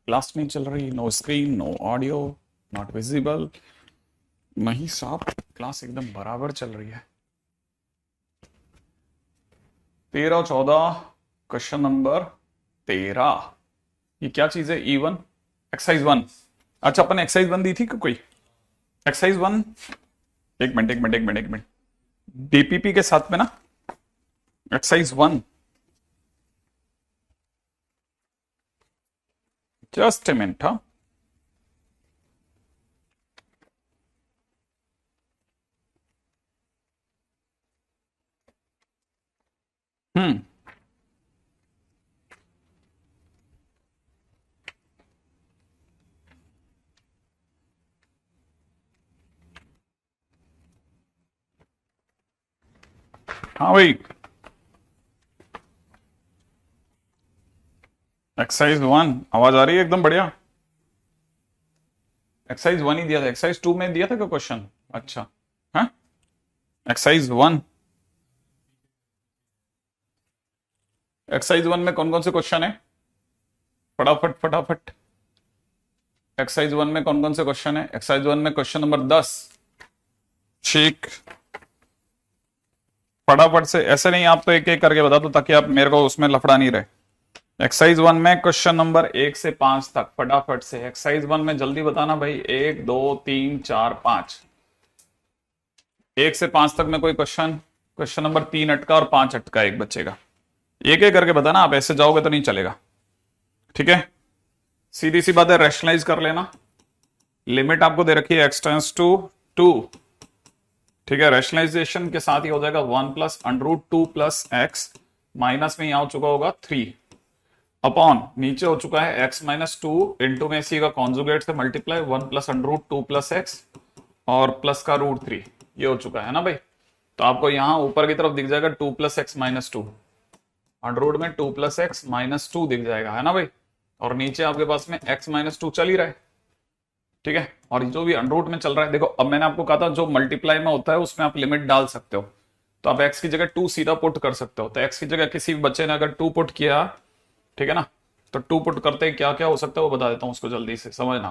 Class नहीं चल रही, no screen, no audio, not visible. नहीं साहब, क्लास एकदम बराबर चल रही है। 13 और 14, क्वेश्चन नंबर 13। ये क्या चीज है? E1 exercise 1। अच्छा, अपन एक्सरसाइज 1 दी थी कि कोई एक्सरसाइज 1? एक मिनट डीपीपी के साथ में ना एक्सरसाइज 1। Just a minute. हाँ, हम्म, हाँ भाई, एक्सरसाइज 1 आवाज आ रही है एकदम बढ़िया। एक्सरसाइज 1 ही दिया था, एक्सरसाइज 2 में दिया था क्या क्वेश्चन? अच्छा, हाँ, एक्सरसाइज 1। एक्सरसाइज 1 में कौन कौन से क्वेश्चन है? फटाफट फटाफट। एक्सरसाइज 1 में कौन कौन से क्वेश्चन है? एक्सरसाइज 1 में क्वेश्चन नंबर 10। ठीक, फटाफट से, ऐसे नहीं, आप तो एक एक करके बता दो ताकि आप मेरे को उसमें लफड़ा नहीं रहे। एक्सरसाइज 1 में क्वेश्चन नंबर 1 से 5 तक फटाफट से। एक्सरसाइज 1 में जल्दी बताना भाई। 1 2 3 4 5, 1 से 5 तक में कोई क्वेश्चन? क्वेश्चन नंबर 3 अटका और 5 अटका एक बच्चे का। एक एक करके बताना, आप ऐसे जाओगे तो नहीं चलेगा। ठीक है, सीधी सी बात है, रैशनलाइज कर लेना। लिमिट आपको दे रखी है x टेंड्स टू 2। ठीक है, रैशनलाइजेशन के साथ ही हो जाएगा 1 प्लस √2 प्लस एक्स, माइनस में यहां हो चुका होगा 3 अपॉन, नीचे हो चुका है x माइनस 2 इंटू में सी का कॉन्जुगेट से मल्टीप्लाई 1 प्लस √2 प्लस एक्स और प्लस का √3, ये हो चुका है ना भाई। तो आपको यहां ऊपर की तरफ दिख जाएगा 2 प्लस एक्स माइनस 2, अंडर में 2 प्लस एक्स माइनस 2 दिख जाएगा, है ना भाई। और नीचे आपके पास में x माइनस 2 चल ही रहा है। ठीक है, और जो भी अंडर में चल रहा है, देखो अब मैंने आपको कहा था जो मल्टीप्लाई में होता है उसमें आप लिमिट डाल सकते हो। तो आप x की जगह 2 सीधा पुट कर सकते हो। तो x की जगह किसी बच्चे ने अगर 2 पुट किया, ठीक है ना, तो 2 पुट करते क्या क्या हो सकता है वो बता देता हूं उसको, जल्दी से समझना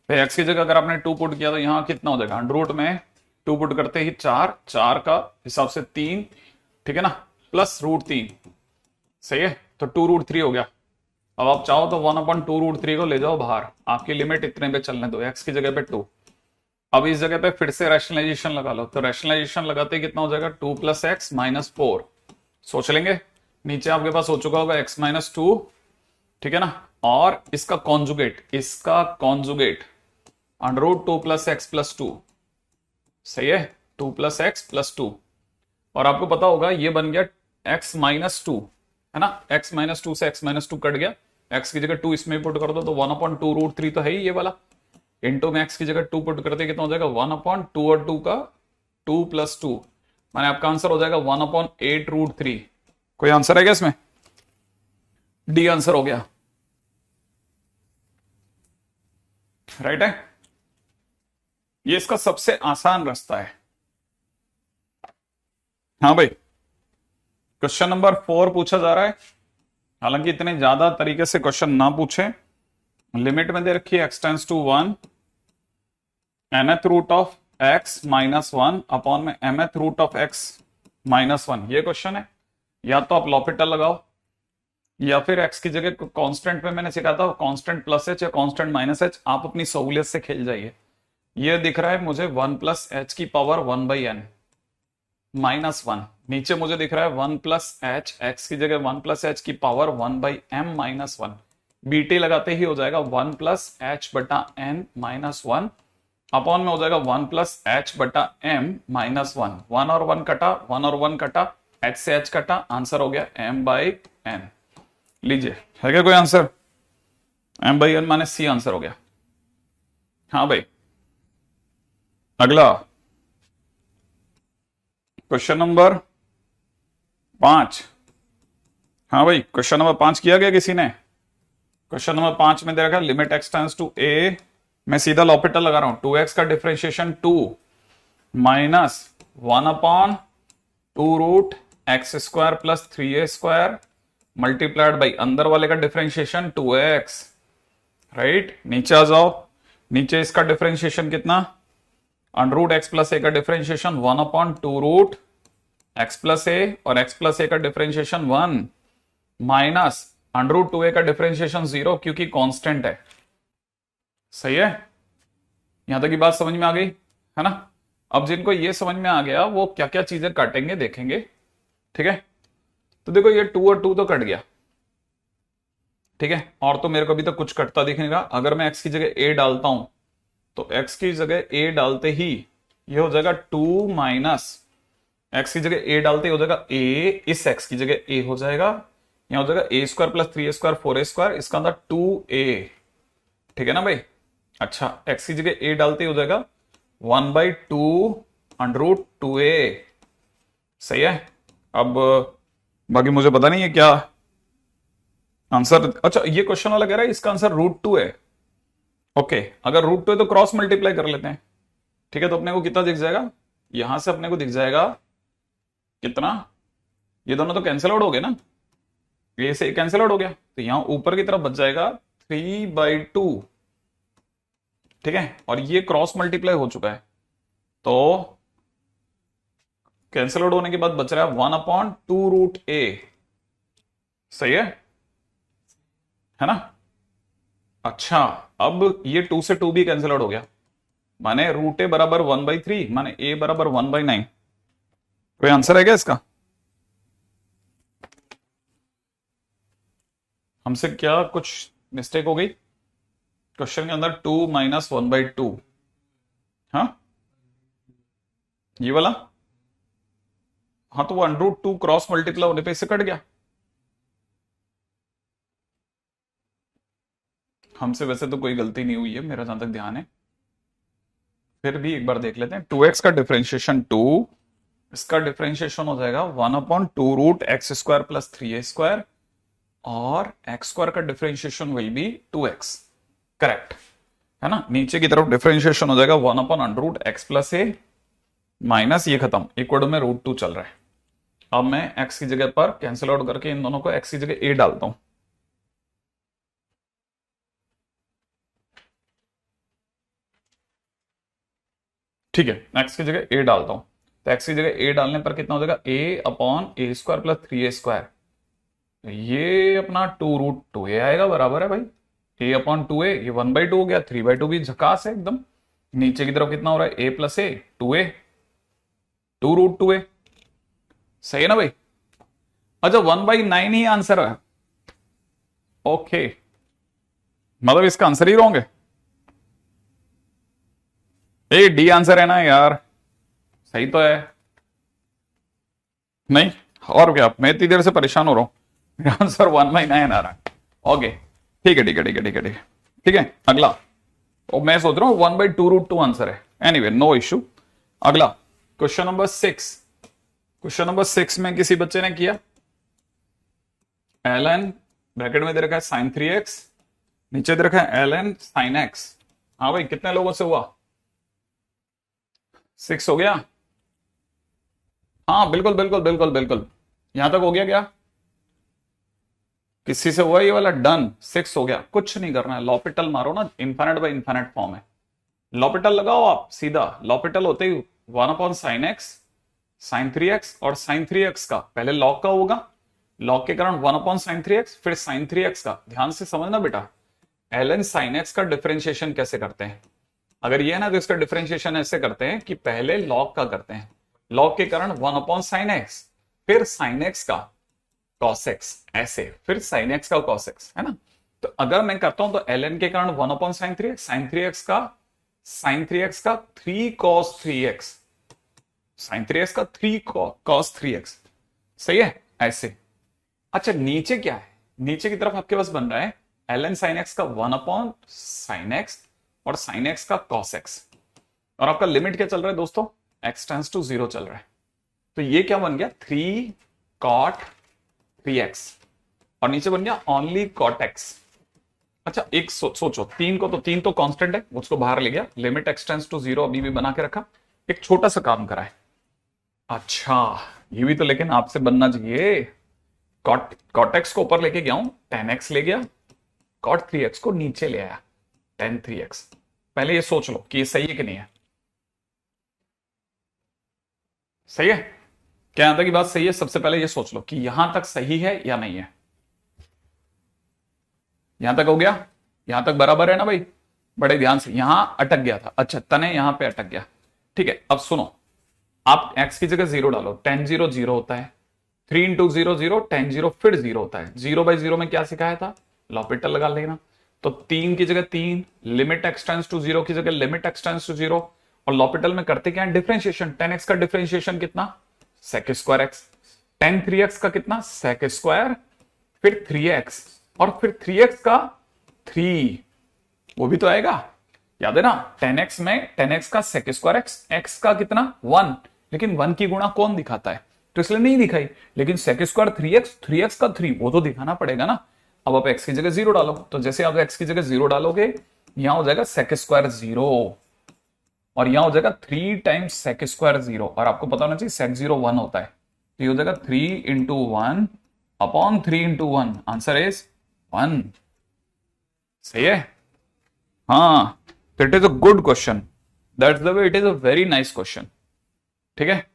भाई। x की जगह अगर आपने 2 पुट किया तो यहाँ कितना हो जाएगा? अंडर में 2 पुट करते ही 4, 4 का हिसाब से 3, ठीक है ना, प्लस √3, सही है, तो 2√3 हो गया। अब आप चाहो तो 1/2√3 को ले जाओ बाहर, आपकी लिमिट इतने पे चलने दो, x की जगह पे 2। अब इस जगह पे फिर से रैशनलाइजेशन लगा लो, तो रैशनलाइजेशन लगाते कितना हो जाएगा? 2 प्लस एक्स माइनस 4। सोच लेंगे, नीचे आपके पास हो चुका होगा x माइनस 2, ठीक है ना, और इसका कॉन्जुगेट √2 प्लस एक्स प्लस 2, सही है, 2 प्लस एक्स प्लस 2। और आपको पता होगा ये बन गया x माइनस 2, है ना, x माइनस 2 से x माइनस 2 कट गया, x की जगह 2 इसमें पुट कर दो तो 1/2√3 तो है ही ये वाला, इंटू में x की जगह 2 पुट करते कितना हो जाएगा? 1/2 और 2 का 2 प्लस 2, माने आपका आंसर हो जाएगा 1/8√3। कोई आंसर है क्या इसमें? डी आंसर हो गया, राइट है। ये इसका सबसे आसान रास्ता है। हाँ भाई, क्वेश्चन नंबर 4 पूछा जा रहा है, हालांकि इतने ज्यादा तरीके से क्वेश्चन ना पूछे। लिमिट में दे रखी है x tends to 1 nth root of x minus 1 upon में mth root of x minus 1, ये क्वेश्चन है। या तो आप लॉपिटल लगाओ, या फिर x की जगह कांस्टेंट में मैंने सिखाया था कांस्टेंट प्लस h या कांस्टेंट माइनस h, आप अपनी सहूलियत से खेल जाइए। ये दिख रहा है मुझे 1 प्लस h की पावर 1/n माइनस 1, नीचे मुझे दिख रहा है 1 प्लस एच, एक्स की जगह 1 प्लस एच की पावर 1/m माइनस 1, बीटी लगाते ही हो जाएगा 1 प्लस एच बटा एन माइनस 1 अपॉन में हो जाएगा 1 प्लस एच बटा एम माइनस 1, 1 और 1 कटा, 1 और 1 कटा, एच से एच कटा, आंसर हो गया m/n। लीजिए, है क्या कोई आंसर? m/n माने सी आंसर हो गया। हाँ भाई, अगला क्वेश्चन नंबर 5। हाँ भाई, क्वेश्चन नंबर 5 किया गया किसी ने? क्वेश्चन नंबर 5 में दे रखा limit x tends to a, मैं सीधा लॉपिटल लगा रहा हूं, 2x का differentiation 2 minus 1/2 root x square plus 3a square multiplied by अंदर वाले का डिफरेंशिएशन 2x, राइट। नीचे आ जाओ, नीचे इसका डिफरेंशिएशन कितना, अंडर रूट एक्स प्लस ए का डिफरेंशिएशन 1/2 √x+a, और x+a का differentiation 1 minus under root 2a का डिफरेंशिएशन 0, क्योंकि कांस्टेंट है। सही है, यहां तक की बात समझ में आ गई है ना। अब जिनको ये समझ में आ गया वो क्या क्या चीजें काटेंगे देखेंगे, ठीक है। तो देखो ये 2 और 2 तो कट गया, ठीक है, और तो मेरे को अभी तक कुछ कटता दिखेगा। अगर मैं x की जगह a डालता हूं तो x की जगह a डालते ही ये हो जाएगा 2 माइनस x की जगह a डालते ही हो जाएगा a, इस x की जगह a हो जाएगा, यहां हो जाएगा a² + 3a² 4a², इसका अंदर 2a, ठीक है ना भाई। अच्छा, x की जगह a डालते ही हो जाएगा 1/2 अंडर रूट 2a। सही है। अब बाकी मुझे पता नहीं है क्या आंसर। अच्छा, ये क्वेश्चन वाला कह रहा है इसका आंसर √2 है। ओके, अगर √2 है तो क्रॉस मल्टीप्लाई कर लेते हैं, ठीक है। तो अपने को कितना दिख जाएगा, यहां से अपने को दिख जाएगा कितना, ये दोनों तो कैंसिल आउट हो गए ना, ये से कैंसिल आउट हो गया, तो यहां ऊपर की तरफ बच जाएगा 3/2, ठीक है। और ये क्रॉस मल्टीप्लाई हो चुका है, तो कैंसिल आउट होने के बाद बच रहा है 1/2 √a। सही है ना। अच्छा, अब ये 2 से 2 भी कैंसिल आउट हो गया, माने √a बराबर 1/3, माने a बराबर 1/9। कोई आंसर है क्या इसका, हमसे क्या कुछ मिस्टेक हो गई क्वेश्चन के अंदर, 2 माइनस 1/2, हाँ ये वाला, हाँ तो वो √2 क्रॉस मल्टीप्लाई होने पे इससे कट गया। हमसे वैसे तो कोई गलती नहीं हुई है मेरा जहां तक ध्यान है, फिर भी एक बार देख लेते हैं। 2x का डिफरेंशिएशन 2, इसका डिफरेंशिएशन हो जाएगा 1/2 √x² + 3a², और x² का डिफरेंशिएशन वही भी 2x, करेक्ट है ना। नीचे की तरफ डिफरेंशिएशन हो जाएगा 1/√x+a माइनस ये खत्म, इक्वल में √2 चल रहा है। अब मैं x की जगह पर कैंसिल आउट करके इन दोनों को x की जगह a डालता हूं, ठीक है। x की जगह a डालता हूं, तो x की जगह a डालने पर कितना हो जाएगा, a/a² + 3a², ये अपना 2√2a आएगा, बराबर है भाई a/2a, ये 1/2 हो गया, 3/2 भी झकास है एकदम। नीचे की तरफ कितना हो रहा है, a + a 2a, 2√2a। सही है ना भाई। अच्छा, 1/9 ही आंसर है, ओके, मतलब इसका आंसर ही रॉन्ग है। ए डी आंसर है ना यार, सही तो है। नहीं, और क्या, मैं इतनी देर से परेशान हो रहा हूं, आंसर 1/9 आ रहा है। ओके, ठीक है ठीक है ठीक है ठीक है ठीक है ठीक है। अगला, और मैं सोच रहा हूं 1/2 √2 आंसर है, एनीवे नो इश्यू। अगला क्वेश्चन नंबर 6, क्वेश्चन नंबर 6 में किसी बच्चे ने किया ln, ब्रैकेट में दे रखा है sin3x, नीचे दे रखा है ln sin x। हाँ भाई, कितने लोगों से हुआ, 6 हो गया, हाँ बिल्कुल बिल्कुल बिल्कुल बिल्कुल, यहां तक हो गया क्या, किसी से हुआ ये वाला, डन, 6 हो गया। कुछ नहीं करना है, लॉपिटल मारो ना, इन्फाइनाइट बाय इन्फाइनाइट फॉर्म है, लॉपिटल लगाओ आप सीधा, लॉपिटल होते ही 1/sin x sin3x, और sin3x का पहले लॉग का होगा, लॉग के कारण 1/sin3x, फिर sin3x का, ध्यान से समझना बेटा, ln sin x का डिफरेंशिएशन कैसे करते हैं, अगर ये है ना तो इसका डिफरेंशिएशन ऐसे करते हैं कि पहले लॉग का करते हैं, लॉग के कारण 1/sin x, फिर sin x का cos x, ऐसे, फिर sin x का cos x, है ना। तो अगर मैं करता हूं तो ln के कारण 1/sin3x, sin3x का sin3x का 3 cos 3x, sin3x का 3 cos 3x, सही है ऐसे। अच्छा, नीचे क्या है, नीचे की तरफ आपके पास बन रहा है ln sin x का 1/sin x और sin x का cos x, और आपका लिमिट क्या चल रहा है दोस्तों, x टेंड्स टू 0 चल रहा है, तो ये क्या बन गया 3 cot 3x, और नीचे बन गया ओनली cot x। अच्छा, एक सोचो, 3 को तो 3 तो कांस्टेंट है, उसको बाहर ले गया, लिमिट x टेंड्स टू 0 अभी भी बना के रखा, एक छोटा सा काम करा है। अच्छा, ये भी तो लेकिन आपसे बनना चाहिए, कॉट एक्स को ऊपर लेके गया हूं, टेन एक्स ले गया, कॉट 3x को नीचे ले आया, टेन 3x। पहले ये सोच लो कि ये सही है कि नहीं है। सही है? क्या यहां तक की बात सही है? सबसे पहले ये सोच लो कि यहां तक सही है या नहीं है। यहां तक हो गया? यहां तक बराबर है ना भाई? बड़े ध्यान से, यहां अटक गया था, अच्छा तने यहां पे अटक गया। ठीक है, अब सुनो, आप x की जगह जीरो डालो, टेन जीरो जीरो होता है, 3 इंटू 0 0, टेन जीरो फिर जीरो होता है। 0/0 में क्या सिखाया था? लॉपिटल लगा लेना। तो 3 की जगह 3, लिमिट x टेंड्स टू 0 की जगह लिमिट x टेंड्स टू 0, और लॉपिटल में करते क्या है? डिफरेंशिएशन। 10x का डिफरेंशिएशन कितना? Sec square x. Ten 3x का कितना? सेक स्क्वायर, फिर 3x, और फिर 3x का 3, वो भी तो आएगा, याद है ना? 10x में 10x का सेक स्क्वायर एक्स, एक्स का कितना? 1, लेकिन 1 की गुणा कौन दिखाता है? तो इसलिए नहीं दिखाई, लेकिन सेक स्क्वायर 3x, 3x का 3, वो तो दिखाना पड़ेगा ना। अब आप x की जगह 0 डालो, तो जैसे आप x की जगह 0 डालोगे, यहां हो जाएगा सेक स्क्वायर 0, और यहां हो जाएगा 3 टाइम्स सेक स्क्वायर 0, और आपको पता होना चाहिए सेक 0 1 होता है, तो ये हो जाएगा 3 × 1 अपॉन 3 × 1, आंसर इज 1। सही है? हाँ, तो it is a good question, that's the way, it is a very nice question. ठीक है,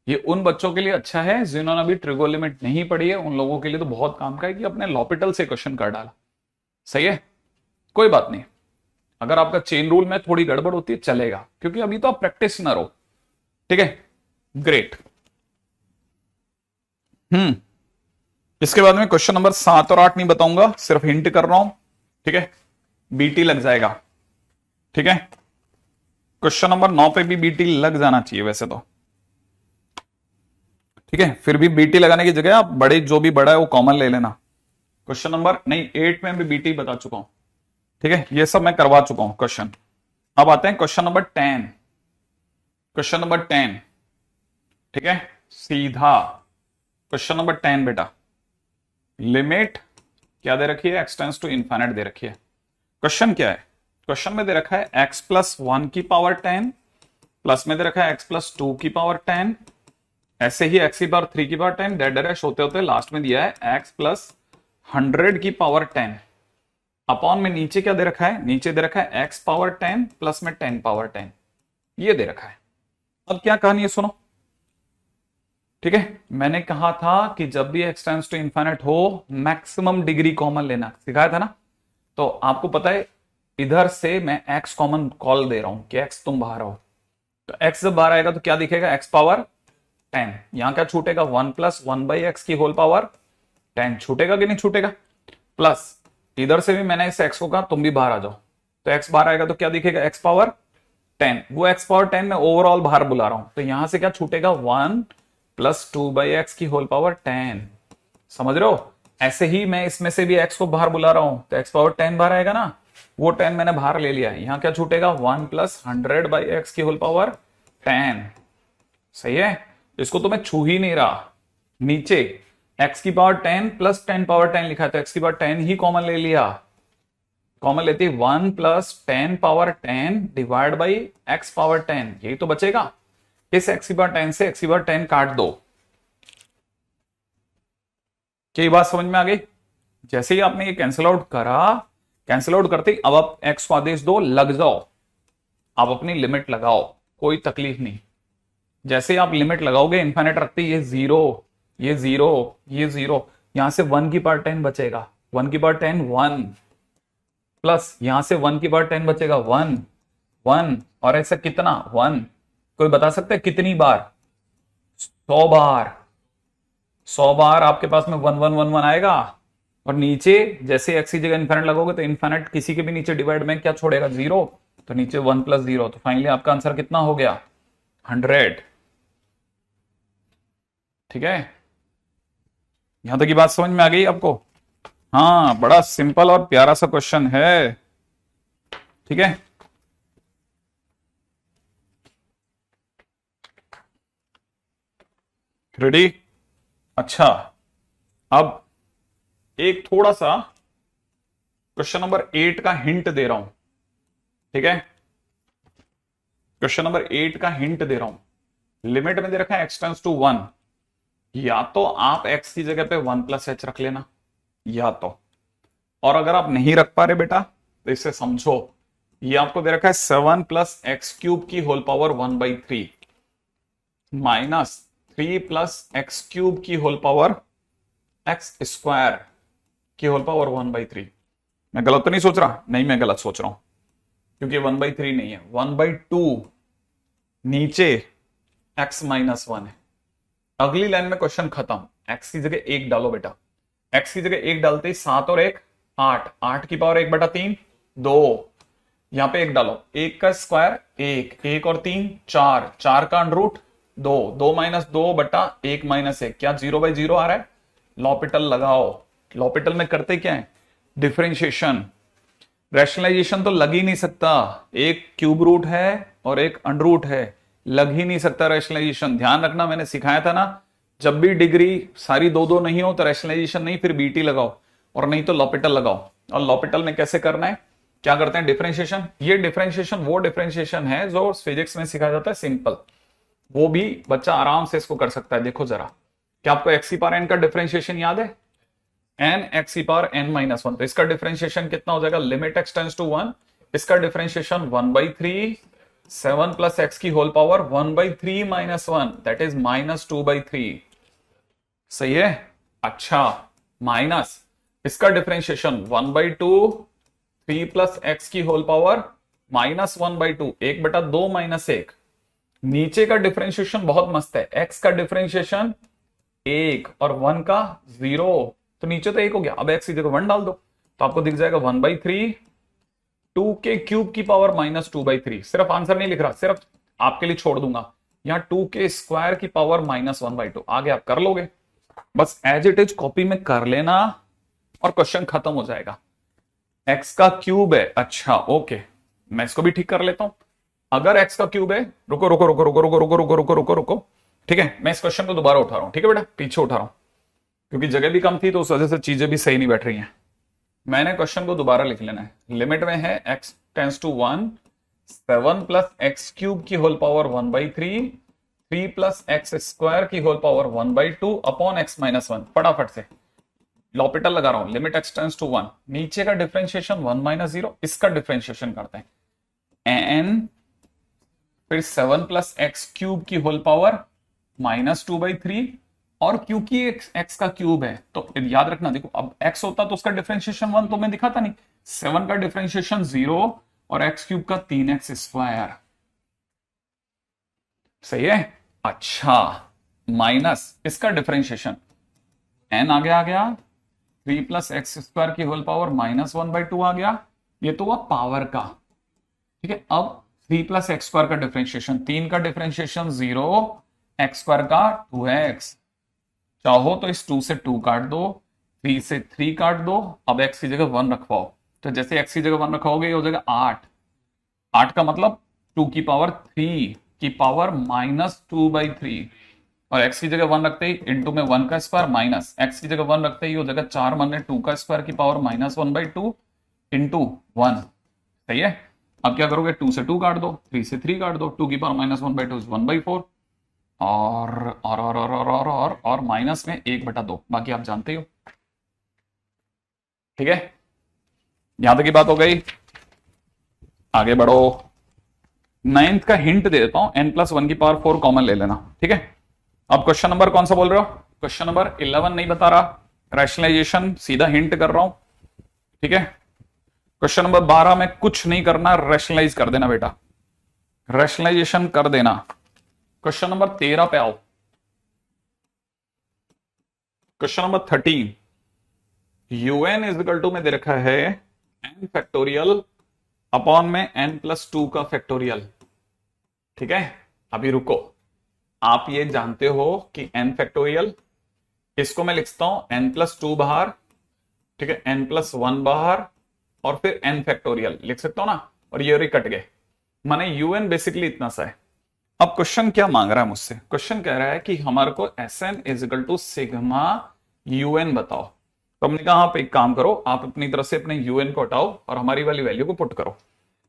ये उन बच्चों के लिए अच्छा है जिन्होंने अभी ट्रिगोनोमेट्री नहीं पढ़ी है, उन लोगों के लिए तो बहुत काम का है कि अपने लॉपिटल से क्वेश्चन कर डाला। सही है, कोई बात नहीं, अगर आपका चेन रूल में थोड़ी गड़बड़ होती है चलेगा, क्योंकि अभी तो आप प्रैक्टिस न रहो। ठीक है, ग्रेट। इसके बाद में क्वेश्चन नंबर 7 और 8 नहीं बताऊंगा, सिर्फ हिंट कर रहा हूं। ठीक है, बीटी लग जाएगा। ठीक है, क्वेश्चन नंबर 9 पे भी बीटी लग जाना चाहिए वैसे तो। ठीक है, फिर भी बीटी लगाने की जगह आप बड़े, जो भी बड़ा है वो कॉमन ले लेना। क्वेश्चन नंबर नहीं 8 में भी बीटी बता चुका हूं। ठीक है, ये सब मैं करवा चुका हूं क्वेश्चन। अब आते हैं क्वेश्चन नंबर 10। क्वेश्चन नंबर 10, ठीक है, सीधा क्वेश्चन नंबर 10 बेटा। लिमिट क्या दे रखी है? x टेंड्स टू इनफाइनाइट दे रखी है। क्वेश्चन क्या है? क्वेश्चन में दे रखा है x+1 की पावर 10, प्लस में दे रखा है x+2 की पावर 10, ऐसे ही x की पावर 3 की पावर 10, डेड डैश होते होते लास्ट में दिया है x+100 की पावर 10, अपॉन में नीचे क्या दे रखा है? नीचे दे रखा है x पावर 10 प्लस में 10 पावर 10, ये दे रखा है। अब क्या कहानी है सुनो। ठीक है, मैंने कहा था कि जब भी x टेंड्स टू इनफाइनाइट हो मैक्सिमम डिग्री कॉमन लेना, सिखाया था ना। तो आपको पता है इधर से मैं x कॉमन कॉल दे रहा हूं कि x तुम बाहर आओ, तो x जब बाहर आएगा तो क्या दिखेगा? x पावर 10, यहां क्या छूटेगा? 1+1/x की होल पावर 10 छूटेगा कि नहीं छूटेगा? प्लस इधर से भी मैंने इस x को कहा तुम भी बाहर आ जाओ, तो x बाहर आएगा तो क्या दिखेगा? x पावर 10, वो x पावर 10 में ओवरऑल बाहर बुला रहा हूं, तो यहां से क्या छूटेगा? 1+2/x की होल पावर 10। समझ रहे हो? ऐसे ही मैं इसमें से भी x को बाहर बुला रहा हूं, तो x पावर 10 बाहर आएगा ना, वो 10 मैंने बाहर ले लिया, यहां क्या छूटेगा? 1+100/x की होल पावर 10। सही है, इसको तो मैं छू ही नहीं रहा। नीचे x की पावर 10 प्लस 10 पावर 10 लिखा है, तो x की पावर 10 ही कॉमन ले लिया। कॉमन लेते 1+10 power 10 divide by x power 10, यही तो बचेगा। इस x की पावर 10 से x की पावर 10 काट दो। क्या ये बात समझ में आ गई? जैसे ही आपने ये कैंसिल आउट करा, कैंसिल आउट करते ही अब आप x को आदेश दो, लग जाओ, आप अपनी लिमिट लगाओ, कोई तकलीफ नहीं। जैसे आप लिमिट लगाओगे इनफाइनाइट रखते ये 0, ये 0, ये 0, यहां से 1 की पावर 10 बचेगा, 1 की पावर 10 1, प्लस यहां से 1 की पावर 10 बचेगा 1 1, और ऐसा कितना? 1। कोई बता सकता है कितनी बार? 100 बार। 100 बार आपके पास में 1 1 1 1 आएगा, और नीचे जैसे x की जगह इनफाइनाइट लगोगे तो इनफाइनाइट किसी के भी नीचे डिवाइड में क्या छोड़ेगा? 0, तो नीचे 1+0, तो फाइनली आपका आंसर कितना हो गया? 100। ठीक है, यहां तक की बात समझ में आ गई आपको? हाँ, बड़ा सिंपल और प्यारा सा क्वेश्चन है। ठीक है, रेडी? अच्छा, अब एक थोड़ा सा क्वेश्चन नंबर 8 का हिंट दे रहा हूं। ठीक है, क्वेश्चन नंबर 8 का हिंट दे रहा हूं। लिमिट में दे रखा है x टेंड्स टू 1, या तो आप x की जगह पे 1 + h रख लेना, या तो, और अगर आप नहीं रख पा रहे बेटा तो इसे समझो, ये आपको दे रखा है 7 + x³ की होल पावर 1/3 माइनस 3 + x³ की होल पावर x² की होल पावर 1/3। मैं गलत तो नहीं सोच रहा? नहीं, मैं गलत सोच रहा हूं, क्योंकि 1/3 नहीं है, 1/2 नीचे x-1 है। अगली लाइन में क्वेश्चन खत्म। x की जगह 1 डालो बेटा, x की जगह 1 डालते ही 7 और 1 8, 8 की पावर 1/3 2, यहां पे 1 डालो, 1 का स्क्वायर 1, 1 और 3 4, 4 का अंडर रूट 2, 2 - 2/1 - 1, क्या 0/0 आ रहा है? लॉपिटल लगाओ। लॉपिटल में करते क्या है? डिफरेंशिएशन। रैशनलाइजेशन तो लग ही नहीं सकता, एक क्यूब रूट है और एक अंडर रूट है, लग ही नहीं सकता रैशनलाइजेशन। ध्यान रखना, मैंने सिखाया था ना, जब भी डिग्री सारी दो दो नहीं हो तो रैशनलाइजेशन नहीं, फिर बीटी लगाओ, और नहीं तो लॉपिटल लगाओ। और लॉपिटल में कैसे करना है, क्या करते हैं? डिफरेंशिएशन। ये डिफरेंशिएशन वो डिफरेंशिएशन है जो फिजिक्स में सिखाया जाता है सिंपल, वो भी बच्चा आराम से इसको कर सकता है। देखो जरा, क्या आपको एक्स की पावर एन का डिफरेंशिएशन याद है? एन एक्स की पावर n-1, तो इसका डिफरेंशिएशन कितना हो जाएगा? लिमिट x टेंड्स टू 1, इसका डिफरेंशिएशन 1/3 7 + x की होल पावर 1/3 - 1, दैट इज -2/3। सही है? अच्छा, माइनस इसका डिफरेंशिएशन 1/2 3 + x की होल पावर -1/2, 1/2 - 1। नीचे का डिफरेंशिएशन बहुत मस्त है, x का डिफरेंशिएशन 1 और 1 का 0, तो नीचे तो 1 हो गया, अब x की जगह 1 डाल दो, तो आपको दिख जाएगा 1/3 2 के क्यूब की पावर -2/3। सिर्फ आंसर नहीं लिख रहा, सिर्फ आपके लिए छोड़ दूंगा, यहां 2 के स्क्वायर की पावर -1/2 आगे आप कर लोगे, बस एज इट इज कॉपी में कर लेना और क्वेश्चन खत्म हो जाएगा। x का क्यूब है, अच्छा ओके, मैं इसको भी ठीक कर लेता हूं। अगर x का क्यूब है, रुको रुको रुको रुको रुको रुको रुको रुको रुको रुको, ठीक है, मैं इस क्वेश्चन को दोबारा उठा रहा हूं, ठीक है बेटा, पीछे उठा रहा हूं, क्योंकि जगह भी कम थी तो उस वजह से चीजें भी सही नहीं बैठ रही हैं। मैंने क्वेश्चन को दोबारा लिख लेना है। लिमिट में है x टेंड्स टू 1 7 + x³ की होल पावर 1/3 3 + x² की होल पावर 1/2 अपॉन x - 1। फटाफट से लॉपिटल लगा रहा हूं, लिमिट x टेंड्स टू 1, नीचे का डिफरेंशिएशन 1 - 0, इसका डिफरेंशिएशन करते हैं n, फिर 7 + x³ की होल पावर -2/3, और क्योंकि x का क्यूब है तो याद रखना, देखो अब x होता तो उसका डिफरेंशिएशन 1 तो मैं दिखाता नहीं, 7 का डिफरेंशिएशन 0 और x³ का 3x²। सही है? अच्छा, माइनस इसका डिफरेंशिएशन n आ गया 3 + x² की होल पावर -1/2 आ गया, ये तो हुआ पावर का, ठीक है। अब 3 + x² का डिफरेंशिएशन, 3 का डिफरेंशिएशन 0, x² का 2x, चाहो तो इस 2 से 2 काट दो, 3 से 3 काट दो, अब x की जगह 1 रखवाओ, तो जैसे x की जगह 1 रखवाओगे ये हो जाएगा 8, 8 का मतलब 2 की पावर 3 की पावर -2/3, और x की जगह 1 रखते ही इंटू में 1 का स्क्वायर माइनस x की जगह 1 रखते ही हो जाएगा 4 × 2 का स्क्वायर की पावर -1/2 इंटू 1। सही है? अब क्या करोगे, 2 से 2 काट दो, 3 से 3 काट दो, 2 की पावर -1/2 1/4, और माइनस में 1/2, बाकी आप जानते हो, ठीक है। यहां तक की बात हो गई, आगे बढ़ो। 9th का हिंट दे देता हूं, n+1 की पावर 4 कॉमन ले लेना, ठीक है। अब क्वेश्चन नंबर कौन सा बोल रहे हो? क्वेश्चन नंबर 11 नहीं बता रहा, रैशनलाइजेशन सीधा हिंट कर रहा हूं, ठीक है। क्वेश्चन नंबर 12 में कुछ नहीं करना, रैशनलाइज कर देना बेटा, रैशनलाइजेशन कर देना। क्वेश्चन नंबर 13 पे आओ, question number 13, un is equal to में दे रखा है n फैक्टोरियल अपॉन में n+2 का फैक्टोरियल, ठीक है। अभी रुको, आप ये जानते हो कि n फैक्टोरियल, इसको मैं लिखता हूं n+2 बाहर, ठीक है, n+1 बाहर, और फिर n फैक्टोरियल लिख सकता हूं ना, और ये कट गए, माने un बेसिकली इतना सा है। अब क्वेश्चन क्या मांग रहा है मुझसे? क्वेश्चन कह रहा है कि हमारे को Sn is equal to sigma un बताओ। तो हमने कहा आप एक काम करो, आप अपनी तरफ से अपने un को हटाओ और हमारी वाली वैल्यू को पुट करो।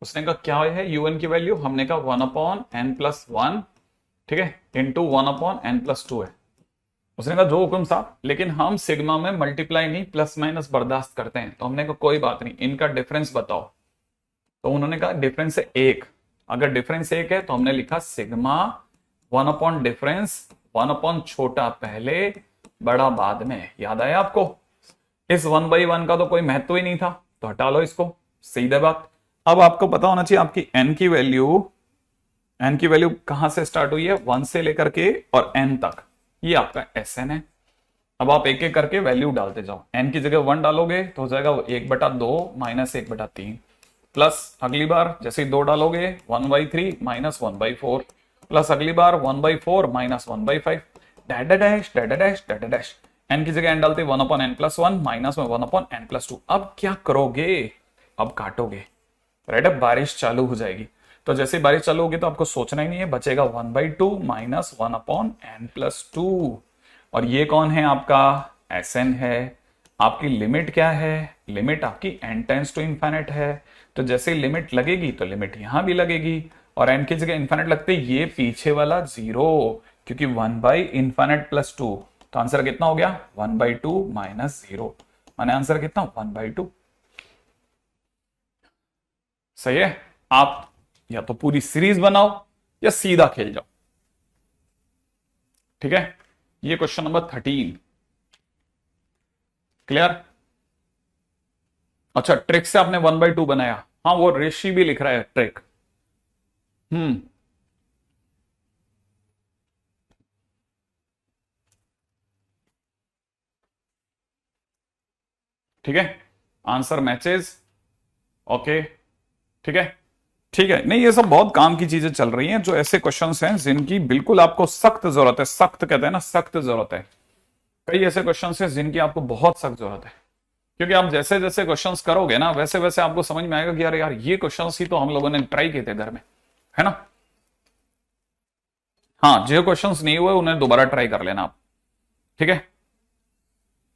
उसने कहा क्या है un की वैल्यू, हमने कहा 1/n+1, ठीक है, इंटू 1/n+2 है। उसने कहा जो हुक्म साहब, लेकिन हम सिग्मा में मल्टीप्लाई नहीं प्लस माइनस बर्दाश्त करते हैं। तो हमने कहा कोई बात नहीं, इनका डिफरेंस बताओ। तो उन्होंने कहा डिफरेंस है एक। अगर डिफरेंस एक है तो हमने लिखा सिग्मा 1 अपॉन डिफरेंस, 1 अपॉन छोटा पहले बड़ा बाद में। याद आया आपको? इस 1/1 का तो कोई महत्व ही नहीं था, तो हटा लो इसको, सीधे बात। अब आपको पता होना चाहिए आपकी n की वैल्यू कहां से स्टार्ट हुई है, 1 से लेकर के और n तक, ये आपका Sn है। अब आप एक एक करके वैल्यू डालते जाओ। n की जगह 1 डालोगे तो हो जाएगा 1/2 माइनस 1/3, प्लस अगली बार जैसे ही 2 डालोगे 1/3 माइनस 1/4, प्लस अगली बार 1/4 माइनस 1/5, डैडा डैश डैडा डैश डैडा डैश। n की जगह n डालते 1/n+1 माइनस में 1/n+2। अब क्या करोगे, अब काटोगे, राइट। अब बारिश चालू हो जाएगी, तो जैसे ही बारिश चालू होगी तो आपको सोचना ही नहीं है, बचेगा 1/2 माइनस 1/n+2। और ये कौन है आपका, Sn है। आपकी लिमिट क्या है, लिमिट आपकी n टेंड्स टू इन्फिनिट है। तो जैसे ही लिमिट लगेगी तो लिमिट यहां भी लगेगी, और n की जगह इन्फिनिट लगते ये पीछे वाला 0, क्योंकि 1/∞+2। तो आंसर कितना हो गया, 1/2 माइनस 0, माने आंसर कितना, 1/2। सही है। आप या तो पूरी सीरीज बनाओ या सीधा खेल जाओ, ठीक है। ये क्वेश्चन नंबर 13 क्लियर। अच्छा, ट्रिक से आपने 1/2 बनाया, हाँ वो ऋषि भी लिख रहा है ट्रिक। ठीक है, आंसर मैचेस, ओके, ठीक है। ठीक है, नहीं ये सब बहुत काम की चीजें चल रही हैं, जो ऐसे क्वेश्चंस हैं जिनकी बिल्कुल आपको सख्त जरूरत है, सख्त कहते हैं ना, सख्त जरूरत है। कई ऐसे क्वेश्चंस हैं जिनकी आपको बहुत सख्त जरूरत है, क्योंकि आप जैसे जैसे क्वेश्चंस करोगे ना वैसे वैसे आपको समझ में आएगा कि यार यार ये क्वेश्चंस ही तो हम लोगों ने ट्राई किए थे घर में, है ना। हाँ, जो क्वेश्चंस नहीं हुए उन्हें दोबारा ट्राई कर लेना आप, ठीक है।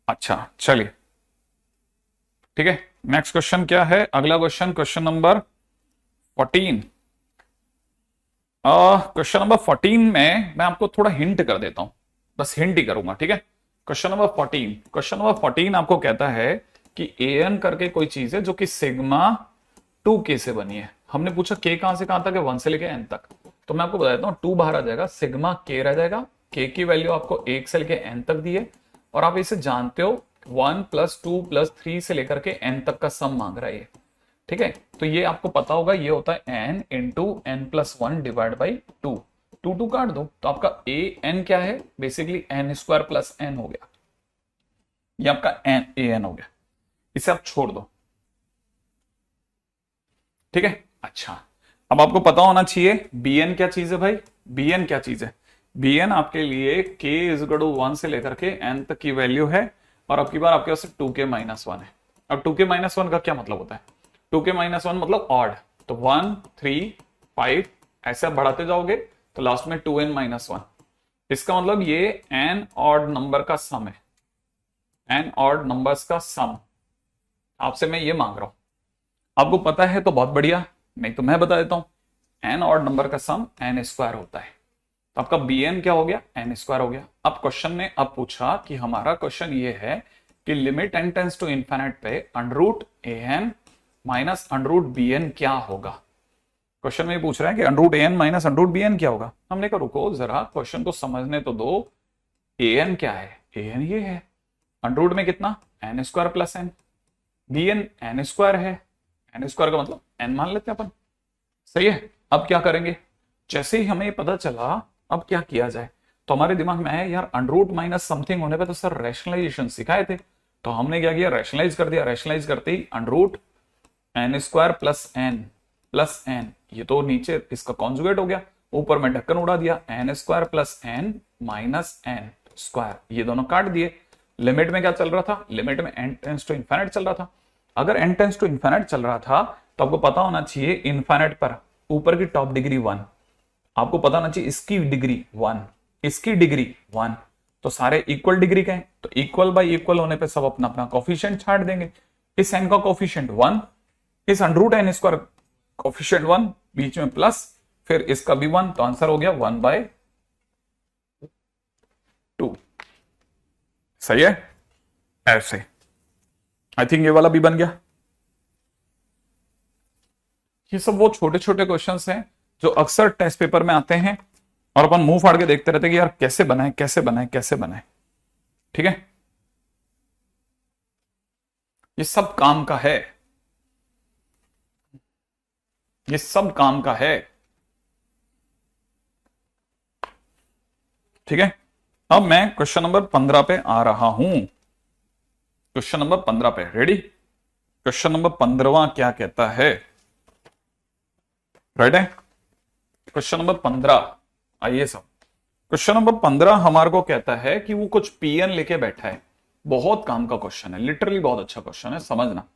अच्छा चलिए, ठीक है। नेक्स्ट क्वेश्चन क्या है, अगला question, question number 14। Question number 14 में मैं आपको थोड़ा हिंट कर देता हूं, बस हिंट ही करूंगा, ठीक है। क्वेश्चन नंबर 14, क्वेश्चन नंबर 14 आपको कहता है कि an करके कोई चीज है जो कि सिग्मा 2k से बनी है। हमने पूछा k कहां से कहां तक है, 1 से लेके n तक। तो मैं आपको बता देता हूं, 2 बाहर आ जाएगा, सिग्मा k रह जाएगा। k की वैल्यू आपको 1 से लेके n तक दी है, और आप इसे जानते हो 1 + 2 + 3 से लेकर के n तक का सम मांग रहा है ये, ठीक है। तो ये आपको पता होगा, ये होता है n into n+1 divide by 2। 2 काट दो तो आपका a n क्या है, बेसिकली n² + n हो गया, ये आपका a n हो गया। इसे आप छोड़ दो, ठीक है। अच्छा, अब आपको पता होना चाहिए bn क्या चीज है भाई, bn क्या चीज है। bn आपके लिए k = 1 से लेकर के n तक की वैल्यू है, और अब की बार आपके पास 2k-1 है। अब 2k-1 का क्या मतलब होता है, 2k-1 मतलब ऑड, तो 1 3 5 ऐसे आप बढ़ाते जाओगे तो लास्ट में 2n-1। इसका मतलब ये n ऑड नंबर का सम है, n ऑड नंबर्स का सम आपसे मैं ये मांग रहा हूं। आपको पता है तो बहुत बढ़िया, नहीं तो मैं बता देता हूं, n ऑड नंबर का सम n² होता है। तो आपका bn क्या हो गया, n² हो गया। अब क्वेश्चन ने अब पूछा कि हमारा क्वेश्चन ये है कि limit n tends to infinite पे √an माइनस √bn क्या होगा। क्वेश्चन में पूछ रहा है कि √an माइनस √bn क्या होगा। हमने कहा रुको जरा क्वेश्चन को समझने तो दो, an क्या है, an ये है, √ में कितना n² + n, bn n² है, n² का मतलब n मान लेते हैं अपन, सही है। अब क्या करेंगे, जैसे ही हमें पता चला अब क्या किया जाए, तो हमारे दिमाग में आया यार √ माइनस समथिंग होने पे तो सर रैशनलाइजेशन सिखाए थे, तो हमने क्या किया, रैशनलाइज कर दिया। रैशनलाइज करते ही √ n² + n + n, ये तो नीचे इसका कॉन्जुगेट हो गया, ऊपर में ढक्कन उड़ा दिया, n² + n माइनस n², ये दोनों काट दिए। लिमिट में क्या चल रहा था, लिमिट में n टेंड्स टू इन्फिनिट चल रहा था। अगर n टेंड्स टू इन्फिनिट चल रहा था तो आपको पता होना चाहिए इन्फिनिट पर ऊपर की टॉप डिग्री 1, आपको पता होना चाहिए इसकी डिग्री 1, इसकी डिग्री 1, तो सारे इक्वल डिग्री के हैं, तो इक्वल बाय इक्वल होने पे सब अपना अपना कोफिशिएंट छाट देंगे। इस n का कोफिशिएंट 1, इस √n² कोफिशिएंट 1, बीच में प्लस, फिर इसका भी 1, तो आंसर हो गया 1/2। सही है, ऐसे। आई थिंक ये वाला भी बन गया। ये सब वो छोटे छोटे क्वेश्चंस हैं जो अक्सर टेस्ट पेपर में आते हैं और अपन मुंह फाड़ के देखते रहते हैं कि यार कैसे बनाए कैसे बनाए कैसे बनाए। ठीक है, ये सब काम का है, ये सब काम का है। ठीक है, अब मैं क्वेश्चन नंबर 15 पे आ रहा हूं। क्वेश्चन नंबर 15 पे रेडी। क्वेश्चन नंबर 15वां क्या कहता है, राइट है। क्वेश्चन नंबर 15, आइए सब। क्वेश्चन नंबर 15 हमारे को कहता है कि वो कुछ पीएन लेके बैठा है। बहुत काम का क्वेश्चन है, लिटरली बहुत अच्छा क्वेश्चन है, समझना।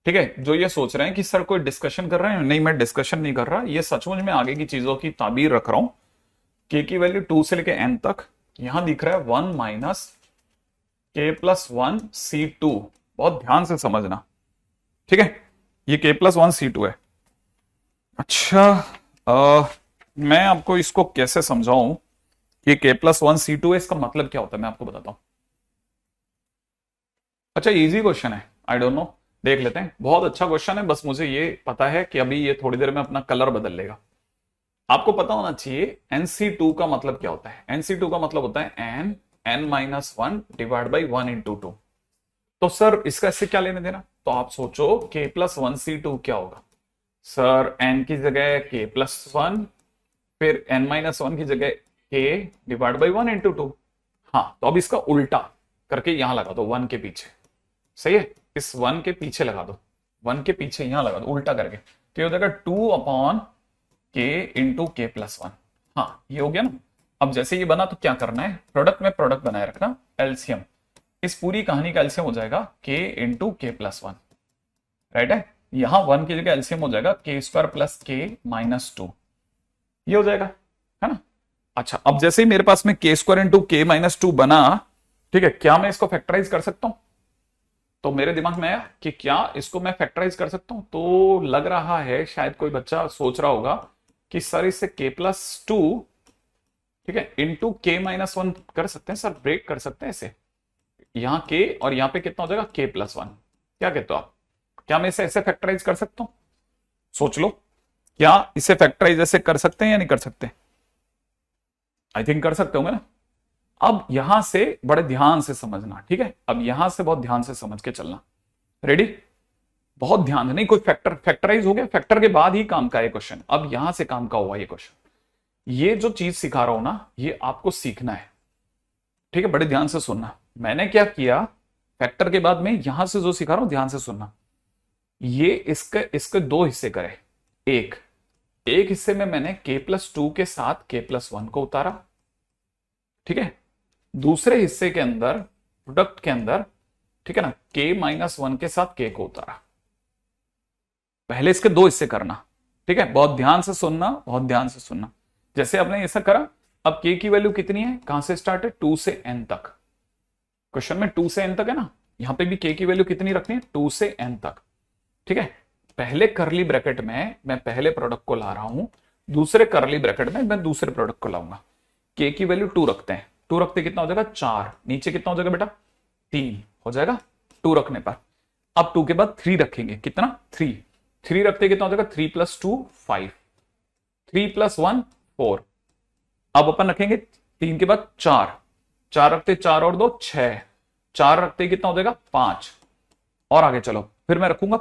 ठीक है, जो ये सोच रहे हैं कि सर कोई डिस्कशन कर रहे हैं, नहीं मैं डिस्कशन नहीं कर रहा, ये सचमुच में आगे की चीजों की ताबीर रख रहा हूं। के की वैल्यू 2 से लेके एन तक, यहां दिख रहा है 1 माइनस के प्लस 1 C2। बहुत ध्यान से समझना, ठीक है, ये के प्लस 1 C2 है। अच्छा, मैं आपको इसको कैसे समझाऊं, ये के प्लस 1 C2 है, इसका मतलब क्या होता है मैं आपको बताता हूं। अच्छा, इजी क्वेश्चन है, आई डोंट नो, देख लेते हैं। बहुत अच्छा क्वेश्चन है, बस मुझे ये पता है कि अभी ये थोड़ी देर में अपना कलर बदल लेगा। आपको पता होना चाहिए NC2 का मतलब क्या होता है। NC2 का मतलब होता है n minus 1 divide by 1 into 2। तो सर इसका इससे क्या लेने देना, तो आप सोचो k प्लस 1 C2 क्या होगा। सर n की जगह k प्लस 1, फिर n माइनस 1 की जगह k डिवाइड बाई 1 इंटू 2। हाँ, तो अब इसका उल्टा करके यहां लगा दो 1 के पीछे। सही है, इस 1 के पीछे लगा दो, 1 के पीछे यहां लगा दो उल्टा करके, तो ये हो जाएगा 2 अपॉन k इंटू के प्लस 1। हाँ, ये हो गया ना। अब जैसे ये बना तो क्या करना है, प्रोडक्ट में प्रोडक्ट बनाए रखना, एलसीएम। इस पूरी कहानी का एलसीएम हो जाएगा k इंटू के प्लस 1, राइट है। यहां 1 की जगह एलसीएम हो जाएगा k square plus k minus 2, ये हो जाएगा, है ना। अच्छा, अब जैसे ही मेरे पास में k square into k minus 2 बना, ठीक है, क्या मैं इसको फैक्टराइज कर सकता हूं। तो मेरे दिमाग में आया कि क्या इसको मैं फैक्टराइज कर सकता हूं। तो लग रहा है शायद कोई बच्चा सोच रहा होगा कि सर इससे k प्लस 2, ठीक है, इंटू k माइनस 1 कर सकते हैं सर, ब्रेक कर सकते हैं इसे। यहां k और यहां पे कितना हो जाएगा k प्लस 1। क्या कहते हो आप, क्या मैं इसे ऐसे फैक्टराइज कर सकता हूं। सोच लो, क्या इसे फैक्टराइज ऐसे कर सकते हैं या नहीं कर सकते। आई थिंक कर सकते होंगे ना। अब यहां से बड़े ध्यान से समझना, ठीक है, अब यहां से बहुत ध्यान से समझ के चलना, रेडी। बहुत ध्यान, नहीं कोई फैक्टराइज हो गया, फैक्टर के बाद ही काम का है क्वेश्चन, अब यहां से काम का हुआ ये क्वेश्चन। ये जो चीज सिखा रहा हूं ना, ये आपको सीखना है, ठीक है, बड़े ध्यान से सुनना। मैंने क्या किया, फैक्टर के बाद में यहां से जो सिखा रहा हूं ध्यान से सुनना। ये इसके दो हिस्से करे, एक हिस्से में मैंने k प्लस 2 के साथ k प्लस 1 को उतारा, ठीक है। दूसरे हिस्से के अंदर, प्रोडक्ट के अंदर, ठीक है ना, k माइनस 1 के साथ k को उतारा। पहले इसके दो हिस्से करना, ठीक है, बहुत ध्यान से सुनना, बहुत ध्यान से सुनना। जैसे आपने ऐसा करा, अब k की वैल्यू कितनी है, कहां से स्टार्ट है, 2 से n तक। क्वेश्चन में 2 से n तक है ना, यहां पे भी k की वैल्यू कितनी रखनी है, 2 से n तक, ठीक है। पहले करली ब्रैकेट में मैं पहले प्रोडक्ट को ला रहा हूं, दूसरे करली ब्रैकेट में मैं दूसरे प्रोडक्ट को लाऊंगा। k की वैल्यू 2 रखते हैं, 2 रखते कितना हो जाएगा 4, नीचे कितना हो जाएगा बेटा 3 हो जाएगा 2 रखने पर। अब 2 के बाद 3 रखेंगे, कितना 3 रखते कितना हो जाएगा 3 प्लस 2 5, 3 प्लस 1 4। अब अपन रखेंगे 3 के बाद 4 रखते 4 और 2 6, 4 रखते कितना हो जाएगा 5, और आगे चलो, फिर मैं रखूंगा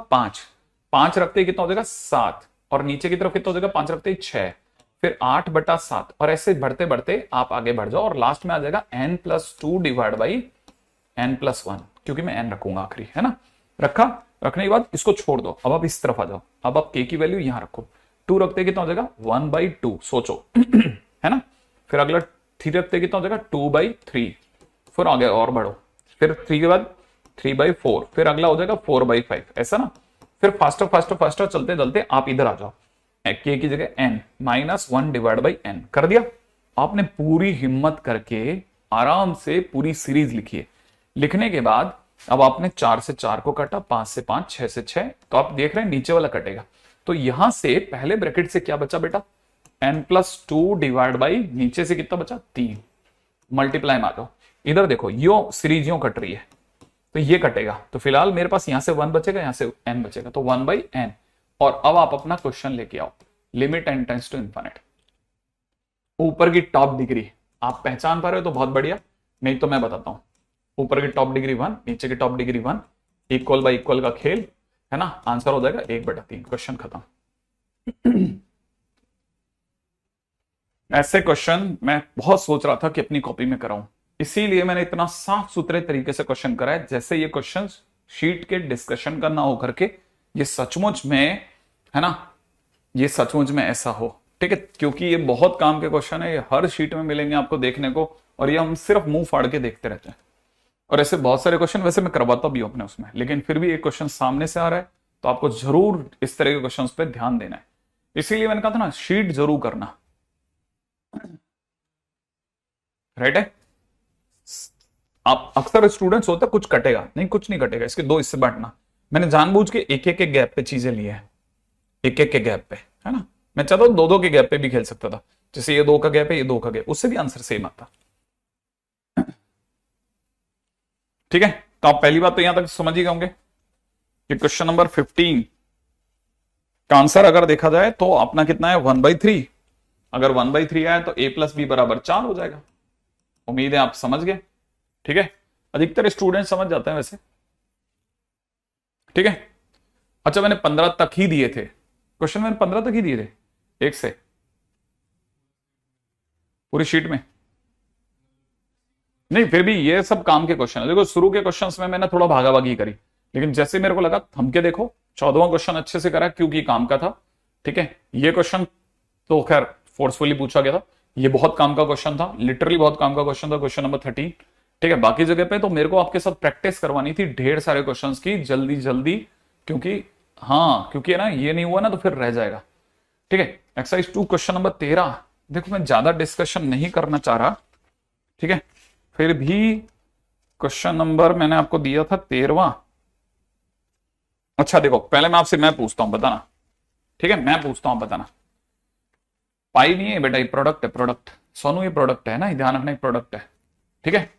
5 रखते कितना हो जाएगा 7, और नीचे की तरफ कितना हो जाएगा 5 रखते 6, फिर 8/7, और ऐसे बढ़ते बढ़ते आप आगे बढ़ जाओ और लास्ट में आ जाएगा n plus 2 divide by n plus 1, क्योंकि मैं n रखूंगा आखिरी, है ना। रखने के बाद इसको छोड़ दो, अब आप इस तरफ आ जाओ, अब आप k की वैल्यू यहां रखो, 2 रखते कितना हो जाएगा 1/2, सोचो है ना। फिर अगला 3 रखते कितना हो जाएगा 2/3, फिर आगे और बढ़ो, फिर 3 के बाद 3/4, फिर अगला हो जाएगा 4/5, ऐसा ना। फिर फास्टर चलते चलते आप इधर आ जाओ, k की जगह n minus 1 divide by n कर दिया। आपने पूरी हिम्मत करके आराम से पूरी सीरीज लिखी है। लिखने के बाद अब आपने 4 से 4 को काटा, 5 से 5, 6 से 6, तो आप देख रहे हैं नीचे वाला कटेगा। तो यहां से पहले ब्रैकेट से क्या बचा बेटा, n प्लस 2 डिवाइड बाई नीचे से कितना बचा 3, मल्टीप्लाई में आ जाओ, इधर देखो यो सीरीज यो कट रही है, तो ये कटेगा, तो फिलहाल मेरे पास यहां से 1 बचेगा, यहां से n बचेगा, तो 1/n। और अब आप अपना क्वेश्चन लेके आओ, limit n tends to infinite. ऊपर की टॉप डिग्री आप पहचान पा रहे हो तो बहुत बढ़िया, नहीं तो मैं बताता हूं। ऊपर की टॉप डिग्री 1, नीचे की top degree 1, equal y equal का खेल है ना, आंसर हो जाएगा 1/3, क्वेश्चन खत्म। ऐसे क्वेश्चन मैं बहुत सोच रहा था कि अपनी कॉपी में कराऊं, इसीलिए मैंने इतना साफ सुथरे तरीके से क्वेश्चन कराया, जैसे ये क्वेश्चन शीट के डिस्कशन करना हो करके ये सचमुच में है ना, ये सचमुच में ऐसा हो, ठीक है, क्योंकि ये बहुत काम के क्वेश्चन है, ये हर शीट में मिलेंगे आपको देखने को, और ये हम सिर्फ मुंह फाड़ के देखते रहते हैं। और ऐसे बहुत सारे क्वेश्चन वैसे मैं करवाता भी हूं अपने उसमें, लेकिन फिर भी एक क्वेश्चन सामने से आ रहा है तो आपको जरूर इस तरह के क्वेश्चंस पे ध्यान देना है, इसीलिए मैंने कहा था ना शीट जरूर करना, राइट है। आप अक्सर स्टूडेंट्स होते कुछ कटेगा नहीं, कुछ नहीं कटेगा, इसके दो हिस्से बांटना। मैंने जानबूझ के एक एक के गैप पे चीजें ली है, एक एक के गैप पे, है ना। मैं चाहता हूं दो दो के गैप पे भी खेल सकता था, जैसे ये 2 का गैप है, ये 2 का गैप, उससे भी आंसर सेम आता। ठीक है, तो आप पहली बात तो यहां तक समझ ही गए कि क्वेश्चन नंबर 15 का आंसर अगर देखा जाए तो अपना कितना है 1/3। अगर 1/3 आया तो a + b = 4 हो जाएगा। उम्मीद है आप समझ गए, ठीक है। अधिकतर स्टूडेंट समझ जाते हैं वैसे, ठीक है। अच्छा, मैंने 15 तक ही दिए थे क्वेश्चन, मैंने 15 तक ही दिए थे एक से पूरी शीट में, नहीं फिर भी ये सब काम के क्वेश्चन है। देखो शुरू के क्वेश्चंस में मैंने थोड़ा भागा भागी करी, लेकिन जैसे मेरे को लगा थम के देखो 14वां क्वेश्चन अच्छे से करा क्योंकि काम का था, ठीक है। ये क्वेश्चन तो खैर फोर्सफुली पूछा गया था, ये बहुत काम का क्वेश्चन था, लिटरली बहुत काम का क्वेश्चन था, क्वेश्चन नंबर 13, ठीक है। बाकी जगह पे तो मेरे को आपके साथ प्रैक्टिस करवानी थी ढेर सारे क्वेश्चंस की जल्दी जल्दी, क्योंकि हाँ, क्योंकि है ना ये नहीं हुआ ना तो फिर रह जाएगा, ठीक है। एक्सरसाइज 2 क्वेश्चन नंबर 13, देखो मैं ज्यादा डिस्कशन नहीं करना चाह रहा, ठीक है। फिर भी क्वेश्चन नंबर मैंने आपको दिया था 13वां। अच्छा देखो, पहले मैं आपसे मैं पूछता हूं बताना, ठीक है, मैं पूछता हूं बताना। पाई नहीं है बेटा, ये प्रोडक्ट है, प्रोडक्ट सोनू, ये प्रोडक्ट है ना, ध्यान रखना, प्रोडक्ट है, ठीक है।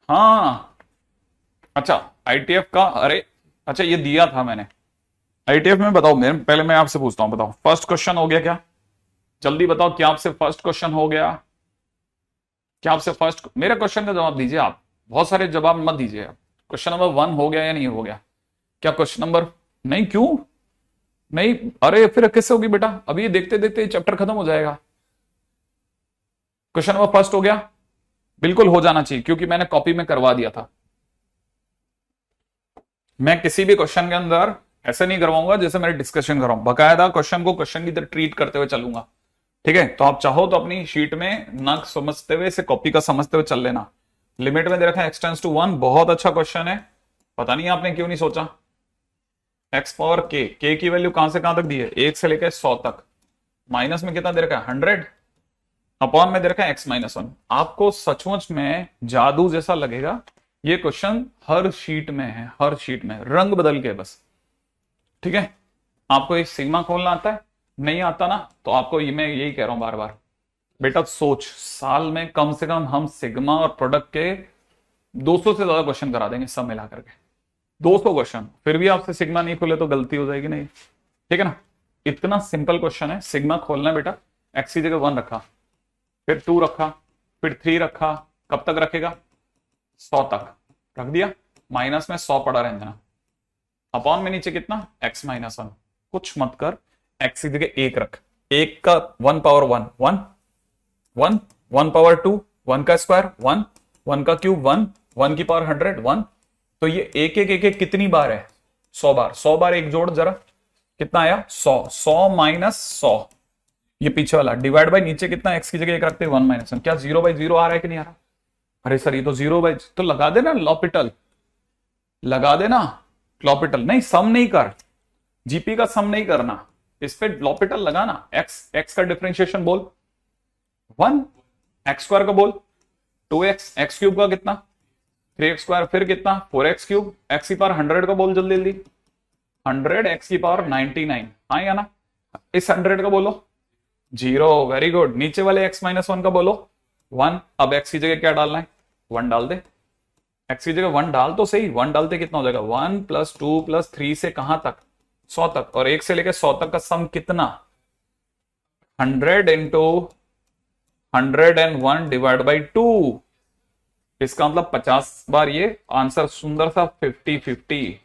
हाँ अच्छा, आईटीएफ का, अरे अच्छा ये दिया था मैंने आईटीएफ में, बताओ मेरे, पहले मैं आपसे पूछता हूं, बताओ फर्स्ट क्वेश्चन हो गया क्या, जल्दी बताओ, क्या आपसे फर्स्ट क्वेश्चन हो गया, क्या आपसे फर्स्ट, मेरे क्वेश्चन का जवाब दीजिए आप, बहुत सारे जवाब मत दीजिए आप। क्वेश्चन नंबर 1 हो गया या नहीं हो गया, क्या क्वेश्चन नंबर, नहीं क्यों नहीं, अरे फिर कैसे होगी बेटा, अभी देखते देखते चैप्टर खत्म हो जाएगा। क्वेश्चन नंबर फर्स्ट हो गया, बिल्कुल हो जाना चाहिए, क्योंकि मैंने कॉपी में करवा दिया था। मैं किसी भी क्वेश्चन के अंदर ऐसे नहीं करवाऊंगा जैसे मैंने डिस्कशन कर रहा हूं, बकायदा क्वेश्चन को क्वेश्चन की तरह ट्रीट करते हुए चलूंगा, ठीक है। तो आप चाहो तो अपनी शीट में ना समझते हुए इसे कॉपी का समझते हुए चल लेना। लिमिट में दे रखा है x टेंड्स टू 1, बहुत अच्छा क्वेश्चन है, पता नहीं आपने क्यों नहीं सोचा। x पावर k की वैल्यू कहां से कहां तक दी है, 1 से लेकर 100 तक, माइनस में कितना दे रखा है 100, अपॉन में दे रखा है x-1। आपको सचमुच में जादू जैसा लगेगा, ये क्वेश्चन हर शीट में है, हर शीट में, रंग बदल के बस, ठीक है। आपको एक सिग्मा खोलना आता है, नहीं आता ना, तो आपको ये मैं यही कह रहा हूं बार बार, बेटा सोच, साल में कम से कम हम सिग्मा और प्रोडक्ट के 200 से ज्यादा क्वेश्चन करा देंगे सब मिला करके, 200 क्वेश्चन, फिर भी आपसे सिग्मा नहीं खोले तो गलती हो जाएगी नहीं, ठीक है ना। इतना सिंपल क्वेश्चन है, सिग्मा खोलना है बेटा, एक्स की जगह 1 रखा, फिर 2 रखा, फिर 3 रखा, कब तक रखेगा 100 तक रख दिया, माइनस में 100 पड़ा रहने देना, अपॉन में नीचे कितना x-1, कुछ मत कर, x की जगह 1 रख, 1 का 1 पावर 1 1 1 1 पावर 2 1 का स्क्वायर 1 1 का क्यूब 1 1 की पावर 100 1, तो ये एक एक एक एक कितनी बार है 100 बार, 100 बार एक जोड़ जरा, कितना आया 100 100 माइनस 100, ये पीछे वाला डिवाइड बाय नीचे कितना, x की जगह 1 रखते 1 - 1, क्या 0/0 आ रहा है कि नहीं आ रहा, अरे सर ये तो 0 तो लगा देना लॉपिटल, लगा देना लॉपिटल, नहीं सम नहीं कर, जीपी का सम नहीं करना, इस पे लॉपिटल लगाना, x का डिफरेंशिएशन बोल 1, x² का बोल 2x, x³ का कितना 3x², फिर कितना 4x³, x की पावर 100 का बोल जल्दी जल्दी, 100 x की पावर 99, हाँ या ना, इस 100 का बोलो 0, वेरी गुड, नीचे वाले x-1 का बोलो 1। अब x की जगह क्या डालना है, 1 डाल दे। x की जगह 1 डाल तो सही, 1 डालते कितना हो जाएगा, 1 + 2 + 3 से कहां तक, 100 तक। और 1 से लेकर 100 तक का सम कितना, 100 इंटू 101 डिवाइड बाई 2। इसका मतलब 50 बार ये आंसर, सुंदर सा 50-50।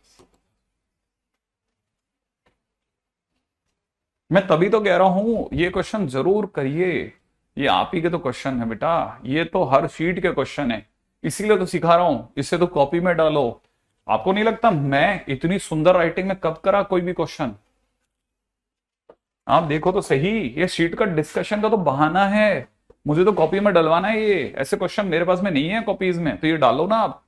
मैं तभी तो कह रहा हूं ये क्वेश्चन जरूर करिए, ये आप ही के तो क्वेश्चन है बेटा, ये तो हर शीट के क्वेश्चन है, इसीलिए तो सिखा रहा हूं, इससे तो कॉपी में डालो। आपको नहीं लगता मैं इतनी सुंदर राइटिंग में कब करा कोई भी क्वेश्चन, आप देखो तो सही, ये शीट का डिस्कशन का तो बहाना है, मुझे तो कॉपी में डलवाना है, ये ऐसे क्वेश्चन मेरे पास में नहीं है कॉपीज में, तो ये डालो ना आप।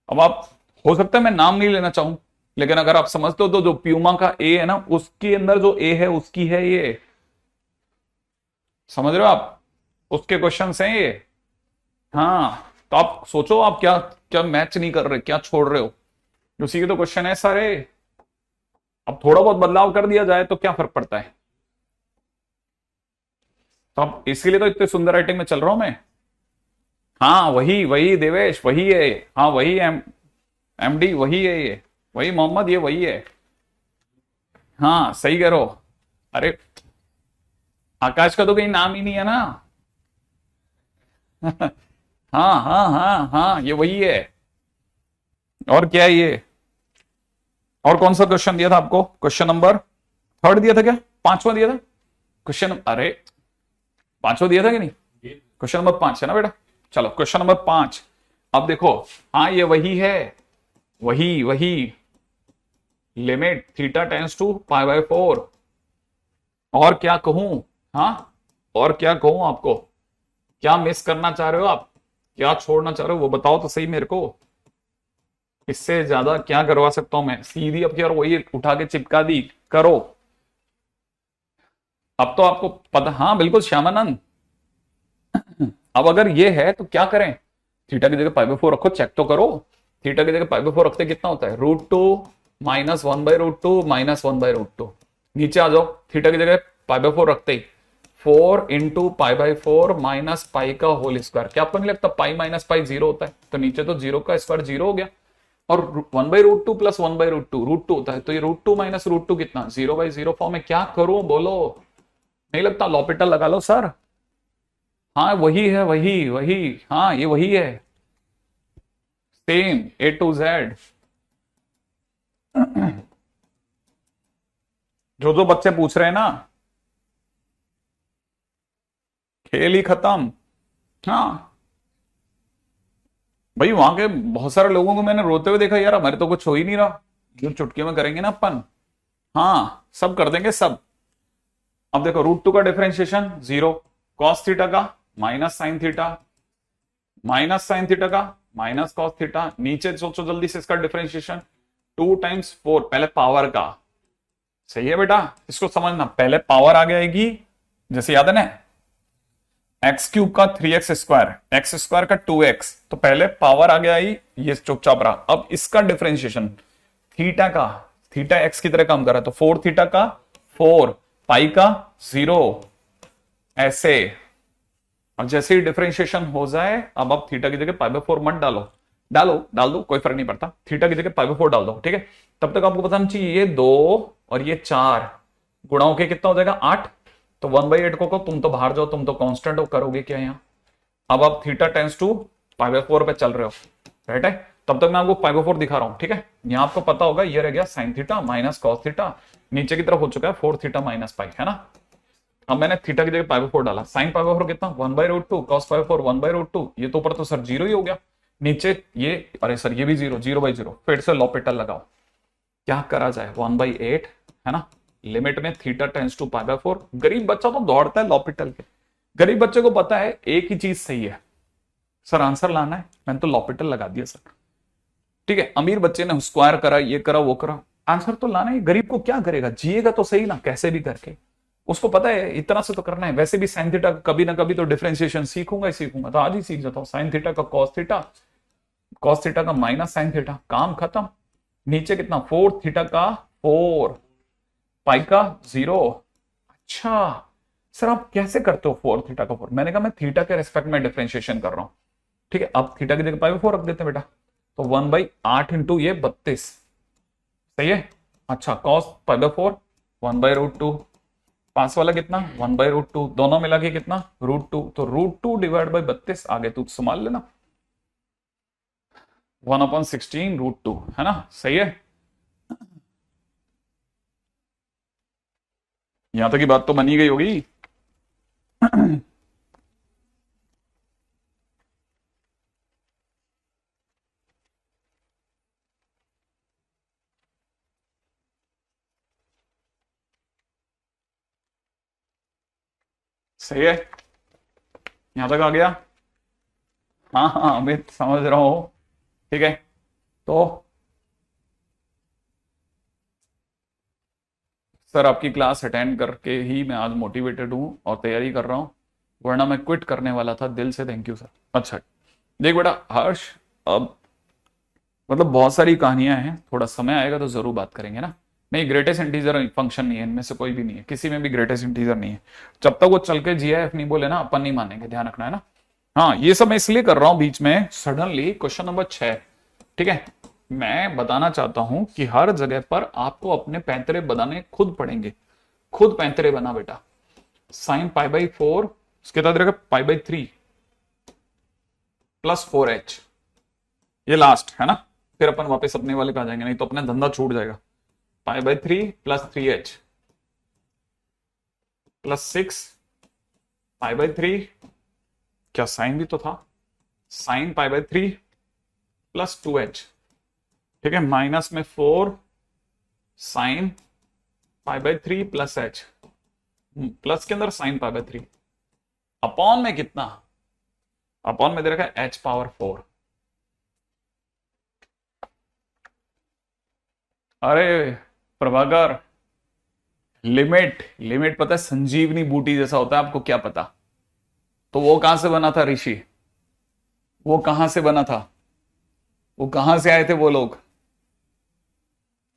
अब आप, हो सकता है मैं नाम नहीं लेना चाहूं, लेकिन अगर आप समझते हो तो जो प्यूमा का ए है ना, उसके अंदर जो ए है उसकी है ये, समझ रहे हो आप, उसके क्वेश्चन हैं ये। हाँ, तो आप सोचो आप क्या क्या मैच नहीं कर रहे, क्या छोड़ रहे हो, उसी के तो क्वेश्चन है सारे। अब थोड़ा बहुत बदलाव कर दिया जाए तो क्या फर्क पड़ता है, तो अब इसीलिए तो इतने सुंदर राइटिंग में चल रहा हूं मैं। हाँ वही वही देवेश वही है, हाँ वही एमडी वही है ये, वही मोहम्मद ये वही है। हाँ सही कह रहे हो। अरे आकाश का तो कहीं नाम ही नहीं है ना। हाँ हाँ हाँ हाँ ये वही है। और क्या है ये, और कौन सा क्वेश्चन दिया था आपको, क्वेश्चन नंबर थर्ड दिया था क्या, पांचवा दिया था क्वेश्चन, अरे पांचवा दिया था कि नहीं, क्वेश्चन नंबर 5 है ना बेटा। चलो क्वेश्चन नंबर 5, अब देखो, हाँ ये वही है, वही वही, लिमिट थीटा टेंस टू π/4। और क्या कहूं, हाँ और क्या कहूं आपको, क्या मिस करना चाह रहे हो आप, क्या छोड़ना चाह रहे हो वो बताओ तो सही मेरे को, इससे ज्यादा क्या करवा सकता हूं मैं, सीधी अब की और वही उठा के चिपका दी, करो। अब तो आपको पता, हाँ बिल्कुल श्यामानंद। अब अगर ये है तो क्या करें, थीटा की जगह π/4 रखो, चेक तो करो, थीटा की जगह π/4 रखते कितना होता है, √2 - 1/√2 - 1/√2। नीचे आ जाओ, थीटा की जगह π/4 रखते ही 4 इंटू π/4 माइनस पाई का होल स्क्वायर, क्या आपको नहीं लगता पाई माइनस पाई 0 होता है, तो नीचे तो 0 का स्क्वायर 0 हो गया, और 1/√2 + 1/√2 √2 होता है, तो ये √2 - √2 कितना, 0/0 फॉर्म में, क्या करूं बोलो, नहीं लगता लॉपिटल लगा लो सर। हाँ वही है वही वही, हाँ ये वही है, सेम A to Z। जो जो बच्चे पूछ रहे हैं ना, खेल ही खत्म। हाँ भाई, वहां के बहुत सारे लोगों को मैंने रोते हुए देखा, यार हमारे तो कुछ हो ही नहीं रहा, जो चुटकी में करेंगे ना अपन, हाँ सब कर देंगे सब। अब देखो √2 का डिफरेंशिएशन 0, कॉस थीटा का minus sine theta, minus sine theta का माइनस कॉस थीटा, नीचे सोचो जल्दी से इसका डिफरेंशिएशन 2 × 4, पहले पावर का, सही है बेटा, इसको समझना, पहले पावर आगे आएगी, जैसे याद है ना x³ का 3x², x² का 2x, तो पहले पावर आगे आई, ये चुपचाप रहा। अब इसका डिफरेंशिएशन थीटा का, थीटा x की तरह काम कर रहा है, तो 4 थीटा का 4, पाई का 0, ऐसे। अब जैसे ही डिफरेंशिएशन हो जाए, अब आप थीटा की जगह π/4 मत डालो, डाल दो कोई फर्क नहीं पड़ता, थीटा की जगह π/4 डाल दो, ठीक है। तब तक आपको पता नहीं चाहिए ये 2 और ये 4 गुणा होके कितना हो जाएगा 8, तो 1/8 को तुम तो बाहर जाओ, तुम तो कांस्टेंट हो, करोगे क्या यहाँ। अब आप थीटा टेंस टू π/4 पे चल रहे हो, राइट है, तब तक मैं आपको π/4 दिखा रहा हूं, ठीक है। यहाँ आपको पता होगा ये रह गया sine theta minus cos theta, नीचे की तरफ हो चुका है 4 थीटा माइनस पाई, है ना। अब मैंने थीटा की जगह π/4 डाला, साइन π/4 कितना 1/√2, कॉस π/4 1/√2, ये तो ऊपर तो सर 0 ही हो गया, नीचे ये, अरे सर ये भी 0, 0/0, फिर से लॉपिटल लगाओ, क्या करा जाए 1/8, है ना, लिमिट में थीटा टेंस टू π/4। गरीब बच्चा तो दौड़ता है लॉपिटल के, गरीब बच्चे को पता है एक ही चीज सही है, सर आंसर लाना है, मैंने तो लॉपिटल लगा दिया सर, ठीक है। अमीर बच्चे ने स्क्वायर करा, ये करा वो करा, आंसर तो लाना है, गरीब को क्या करेगा, जिएगा तो सही ना कैसे भी करके, उसको पता है इतना से तो करना है, वैसे भी साइन थीटा कभी ना कभी तो डिफरेंशिएशन सीखूंगा ही सीखूंगा, तो आज ही सीख जाता हूं, साइन थीटा का कॉस थीटा, कॉस थीटा का माइनस साइन थीटा, काम खत्म। नीचे कितना 4 थीटा का 4, पाई का 0, अच्छा सर आप कैसे करते हो 4 थीटा का 4? मैंने कहा मैं थीटा के रेस्पेक्ट में डिफरेंशिएशन कर रहा हूं। ठीक है, अब थीटा की जगह पाई बाई 4 रख देते हैं बेटा, तो 1/8 इंटू ये 32, सही है। अच्छा, कॉस पाई बाई 4 1/√2, पास वाला कितना 1/√2, दोनों मिला के कितना √2, तो √2 डिवाइड बाई 32, आगे तू संभाल लेना, 1/16 √2, है ना, सही है। यहां तक की बात तो बनी गई होगी। सही है, यहां तक आ गया। हाँ हाँ अमित समझ रहा हूं। ठीक है, तो सर आपकी क्लास अटेंड करके ही मैं आज मोटिवेटेड हूं और तैयारी कर रहा हूं, वरना मैं क्विट करने वाला था। दिल से थैंक यू सर। अच्छा देख बेटा हर्ष, अब मतलब बहुत सारी कहानियां हैं, थोड़ा समय आएगा तो जरूर बात करेंगे ना। नहीं, ग्रेटेस्ट इंटीजर फंक्शन नहीं है, इनमें से कोई भी नहीं है, किसी में भी ग्रेटेस्ट इंटीजर नहीं है। जब तक वो चल के जीआईएफ नहीं बोले ना, अपन नहीं मानेंगे, ध्यान रखना है ना। हाँ, ये सब मैं इसलिए कर रहा हूं बीच में सडनली। क्वेश्चन नंबर 6, ठीक है, मैं बताना चाहता हूं कि हर जगह पर आपको अपने पैंतरे बनाने खुद पड़ेंगे। खुद पैंतरे बना बेटा। साइन पाई/4, उसके बाद रहेगा पाई/3 प्लस 4h, ये लास्ट है ना, फिर अपन वापस अपने वाले पे आ जाएंगे, नहीं तो अपना धंधा छूट जाएगा। पाई/3 प्लस 3h प्लस 6 पाई/3, क्या साइन भी तो था, साइन पाई/3 प्लस 2h, ठीक है, माइनस में 4 साइन पाई/3 प्लस h, प्लस के अंदर साइन पाई/3, अपॉन में कितना, अपॉन में दे रखा है h⁴। अरे प्रभाकर, लिमिट लिमिट पता है संजीवनी बूटी जैसा होता है, आपको क्या पता। तो वो कहां से बना था ऋषि, वो कहां से बना था, वो कहां से आए थे वो लोग,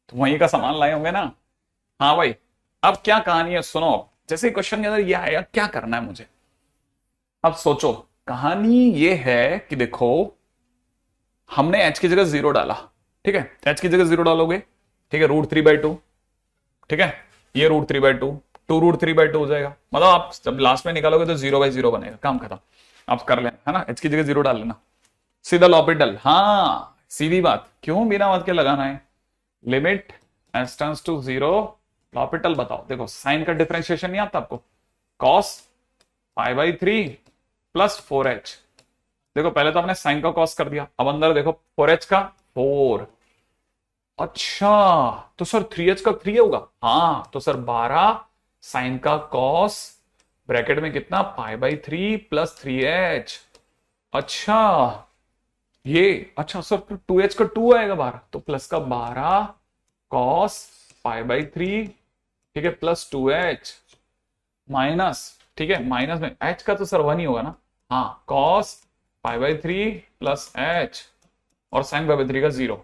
तो वहीं का सामान लाए होंगे ना। हाँ भाई, अब क्या कहानी है सुनो। जैसे क्वेश्चन के अंदर ये आएगा क्या करना है मुझे, अब सोचो। कहानी ये है कि देखो, हमने h की जगह 0 डाला, ठीक है, h की जगह 0 डालोगे, ठीक है, √3/2, ठीक है, ये √3/2, 2√3/2 हो जाएगा। मतलब आप जब लास्ट में निकालोगे तो 0/0 बनेगा, काम खत्म। आप कर लेना, है ना, h की जगह 0 डाल लेना, सीधा लॉपिटल। हाँ सीधी बात, क्यों बिना बात के लगाना है। Limit s tends to 0, L'Hopital बताओ। देखो साइन का डिफरेंशिएशन नहीं आता आपको, cos पाई/3 प्लस 4h। देखो पहले तो हमने साइन का कॉस कर दिया, अब अंदर देखो 4h का 4। अच्छा, तो सर 3h का 3 होगा, हाँ तो सर 12 साइन का कॉस ब्रैकेट में कितना पाई/3 प्लस 3h। अच्छा ये, अच्छा सर फिर 2h का 2 आएगा 12, तो प्लस का 12 कॉस पाई/3, ठीक है, प्लस 2h माइनस, ठीक है, माइनस में h का तो सर 1 ही होगा ना, हाँ कॉस पाई/3 प्लस h और साइन पाई/3 का 0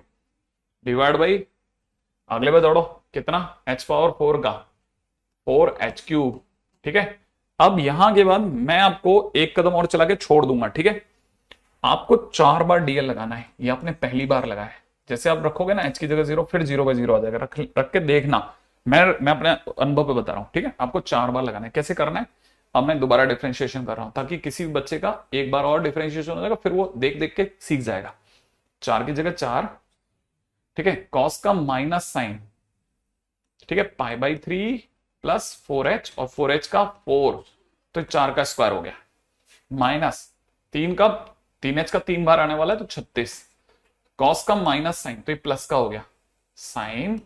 डिवाइड बाई, अगले पे दौड़ो, कितना h⁴ का 4h³, ठीक है। अब यहां के बाद मैं आपको एक कदम और चला के छोड़ दूंगा, ठीक है। आपको 4 बार डीएल लगाना है, ये आपने पहली बार लगाया है। जैसे आप रखोगे ना h की जगह 0, फिर 0/0 आ जाएगा, रख के देखना। मैं अपने अनुभव पे बता रहा हूं, ठीक है। आपको 4 बार लगाना है। कैसे करना है, अब मैं दोबारा डिफरेंशिएशन कर रहा हूं ताकि किसी भी बच्चे का एक बार और डिफरेंशिएशन हो जाएगा, फिर वो देख देख के सीख जाएगा। 4 की जगह 4, ठीक है, कॉस का माइनस साइन, ठीक है, पाई/3 प्लस 4h और 4h का 4, तो 4 का स्क्वायर हो गया, माइनस 3 का 3h का 3 बार आने वाला है तो 36, कॉस का माइनस साइन, तो ये प्लस का हो गया, साइन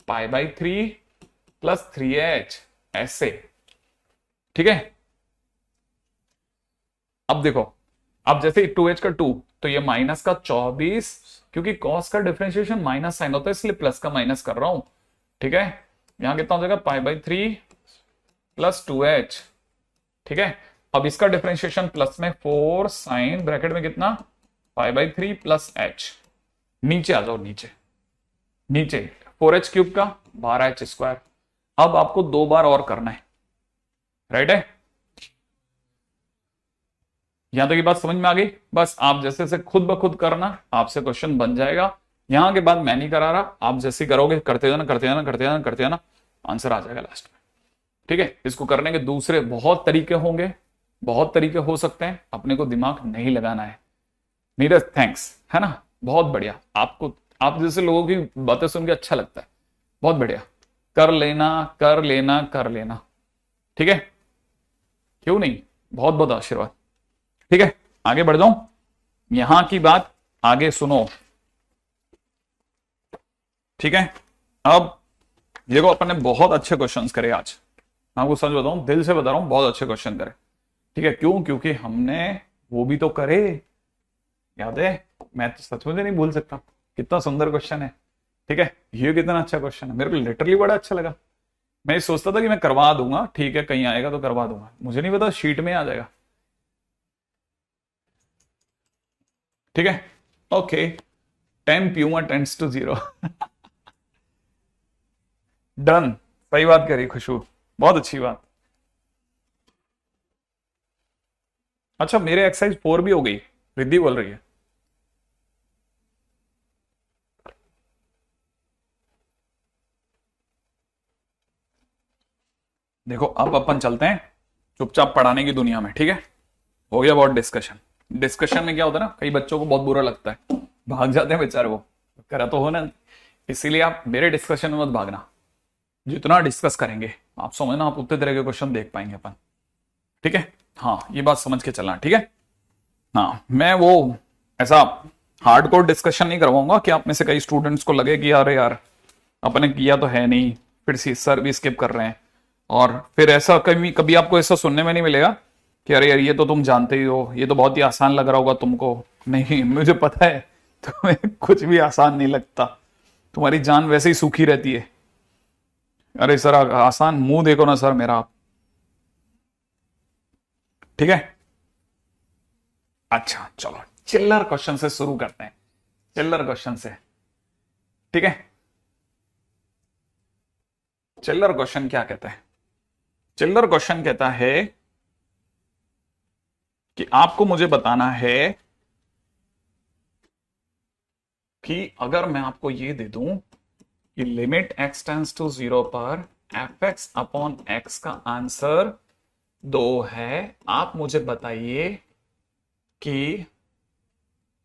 पाई/3 प्लस 3h, ऐसे, ठीक है। अब देखो, अब जैसे 2h का 2, तो ये माइनस का 24, क्योंकि कॉस का डिफरेंशिएशन माइनस साइन होता है, इसलिए प्लस का माइनस कर रहा हूं, ठीक है। यहां कितना हो जाएगा पाई/3 प्लस 2h, ठीक है। अब इसका डिफरेंशिएशन प्लस में 4 साइन ब्रैकेट में कितना पाई/3 प्लस h, नीचे आ जाओ, नीचे नीचे 4h³ का 12h²। अब आपको 2 बार और करना है, राइट है? यहां तक की बात समझ में आ गई? बस आप जैसे जैसे खुद ब खुद करना, आपसे क्वेश्चन बन जाएगा। यहां के बाद मैं नहीं करा रहा, आप जैसे करोगे, करते जाना करते जाना करते जाना करते जाना, आंसर आ जाएगा लास्ट में। ठीक है? इसको करने के दूसरे बहुत तरीके होंगे, बहुत तरीके हो सकते हैं, अपने को दिमाग नहीं लगाना है। नीरज थैंक्स, है ना? बहुत बढ़िया। आपको, आप जैसे लोगों की बातें सुन के अच्छा लगता है, बहुत बढ़िया। कर लेना कर लेना कर लेना, ठीक है? क्यों नहीं, बहुत बहुत आशीर्वाद। ठीक है, आगे बढ़ जाऊं। यहां की बात आगे सुनो, ठीक है? अब देखो, अपन ने बहुत अच्छे क्वेश्चंस करे आज, मैं आपको सच बताऊं, दिल से बता रहा हूं, बहुत अच्छे क्वेश्चन करे। ठीक है? क्यों? क्योंकि हमने वो भी तो करे, याद है? मैं तो सच में नहीं भूल सकता, कितना सुंदर क्वेश्चन है। ठीक है? ये कितना अच्छा क्वेश्चन है, मेरे को लिटरली बड़ा अच्छा लगा। मैं ये सोचता था कि मैं करवा दूंगा, ठीक है, कहीं आएगा तो करवा दूंगा, मुझे नहीं पता शीट में आ जाएगा। ठीक है? ओके, 10 प्यूमा टेंड्स टू 0। डन, सही बात करी खुशबू, बहुत अच्छी बात। अच्छा, मेरे एक्सरसाइज 4 भी हो गई, रिद्धि बोल रही है। देखो, अब अपन चलते हैं चुपचाप पढ़ाने की दुनिया में। ठीक है? हो गया बहुत डिस्कशन। डिस्कशन में क्या होता है ना, कई बच्चों को बहुत बुरा लगता है, भाग जाते हैं बेचारे, वो करा तो हो ना। इसीलिए आप मेरे डिस्कशन में मत भागना, जितना डिस्कस करेंगे आप समझना, आप उतने तरह के क्वेश्चन देख पाएंगे अपन। ठीक है? हाँ, ये बात समझ के चलना, ठीक है? हाँ, मैं वो ऐसा हार्डकोर डिस्कशन नहीं करवाऊंगा कि आप में से कई स्टूडेंट्स को लगे कि यार यार अपने किया तो है नहीं, फिर सी सर भी स्किप कर रहे हैं, और फिर ऐसा कभी कभी आपको ऐसा सुनने में नहीं मिलेगा कि अरे यार ये तो तुम जानते ही हो, ये तो बहुत ही आसान लग रहा होगा तुमको। नहीं, मुझे पता है तुम्हें कुछ भी आसान नहीं लगता, तुम्हारी जान वैसे ही सूखी रहती है। अरे सर आसान, मुंह देखो ना सर मेरा आप। ठीक है? अच्छा चलो, चिल्लर क्वेश्चन से शुरू करते हैं, चिल्लर क्वेश्चन से। ठीक है? चिल्लर क्वेश्चन क्या कहता है? चिल्लर क्वेश्चन कहता है कि आपको मुझे बताना है कि अगर मैं आपको ये दे दूं कि लिमिट x टेंस टू 0 पर एफ एक्स अपॉन एक्स का आंसर 2 है, आप मुझे बताइए कि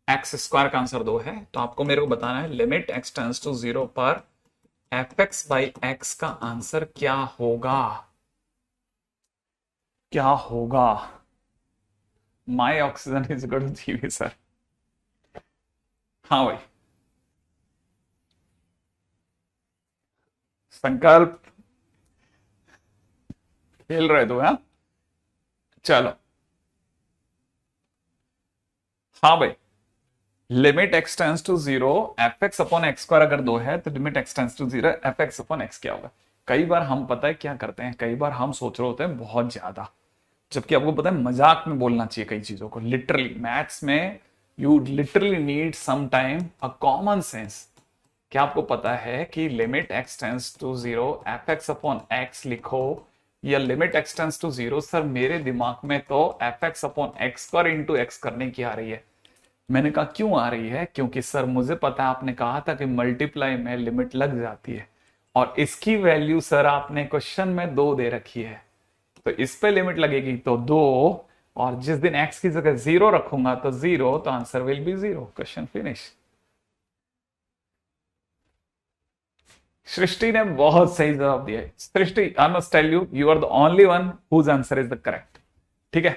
एक्स स्क्वायर का आंसर 2 है, तो आपको मेरे को बताना है लिमिट x टेंस टू 0 पर एफ एक्स बाई एक्स का आंसर क्या होगा। क्या होगा? माई ऑक्सीजन इज इक्वल टू जीवी सर। हाँ भाई, संकल्प खेल रहे तो, हाँ चलो। हाँ भाई, limit x tends to 0 f x upon x square अगर 2 है, तो limit x tends to 0 f x upon x क्या होगा? कई बार हम, पता है क्या करते हैं, कई बार हम सोच रहे होते हैं बहुत ज्यादा, जबकि आपको पता है मजाक में बोलना चाहिए कई चीजों को। लिटरली मैथ्स में you literally need some time a common sense. क्या आपको पता है कि limit x tends to 0 f x upon x लिखो, या limit x tends to 0, sir मेरे दिमाग में तो f x upon x square into x करने की आ रही है। मैंने कहा क्यों आ रही है? क्योंकि सर मुझे पता है, आपने कहा था कि मल्टीप्लाई में लिमिट लग जाती है, और इसकी वैल्यू सर आपने क्वेश्चन में 2 दे रखी है, तो इस पे लिमिट लगेगी तो 2, और जिस दिन x की जगह 0 रखूंगा तो 0, तो answer will be 0। Question finish. Srishti ने बहुत सही जवाब दिया है। Srishti, I must tell you, you are the only one whose answer is the correct. ठीक है?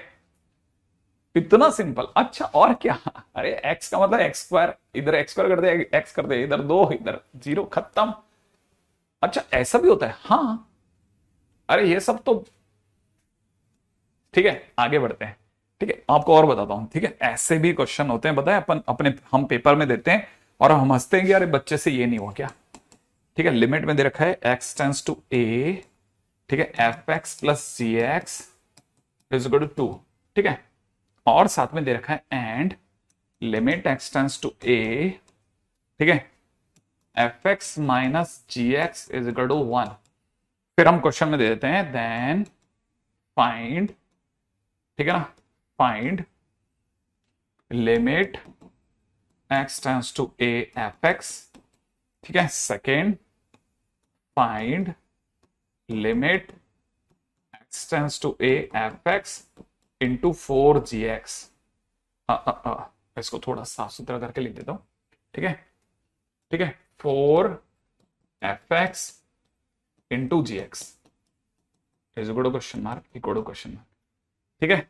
इतना सिंपल। अच्छा और क्या? अरे x का मतलब एक्स स्क्वायर, इधर एक्स स्क्वायर कर दे, एक्स कर दे, इधर 2, इधर 0, खत्म। अच्छा ऐसा भी होता है? हाँ, अरे ये सब तो ठीक है, आगे बढ़ते हैं। ठीक है, आपको और बताता हूं। ठीक है, ऐसे भी क्वेश्चन होते हैं, बताए अपन अपने हम पेपर में देते हैं, और हम हंसते हैं कि यार बच्चे से ये नहीं हुआ क्या। ठीक है, लिमिट में दे रखा है x टेंस टू a, ठीक है, f x plus g x is equal to 2। ठीक है, और साथ में दे रखा है and limit x tends to a, ठीक है, f x minus g x is equal to 1। फिर हम क्वेश्चन में दे देते हैं देन फाइंड, ठीक है ना, find limit x tends to a fx, ठीक है। Second, find limit x tends to a fx into 4gx। इसको थोड़ा साफ सुथरा करके लिख देता हूं, ठीक है, ठीक है। 4fx into gx is equal to question mark, equal to question mark, ठीक है।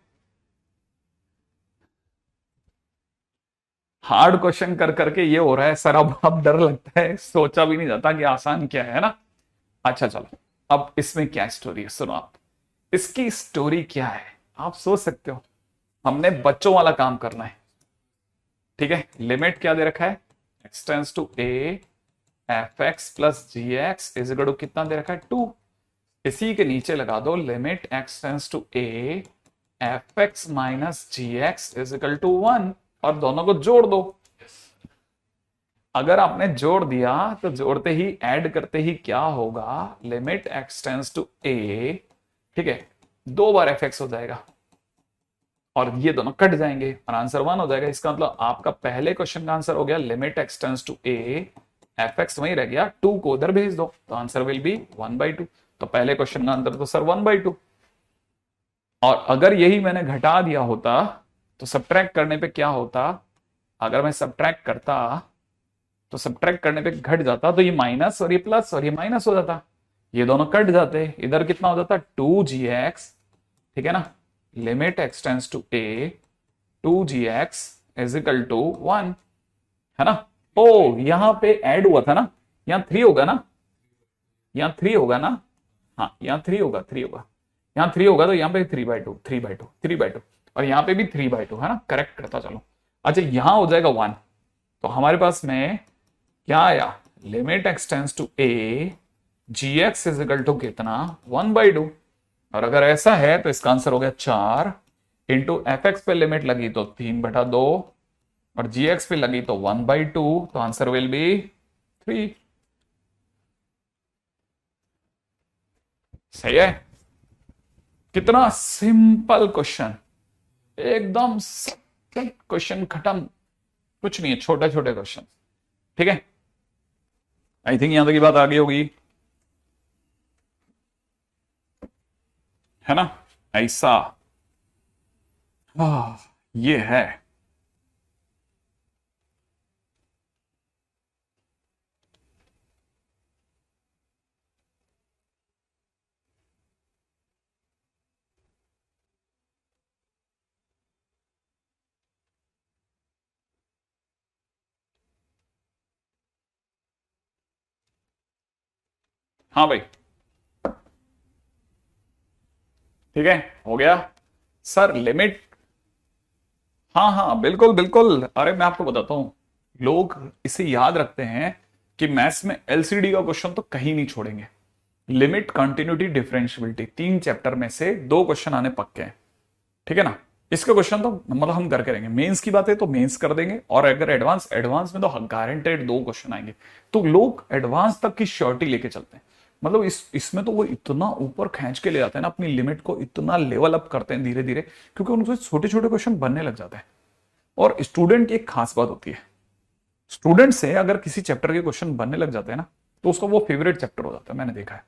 हार्ड क्वेश्चन कर करके ये हो रहा है सर, अब डर लगता है, सोचा भी नहीं जाता कि आसान क्या है ना। अच्छा चलो, अब इसमें क्या स्टोरी है सुनो आप। इसकी स्टोरी क्या है आप सोच सकते हो। हमने बच्चों वाला काम करना है, ठीक है। लिमिट क्या दे रखा है, x tends to a fx plus gx is equal to कितना दे रखा है 2। इसी के नीचे लगा दो limit x tends to a fx minus gx is equal to 1 और दोनों को जोड़ दो। अगर आपने जोड़ दिया तो जोड़ते ही ऐड करते ही क्या होगा, limit x tends to a, ठीक है, 2 बार fx हो जाएगा और ये दोनों कट जाएंगे और आंसर 1 हो जाएगा। इसका मतलब आपका पहले क्वेश्चन का आंसर हो गया limit x tends to a fx वहीं रह गया, 2 को उधर भेज दो तो आंसर विल बी 1/2। तो पहले क्वेश्चन का आंसर तो सर 1/2। और अगर यही मैंने घटा दिया होता तो सब्ट्रैक्ट करने पे क्या होता, अगर मैं सब्ट्रैक्ट करता तो सब्ट्रैक्ट करने पे घट जाता, तो ये माइनस और ये प्लस और ये माइनस हो जाता, ये दोनों कट जाते, इधर कितना हो जाता 2gx, ठीक है ना। Limit x tends to a 2gx is equal to 1, है ना। ओ यहां पे ऐड हुआ था ना, यहां 3 होगा ना, यहां 3 होगा ना, हाँ यहां 3 होगा, 3 होगा, यहां 3 होगा तो यहां पे 3/2 3/2 3/2 और यहां पे भी 3/2, है ना, करेक्ट करता चलो। अच्छा यहां हो जाएगा 1, तो हमारे पास में क्या आया, limit x tends to a gx is equal to कितना 1/2। और अगर ऐसा है तो इसका आंसर हो गया 4 इंटू fx पे लिमिट लगी तो 3/2 और gx पे लगी तो 1/2, तो आंसर विल बी 3। सही है, कितना सिंपल क्वेश्चन, एकदम क्वेश्चन खत्म, कुछ नहीं है, छोटे छोटे क्वेश्चन, ठीक है। आई थिंक यहां तक की बात आ गई होगी, है ना, ऐसा ये है। हाँ भाई, ठीक है, हो गया सर लिमिट। हाँ हाँ बिल्कुल बिल्कुल, अरे मैं आपको बताता हूं, लोग इसे याद रखते हैं कि मैथ्स में एलसीडी का क्वेश्चन तो कहीं नहीं छोड़ेंगे। लिमिट, कंटिन्यूटी, डिफरेंशियबिलिटी, 3 चैप्टर में से 2 क्वेश्चन आने पक्के हैं, ठीक है ना। इसका क्वेश्चन तो मतलब हम करके रहेंगे, मेंस की बात है तो मेंस कर देंगे, और अगर एडवांस एडवांस में तो गारंटेड 2 क्वेश्चन आएंगे। तो लोग एडवांस तक की श्योरिटी लेके चलते हैं, मतलब इसमें तो वो इतना ऊपर खींच के ले जाते हैं ना, अपनी लिमिट को इतना लेवल अप करते हैं धीरे धीरे, क्योंकि उनसे छोटे छोटे क्वेश्चन बनने लग जाते हैं। और स्टूडेंट की एक खास बात होती है, स्टूडेंट से अगर किसी चैप्टर के क्वेश्चन बनने लग जाते हैं ना, तो उसका वो फेवरेट चैप्टर हो जाता है, मैंने देखा है,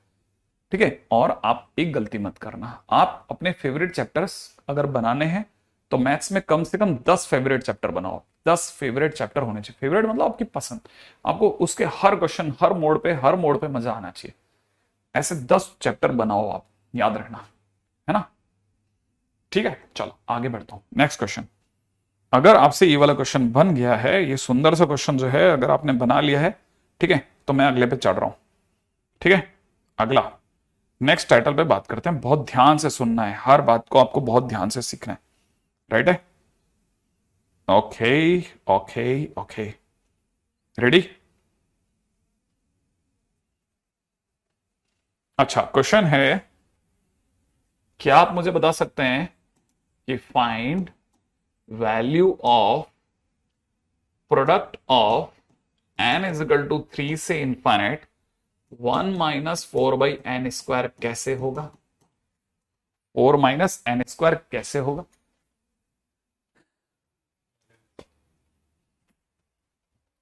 ठीक है। और आप एक गलती मत करना, आप अपने फेवरेट चैप्टर्स अगर बनाने हैं तो मैथ्स में कम से कम 10 फेवरेट चैप्टर बनाओ, 10 फेवरेट चैप्टर होने चाहिए। फेवरेट मतलब आपकी पसंद, आपको उसके हर क्वेश्चन हर मोड पे मजा आना चाहिए। ऐसे 10 चैप्टर बनाओ आप, याद रखना, है ना, ठीक है। चलो आगे बढ़ता हूं, नेक्स्ट क्वेश्चन। अगर आपसे ये वाला क्वेश्चन बन गया है, ये सुंदर सा क्वेश्चन जो है अगर आपने बना लिया है, ठीक है, तो मैं अगले पे चढ़ रहा हूं, ठीक है। अगला नेक्स्ट टाइटल पे बात करते हैं, बहुत ध्यान से सुनना है, हर बात को आपको बहुत ध्यान से सीखना है, राइट है। Okay okay okay, ready. अच्छा क्वेश्चन है, क्या आप मुझे बता सकते हैं कि find value of product of n is equal to 3 से इंफाइनाइट 1 - 4/n² कैसे होगा। 4 माइनस एन स्क्वायर कैसे होगा?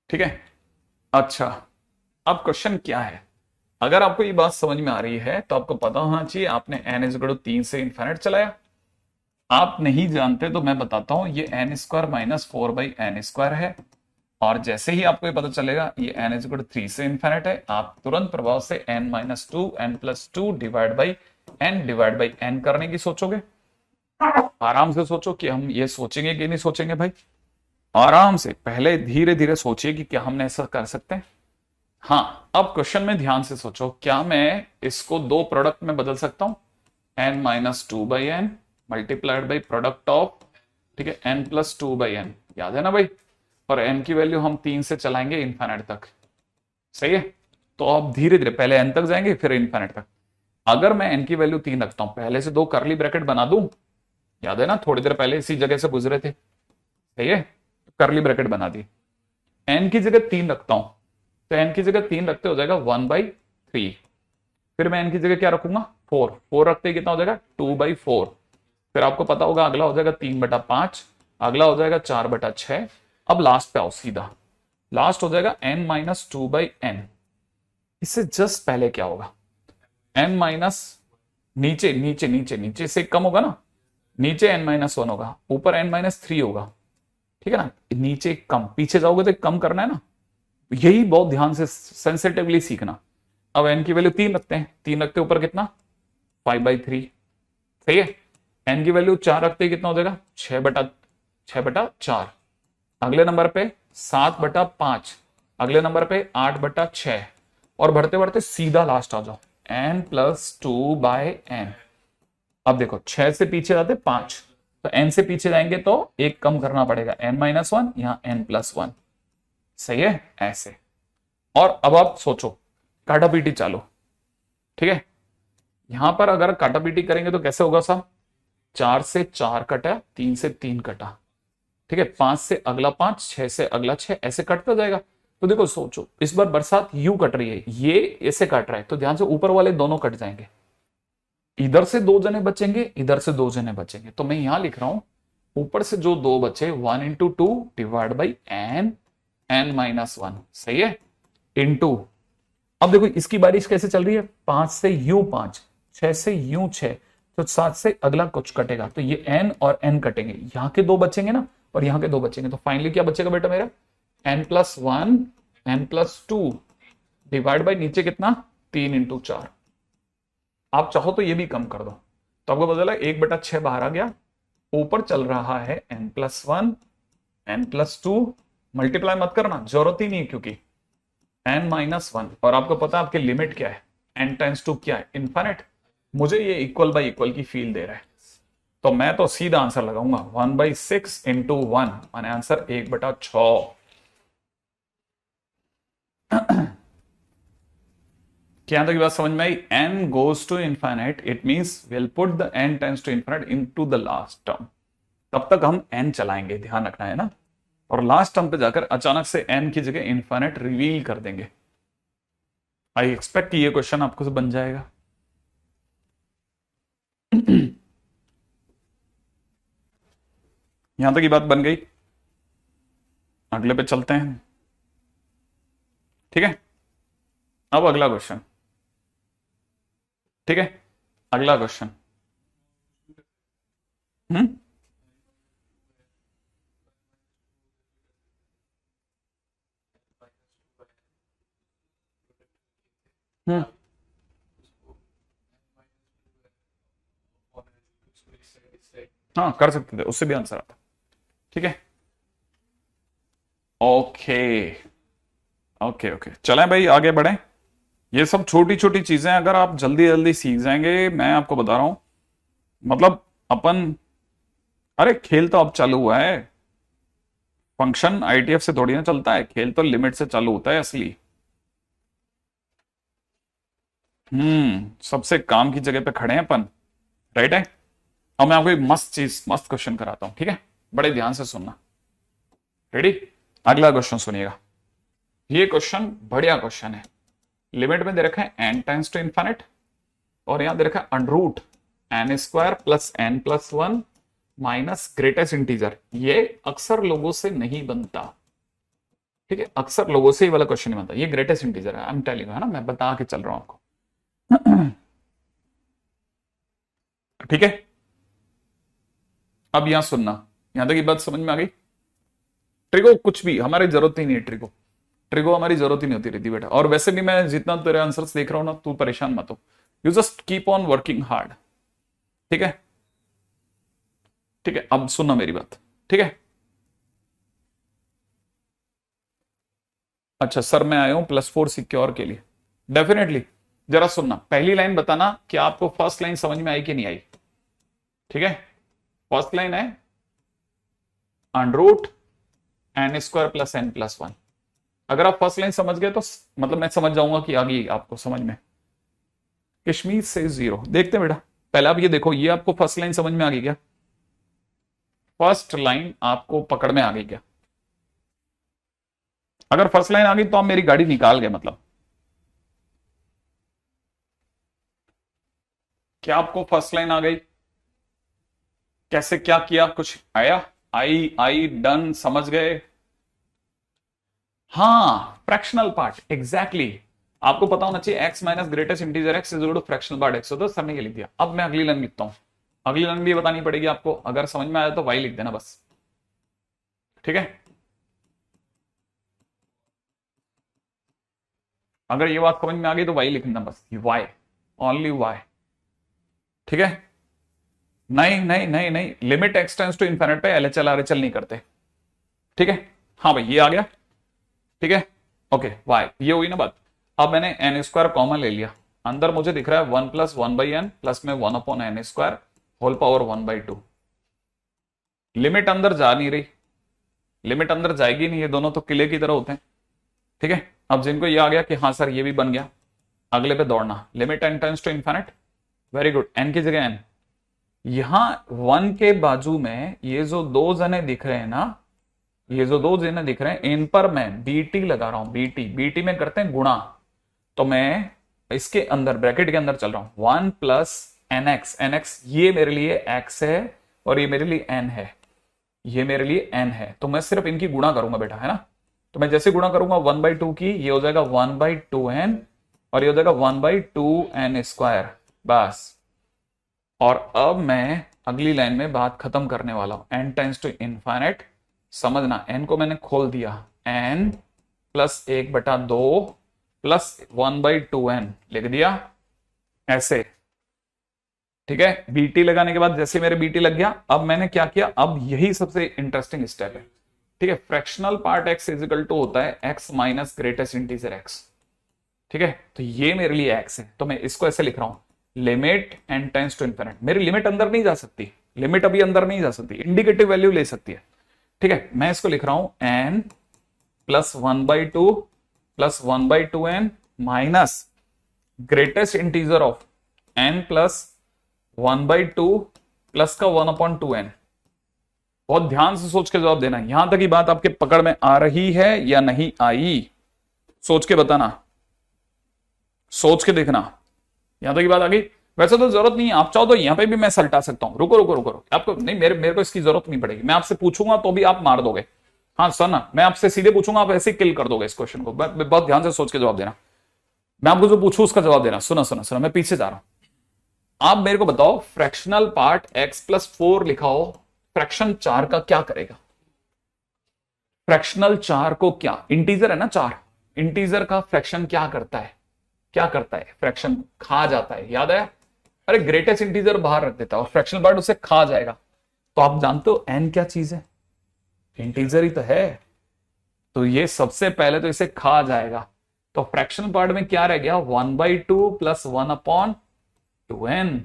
ठीक है। अच्छा, अब क्वेश्चन क्या है? अगर आपको ये बात समझ में आ रही है तो आपको पता होना चाहिए आपने एन इजगढ़ 3 से इन्फिनिट चलाया। आप नहीं जानते तो मैं बताता हूं, ये एन स्क्वायर माइनस 4/n² है। और जैसे ही आपको ये पता चलेगा ये n इजगढ़ 3 से इन्फिनिट है, आप तुरंत प्रभाव से n-2 n+2 divide by n करने की सोचोगे। आराम से सोचो कि हम ये सोचेंगे कि नहीं सोचेंगे भाई। आराम से पहले धीरे धीरे सोचिए कि क्या हमने ऐसा कर सकते हैं। हाँ, अब क्वेश्चन में ध्यान से सोचो, क्या मैं इसको दो प्रोडक्ट में बदल सकता हूं? n-2/n multiplied by product of, ठीक है, n+2/n, याद है ना भाई। और n की वैल्यू हम 3 से चलाएंगे इन्फिनिट तक, सही है। तो अब धीरे धीरे पहले n तक जाएंगे फिर इन्फिनिट तक। अगर मैं n की वैल्यू 3 रखता हूं, पहले से दो करली ब्रैकेट बना दूं, याद है ना, थोड़ी देर पहले इसी जगह से गुजरे थे, सही है। करली ब्रैकेट बना दी, n की जगह 3 रखता हूं, तो n की जगह 3 रखते हो जाएगा 1/3। फिर मैं n की जगह क्या रखूंगा? 4 रखते ही कितना हो जाएगा? 2/4। फिर आपको पता होगा अगला हो जाएगा 3/5, अगला हो जाएगा 4/6। अब लास्ट पे आओ सीधा, लास्ट हो जाएगा n-2/n। इससे जस्ट पहले क्या होगा? n माइनस, नीचे नीचे नीचे नीचे से कम होगा ना, नीचे n-1 होगा, ऊपर n-3 होगा, ठीक है ना। नीचे कम, पीछे जाओगे तो कम करना है ना, यही बहुत ध्यान से सेंसिटिवली सीखना। अब n की वैल्यू 3 रखते हैं, 3 रखते ऊपर कितना? 5/3, सही है। n की वैल्यू 4 रखते ही कितना हो जाएगा? 6/4। अगले नंबर पे 7/5, अगले नंबर पे 8/6, और बढ़ते बढ़ते सीधा लास्ट आ जाओ n+2/n। अब देखो 6 से पीछे जाते 5, तो n से पीछे जाएंगे तो एक कम करना पड़ेगा, n-1, यहां n+1, सही है ऐसे। और अब आप सोचो, काटापीटी चालो, ठीक है। यहां पर अगर काटापीटी करेंगे तो कैसे होगा साहब? 4 से 4 कटा, 3 से 3 कटा, ठीक है, 5 से अगला 5, 6 से अगला 6, ऐसे कटता जाएगा। तो देखो सोचो, इस बार बरसात यू कट रही है, ये ऐसे कट रहा है, तो ध्यान से ऊपर वाले दोनों कट जाएंगे, इधर से 2 जने बचेंगे, इधर से 2 जने बचेंगे। तो मैं यहां लिख रहा हूं, ऊपर से जो 2 बचे 1/2 डिवाइड बाई n-1, सही है, इंटू। अब देखो इसकी बारिश कैसे चल रही है, 5 से यू 5, 6 से यू 6, तो 7 से अगला कुछ कटेगा, तो ये n और n कटेंगे, यहां के 2 बचेंगे ना, और यहां के 2 बचेंगे, तो फाइनली क्या बचेगा बेटा मेरा? n+1 n+2 डिवाइड बाई नीचे कितना? 3/4। आप चाहो तो ये भी कम कर दो, तो आपको पता चला 1/6 बाहर आ गया, ऊपर चल रहा है n+1 n+2। मल्टीप्लाई मत करना, जरूरत ही नहीं है, क्योंकि n-1, और आपको पता है आपकी लिमिट क्या है, n-2 क्या है? इन्फिनिट। मुझे ये इक्वल बाई इक्वल की फील दे रहा है, तो मैं तो सीधा आंसर लगाऊंगा 1/6 इंटू 1, माने आंसर 1/6। क्या तक की बात समझ में आई? n goes to infinite, it means will put the n tends to infinite into the last term. तब तक हम n चलाएंगे, ध्यान रखना है ना, और लास्ट टर्म पे जाकर अचानक से n की जगह इन्फिनिट रिवील कर देंगे। आई एक्सपेक्ट कि ये क्वेश्चन आपको से बन जाएगा। यहां तक की बात बन गई, अगले पे चलते हैं, ठीक है। अब अगला क्वेश्चन, ठीक है, अगला क्वेश्चन। हम्म हम्म हाँ, कर सकते थे, उससे भी आंसर आता, ठीक है। ओके ओके ओके, चलें भाई आगे बढ़े। ये सब छोटी छोटी चीजें अगर आप जल्दी जल्दी सीख जाएंगे, मैं आपको बता रहा हूं, मतलब अपन, अरे खेल तो अब चालू हुआ है, फंक्शन आईटीएफ से थोड़ी ना चलता है, खेल तो लिमिट से चालू होता है असली। सबसे काम की जगह पे खड़े हैं अपन, राइट है। अब मैं आपको एक मस्त चीज, मस्त क्वेश्चन कराता हूं, ठीक है, बड़े ध्यान से सुनना, रेडी। अगला क्वेश्चन सुनिएगा, ये क्वेश्चन बढ़िया क्वेश्चन है। लिमिट में दे रखा है n टेंड्स टू इन्फिनिट, और यहां दे रखा है under root n square plus n plus one minus greatest integer. ये अक्सर लोगों से नहीं बनता, ठीक है, अक्सर लोगों से ये वाला क्वेश्चन नहीं बनता। ये ग्रेटेस्ट इंटीजर है, आई एम टेलिंग, है ना, मैं बता के चल रहा हूं आपको। ठीक है, अब यहां सुनना, यहां तक ये बात समझ में आ गई। ट्रिगो कुछ भी हमारी जरूरत ही नहीं है, ट्रिगो ट्रिगो हमारी जरूरत ही नहीं होती रहती बेटा। और वैसे भी मैं जितना तेरे आंसर्स देख रहा हूं ना, तू परेशान मत हो, you just keep on working hard. ठीक है, ठीक है, अब सुनना मेरी बात, ठीक है। अच्छा सर, मैं आया हूं +4 सिक्योर के लिए, डेफिनेटली। जरा सुनना, पहली लाइन बताना कि आपको फर्स्ट लाइन समझ में आई कि नहीं आई। ठीक है, फर्स्ट लाइन है under root n square plus n plus one. अगर आप फर्स्ट लाइन समझ गए तो मतलब मैं समझ जाऊंगा कि आ गई आपको समझ में। कश्मीर से 0 देखते हैं बेटा, पहले आप ये देखो, ये आपको फर्स्ट लाइन समझ में आ गई क्या? फर्स्ट लाइन आपको पकड़ में आ गई क्या? अगर फर्स्ट लाइन आ गई तो आप मेरी गाड़ी निकाल गए, मतलब क्या आपको फर्स्ट लाइन आ गई? कैसे क्या किया, कुछ आया? आई आई डन, समझ गए? हाँ, फ्रैक्शनल पार्ट, एग्जैक्टली आपको पता होना चाहिए x minus greatest integer x is equal to fractional part x, तो सबने ये लिख दिया। अब मैं अगली लाइन लिखता हूं, अगली लाइन भी बतानी पड़ेगी आपको, अगर समझ में आया तो वाई लिख देना बस। ठीक है, अगर ये बात समझ में आ गई तो वाई लिखना बस, वाई, ओनली वाई। ठीक है, नहीं नहीं नहीं नहीं, limit x tends to infinite पे एलएचएल आरएचएल नहीं करते। ठीक है, हाँ भाई ये आ गया। ठीक है, ओके, वाई ये हुई ना बात। अब मैंने एन स्क्वायर कॉमन ले लिया, अंदर मुझे दिख रहा है 1 प्लस 1/n प्लस में 1/n square whole power 1/2। Limit अंदर जा नहीं रही, लिमिट अंदर जाएगी नहीं, ये दोनों तो किले की तरह होते हैं। ठीक है, अब जिनको ये आ गया कि हाँ सर ये भी बन गया, अगले पे दौड़ना, limit n tends to infinite, very good, n की जगह एन। यहां 1 के बाजू में ये जो दो जने दिख रहे हैं ना, ये जो दो जने दिख रहे हैं, इन पर मैं बीटी लगा रहा हूं, बीटी, बीटी में करते हैं गुणा, तो मैं इसके अंदर ब्रैकेट के अंदर चल रहा हूं, 1 प्लस एनएक्स, एनएक्स ये मेरे लिए एक्स है और ये मेरे लिए एन है, ये मेरे लिए एन है, तो मैं सिर्फ इनकी गुणा करूंगा बेटा, है ना। तो मैं जैसे गुणा करूंगा 1/2 की, ये हो जाएगा 1/2n और ये हो जाएगा 1/2n स्क्वायर, बस। और अब मैं अगली लाइन में बात खत्म करने वाला हूं, n टेंड्स टू इनफाइनाइट, समझना, n को मैंने खोल दिया, n प्लस 1/2 प्लस 1/2n लिख दिया ऐसे। ठीक है, बीटी लगाने के बाद जैसे मेरे बीटी लग गया, अब मैंने क्या किया, अब यही सबसे इंटरेस्टिंग स्टेप है। ठीक है, fractional part x is equal to होता है x minus greatest integer x। ठीक है, तो ये मेरे लिए x है, तो मैं इसको ऐसे लिख रहा हूं, limit n tends to infinite. मेरी लिमिट अंदर नहीं जा सकती, लिमिट अभी अंदर नहीं जा सकती, इंडिकेटिव वैल्यू ले सकती है। ठीक है, मैं इसको लिख रहा हूं n plus 1/2 plus 1/2n minus greatest integer of n plus 1/2 plus का 1/2n। बहुत ध्यान से सोच के जवाब देना, यहां तक की बात आपके पकड़ में आ रही है या नहीं आई, सोच के बताना, सोच के देखना, यहां तक की बात आ गई। वैसे तो जरूरत नहीं है, आप चाहो तो यहां पे भी मैं सलटा सकता हूं, रुको रुको रुको रुको, आपको नहीं, मेरे को इसकी जरूरत नहीं पड़ेगी, मैं आपसे पूछूंगा तो भी आप मार दोगे। हाँ सर ना, मैं आपसे सीधे पूछूंगा, आप ऐसे किल कर दोगे इस क्वेश्चन को। बहुत ध्यान से सोच के जवाब देना, मैं आपको जो पूछूं उसका जवाब देना। सुना सुना सुना, मैं पीछे जा रहा हूं। आप मेरे को बताओ, फ्रैक्शनल पार्ट x+4 लिखा हो, फ्रैक्शन 4 का क्या करेगा? फ्रैक्शनल 4 को क्या, इंटीजर है ना 4, इंटीजर का फ्रैक्शन क्या करता है? क्या करता है? फ्रैक्शन खा जाता है, याद है? अरे ग्रेटेस्ट इंटीजर बाहर रख देता है और फ्रैक्शनल पार्ट उसे खा जाएगा। तो आप जानते हो n क्या चीज है? इंटीजर ही तो है, तो ये सबसे पहले तो इसे खा जाएगा। तो फ्रैक्शनल पार्ट में क्या रह गया? 1/2 प्लस 1/2n,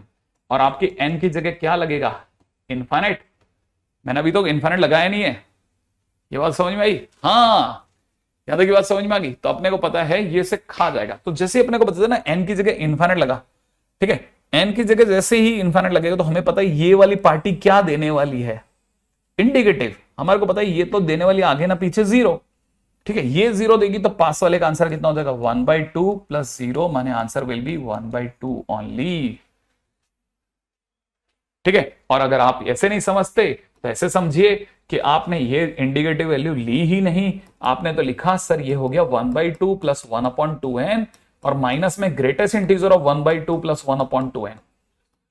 और आपकी n की जगह क्या लगेगा? इनफाइनाइट। मैंने अभी तो इनफाइनाइट लगाया नहीं है, ये बात समझ में आई? हाँ, यहां तक की बात समझ में आ गई। तो अपने को पता है ये इसे खा जाएगा, तो जैसे अपने को पता है ना n की जगह इनफाइनाइट लगा, ठीक है, n की जगह जैसे ही इनफाइनाइट लगेगा तो हमें पता है ये वाली पार्टी क्या देने वाली है, इंडिकेटिव। हमारे को पता है ये तो देने वाली आगे ना पीछे 0, ठीक है, ये 0 देगी तो पास वाले का आंसर कितना हो जाएगा? 1/2 प्लस 0, माने आंसर विल बी 1/2 ओनली। ठीक है। और अगर आप ऐसे नहीं समझते तो ऐसे समझिए कि आपने ये इंडिकेटिव वैल्यू ली ही नहीं, आपने तो लिखा सर ये हो गया 1/2 प्लस 1/2n, और माइनस में greatest integer of 1/2 plus 1/2n।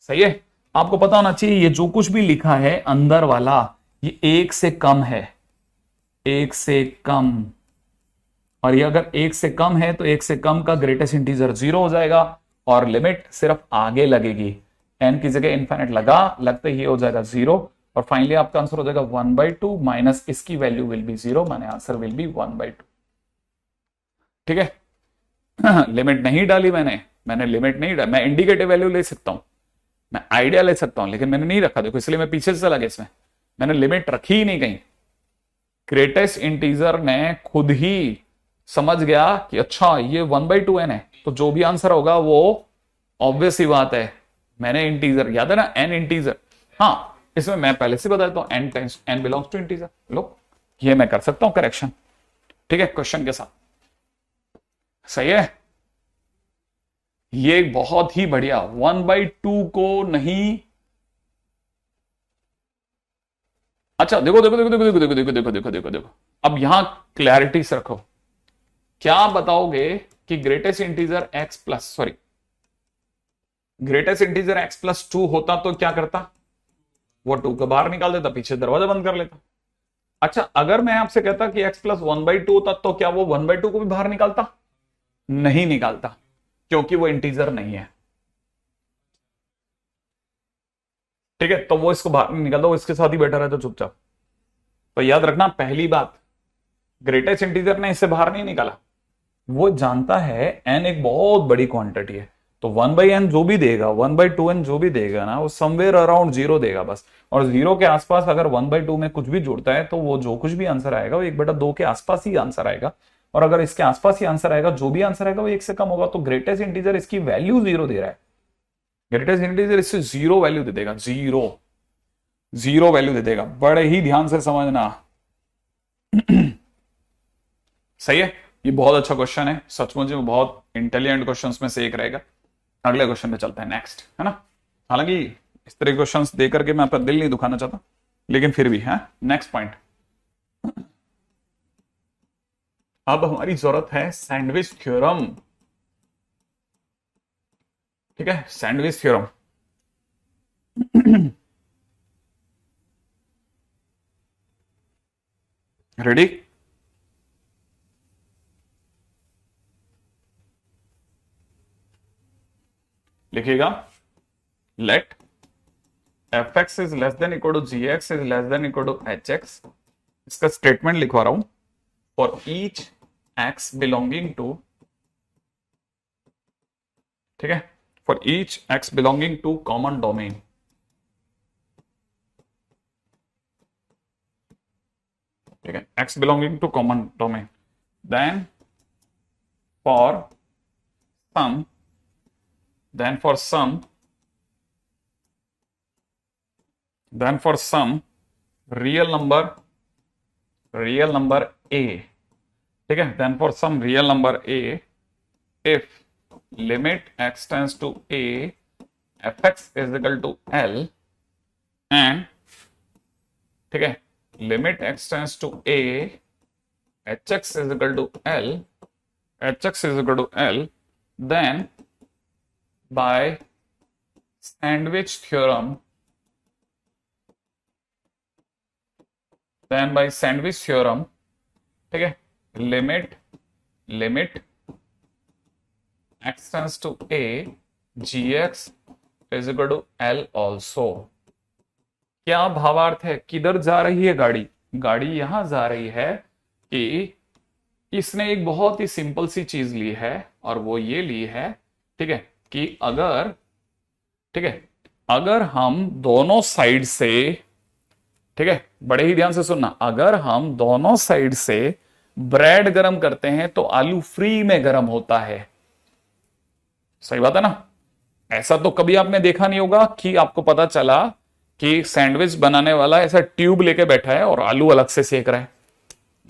सही है। आपको पता होना चाहिए ये जो कुछ भी लिखा है अंदर वाला ये एक से कम है, एक से कम, और ये अगर एक से कम है तो एक से कम का ग्रेटेस्ट इंटीजर 0 हो जाएगा, और लिमिट सिर्फ आगे लगेगी, n की जगह इनफाइनाइट लगा, लगते ही हो जाएगा 0, और फाइनली आपका आंसर हो जाएगा 1/2 माइनस इसकी वैल्यू विल बी 0, माने आंसर विल बी 1/2। ठीक है। लिमिट नहीं डाली मैंने लिमिट नहीं डाली, मैं इंडिकेटिव वैल्यू ले सकता हूं, मैं आइडिया ले सकता हूं, लेकिन मैंने नहीं रखा, देखो इसलिए मैं पीछे से चला गया इसमें, मैंने लिमिट रखी ही नहीं कहीं। ग्रेटेस्ट इंटीजर ने खुद ही समझ गया कि अच्छा ये 1/2n है, तो जो भी आंसर होगा वो ऑब्वियस ही बात है, मैंने इंटीजर, याद है ना n इंटीजर, हाँ इसमें मैं पहले से बता देता हूं n बिलोंग्स टू इंटीजर, लो ये मैं कर सकता हूं करेक्शन। ठीक है, क्वेश्चन के साथ। सही है, ये बहुत ही बढ़िया। 1/2 को नहीं, अच्छा देखो देखो देखो देखो देखो देखो देखो देखो देखो देखो देखो, अब यहां क्लैरिटी से रखो, क्या बताओगे कि greatest integer x plus sorry greatest integer x plus 2 होता तो क्या करता, वो 2 को बाहर निकाल देता, पीछे दरवाजा बंद कर लेता। अच्छा अगर मैं आपसे कहता कि x प्लस 1/2 होता तो क्या वो 1/2 को भी बाहर निकालता, नहीं निकालता, क्योंकि वो इंटीजर नहीं है। ठीक है, तो वो इसको बाहर नहीं निकालता, वो इसके साथ ही बैठा रहता चुपचाप। तो याद रखना पहली बात, ग्रेटेस्ट इंटीजर ने इसे बाहर नहीं निकाला, वो जानता है n एक बहुत बड़ी क्वांटिटी है, तो 1/n जो भी देगा, 1/2n जो भी देगा ना, वो समवेयर अराउंड 0 देगा बस, और 0 के आसपास अगर 1/2 में कुछ भी जुड़ता है तो वो जो कुछ भी आंसर आएगा वो 1/2 के आसपास ही आंसर आएगा, और अगर इसके आसपास ही आंसर आएगा, जो भी आंसर आएगा वो 1 से कम होगा, तो ग्रेटेस्ट इंटीजर इसकी वैल्यू 0 दे रहा है, ग्रेटेस्ट इंटीजर इससे 0 वैल्यू दे देगा, 0 वैल्यू दे देगा, बड़े ही ध्यान से समझना। सही है, ये बहुत अच्छा क्वेश्चन है, सचमुच में बहुत इंटेलिजेंट क्वेश्चंस में से एक रहेगा। अगले क्वेश्चन पे चलते हैं, नेक्स्ट, है ना। हालांकि इस तरह के क्वेश्चंस दे करके मैं आपका दिल नहीं दुखाना चाहता, लेकिन फिर भी है। नेक्स्ट पॉइंट, अब हमारी जरूरत है सैंडविच थ्योरम। ठीक है, सैंडविच थ्योरम। रेडी, लिखिएगा, let fx is less than equal to gx is less than equal to hx, इसका स्टेटमेंट लिखवा रहा हूं, for each x belonging to, ठीक है, for each x belonging to common domain, ठीक है, x belonging to common domain, then for some then for some real number a, ठीक है, then for some real number a, if limit x tends to a fx is equal to l, and ठीक है, limit x tends to a hx is equal to l, then by sandwich theorem, ठीक है, limit x tends to a gx is equal to l also। क्या भावार्थ है, किधर जा रही है गाड़ी, गाड़ी यहां जा रही है कि इसने एक बहुत ही सिंपल सी चीज ली है, और वो ये ली है, ठीक है, कि अगर, ठीक है, अगर हम दोनों साइड से, ठीक है, बड़े ही ध्यान से सुनना, अगर हम दोनों साइड से ब्रेड गरम करते हैं तो आलू फ्री में गरम होता है। सही बात है ना। ऐसा तो कभी आपने देखा नहीं होगा कि आपको पता चला कि सैंडविच बनाने वाला ऐसा ट्यूब लेके बैठा है और आलू अलग से सेक रहा है,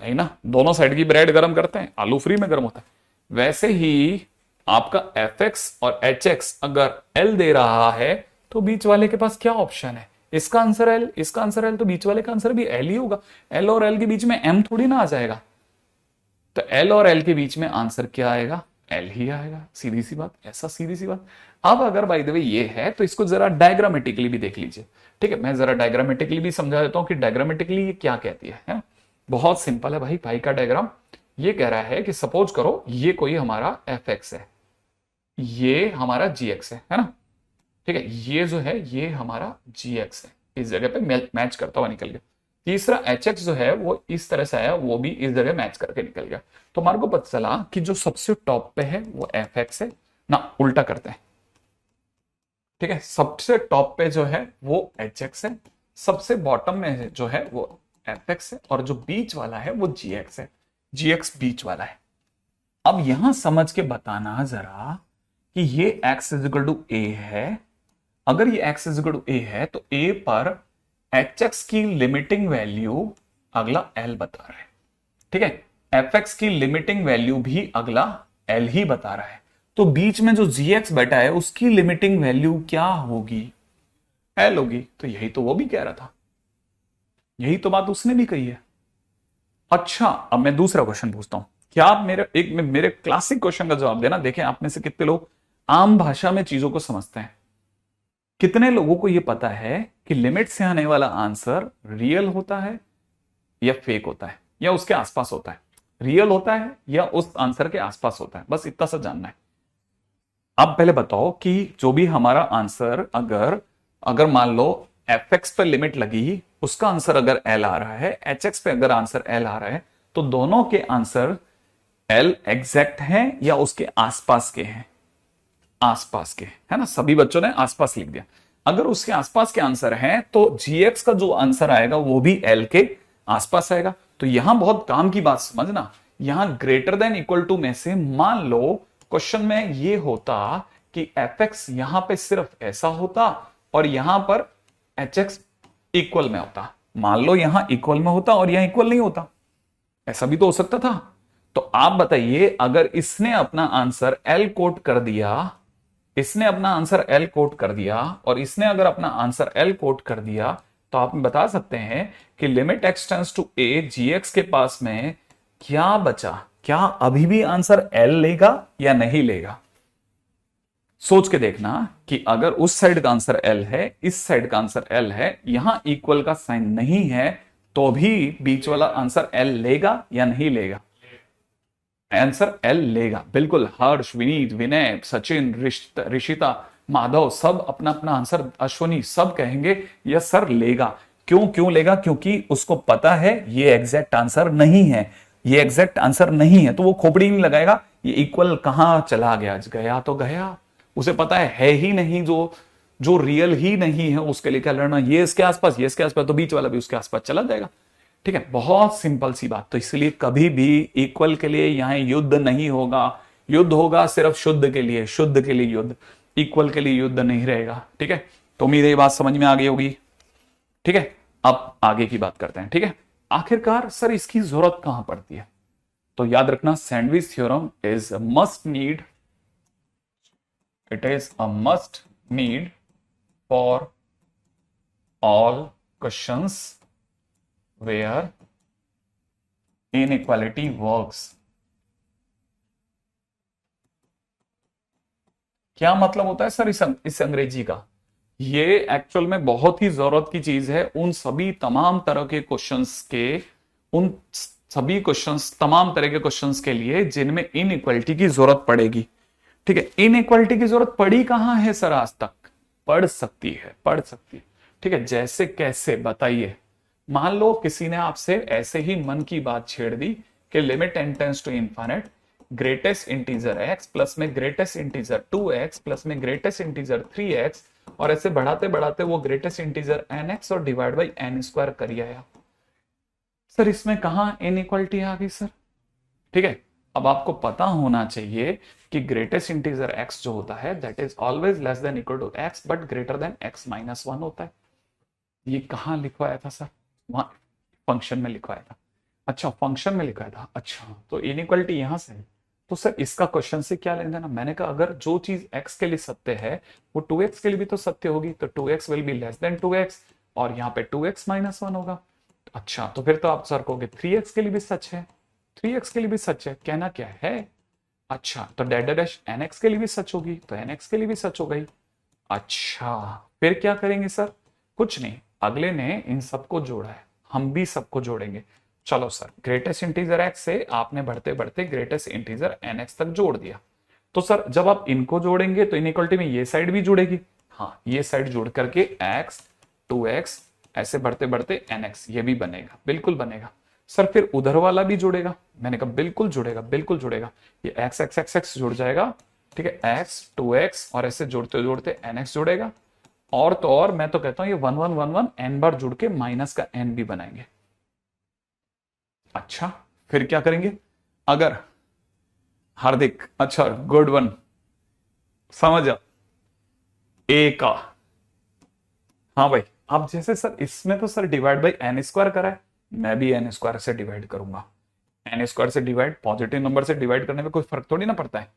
नहीं ना, दोनों साइड की ब्रेड गरम करते हैं, आलू फ्री में गरम होता है। वैसे ही आपका fx और hx अगर l दे रहा है तो बीच वाले के पास क्या ऑप्शन है? इसका आंसर एल, इसका आंसर एल, तो बीच वाले का आंसर भी एल ही होगा। एल और एल के बीच में एम थोड़ी ना आ जाएगा, तो एल और एल के बीच में आंसर क्या आएगा? एल ही आएगा। सीधी सी बात, ऐसा सीधी सी बात। अब अगर बाय द वे ये है तो इसको जरा डायग्रामेटिकली भी देख लीजिए। ठीक है, मैं जरा डायग्रामेटिकली भी समझा देता हूं कि डायग्रामेटिकली ये क्या कहती है ना? बहुत सिंपल है भाई, पाई का डायग्राम ये कह रहा है कि सपोज करो ये कोई हमारा एफ एक्स है, ये हमारा जी एक्स है ना? ठीक है, ये जो है ये हमारा जी एक्स है, इस जगह पे मैच करता हुआ निकल गया। तीसरा एच एक्स जो है वो इस तरह से आया, वो भी इस जगह मैच करके निकल गया। तो हमारे को पता चला कि जो सबसे टॉप पे है वो एफ एक्स है ना, उल्टा करते हैं। ठीक है, सबसे टॉप पे जो है वो एच एक्स है, सबसे बॉटम में जो है वो एफ एक्स है, और जो बीच वाला है वो जी एक्स है। जी एक्स बीच वाला है। अब यहां समझ के बताना जरा कि ये x इज इक्वल टू ए है। अगर ये x इज इक्वल टू ए है तो a पर एच एक्स की लिमिटिंग वैल्यू अगला l बता रहा है। ठीक है, एफ एक्स की लिमिटिंग वैल्यू भी अगला l ही बता रहा है। तो बीच में जो जी एक्स बैठा है उसकी लिमिटिंग वैल्यू क्या होगी? l होगी। तो यही तो वो भी कह रहा था, यही तो बात उसने भी कही है। अच्छा, अब मैं दूसरा क्वेश्चन पूछता हूं। क्या आप मेरे क्लासिक क्वेश्चन का जवाब देना। देखें आप में से कितने लोग आम भाषा में चीजों को समझते हैं। कितने लोगों को यह पता है कि लिमिट से आने वाला आंसर रियल होता है या फेक होता है या उसके आसपास होता है? रियल होता है या उस आंसर के आसपास होता है? बस इतना सा जानना है। अब पहले बताओ कि जो भी हमारा आंसर अगर अगर मान लो एफ एक्स पे लिमिट लगी, उसका आंसर अगर एल आ रहा है, एच एक्स पे अगर आंसर एल आ रहा है, तो दोनों के आंसर एल एग्जैक्ट हैं या उसके आसपास के हैं? आसपास के, है ना? सभी बच्चों ने आसपास लिख दिया। अगर उसके आसपास के आंसर हैं तो जीएक्स का जो आंसर आएगा वो भी एल के आसपास आएगा। तो यहां बहुत काम की बात समझना, यहां ग्रेटर देन इक्वल टू में से मान लो क्वेश्चन में ये होता कि एफ एक्स यहां पे सिर्फ ऐसा होता और यहां पर एच एक्स इक्वल में होता। मान लो यहां इक्वल में होता और यहां इक्वल नहीं होता, ऐसा भी तो हो सकता था। तो आप बताइए, अगर इसने अपना आंसर एल कोट कर दिया, इसने अपना आंसर एल कोट कर दिया और इसने अगर अपना आंसर एल कोट कर दिया, तो आप बता सकते हैं कि limit x tends to a g x के पास में क्या बचा? क्या अभी भी आंसर एल लेगा या नहीं लेगा? सोच के देखना कि अगर उस साइड का आंसर एल है, इस साइड का आंसर एल है, यहां इक्वल का साइन नहीं है, तो भी बीच वाला आंसर एल लेगा या नहीं लेगा? आंसर एल लेगा, बिल्कुल। हर्ष, विनीत, विनय, सचिन, ऋषिता, माधव सब अपना अपना आंसर, अश्वनी सब कहेंगे यस सर लेगा। क्यों क्यों लेगा? क्योंकि उसको पता है ये एग्जैक्ट आंसर नहीं है, ये एग्जैक्ट आंसर नहीं है, तो वो खोपड़ी नहीं लगाएगा ये इक्वल कहां चला गया। गया तो गया, उसे पता है ही नहीं, जो जो रियल ही नहीं है उसके लिए क्या लड़ना। ये इसके आसपास, ये इसके आसपास, तो बीच वाला भी उसके आसपास चला जाएगा। ठीक है, बहुत सिंपल सी बात। तो इसलिए कभी भी इक्वल के लिए यहां युद्ध नहीं होगा। युद्ध होगा सिर्फ शुद्ध के लिए, शुद्ध के लिए युद्ध, इक्वल के लिए युद्ध नहीं रहेगा। ठीक है, तो उम्मीद है ये बात समझ में आ गई होगी। ठीक है, अब आगे की बात करते हैं। ठीक है, आखिरकार सर इसकी जरूरत कहां पड़ती है? तो याद रखना, sandwich theorem is a must need, it is a must need for all questions where inequality works। क्या मतलब होता है सर इस अंग्रेजी का? ये एक्चुअल में बहुत ही जरूरत की चीज है उन सभी तमाम तरह के क्वेश्चंस के, उन सभी क्वेश्चंस, तमाम तरह के क्वेश्चंस के लिए जिनमें इनइक्वालिटी की जरूरत पड़ेगी। ठीक है, इनइक्वालिटी की जरूरत पड़ी कहां है सर आज तक? पड़ सकती है, पड़ सकती है। ठीक है, जैसे कैसे बताइए? मान लो किसी ने आपसे ऐसे ही मन की बात छेड़ दी कि limit n tends to infinite greatest integer x plus में ग्रेटेस्ट इंटीजर 2x प्लस में ग्रेटेस्ट इंटीजर 3x, और ऐसे बढ़ाते बढ़ाते वो ग्रेटेस्ट इंटीजर nx और डिवाइड बाई n स्क्वायर करिए आया। सर इसमें कहां इनइक्वालिटी आ गई सर? ठीक है, अब आपको पता होना चाहिए कि ग्रेटेस्ट इंटीजर x जो होता है that is always less than equal to x but greater than x minus 1 होता है। ये कहां लिखवाया था सर? वहां फंक्शन में लिखवाया था। अच्छा, फंक्शन में लिखा था। अच्छा, तो इनइक्वालिटी यहां से है। तो सर इसका क्वेश्चन से क्या लेना देना? मैंने कहा अगर जो चीज x के लिए सत्य है वो 2x के लिए भी तो सत्य होगी, तो 2x will be less than 2x, और यहाँ पे 2x माइनस 1 होगा। अच्छा, तो फिर तो आप सर कहोगे 3x के लिए भी सच है, 3x के लिए भी सच है, कहना क्या है? अच्छा, तो डेड डैश nx के लिए भी सच होगी, तो nx के लिए भी सच हो गई। अच्छा, फिर क्या करेंगे सर? कुछ नहीं, अगले ने इन सबको जोड़ा है, हम भी सबको जोड़ेंगे। चलो सर, ग्रेटेस्ट इंटीजर x से आपने बढ़ते बढ़ते ग्रेटेस्ट इंटीजर nx तक जोड़ दिया। तो सर जब आप इनको जोड़ेंगे तो इनइक्वालिटी में ये साइड भी जुड़ेगी। हाँ, ये साइड जोड़ करके x 2x ऐसे बढ़ते बढ़ते nx ये भी बनेगा, बिल्कुल बनेगा। सर फिर उधर वाला भी जुड़ेगा? मैंने कहा बिल्कुल जुड़ेगा, बिल्कुल जुड़ेगा। ये x x x x जुड़ जाएगा, ठीक है, x 2x और ऐसे जोड़ते जोड़ते nx जुड़ेगा। और तो और मैं तो कहता हूं ये 1 1 1 1 n बार जुड़ के माइनस का n भी बनाएंगे। अच्छा, फिर क्या करेंगे? अगर हार्दिक, अच्छा गुड वन, समझ आ ए का। हाँ भाई, अब जैसे सर इसमें तो sir divide by n square करा है, मैं भी एन स्क्वायर से डिवाइड करूंगा। एन स्क्वायर से डिवाइड, पॉजिटिव नंबर से डिवाइड करने में कोई फर्क थोड़ी ना पड़ता है।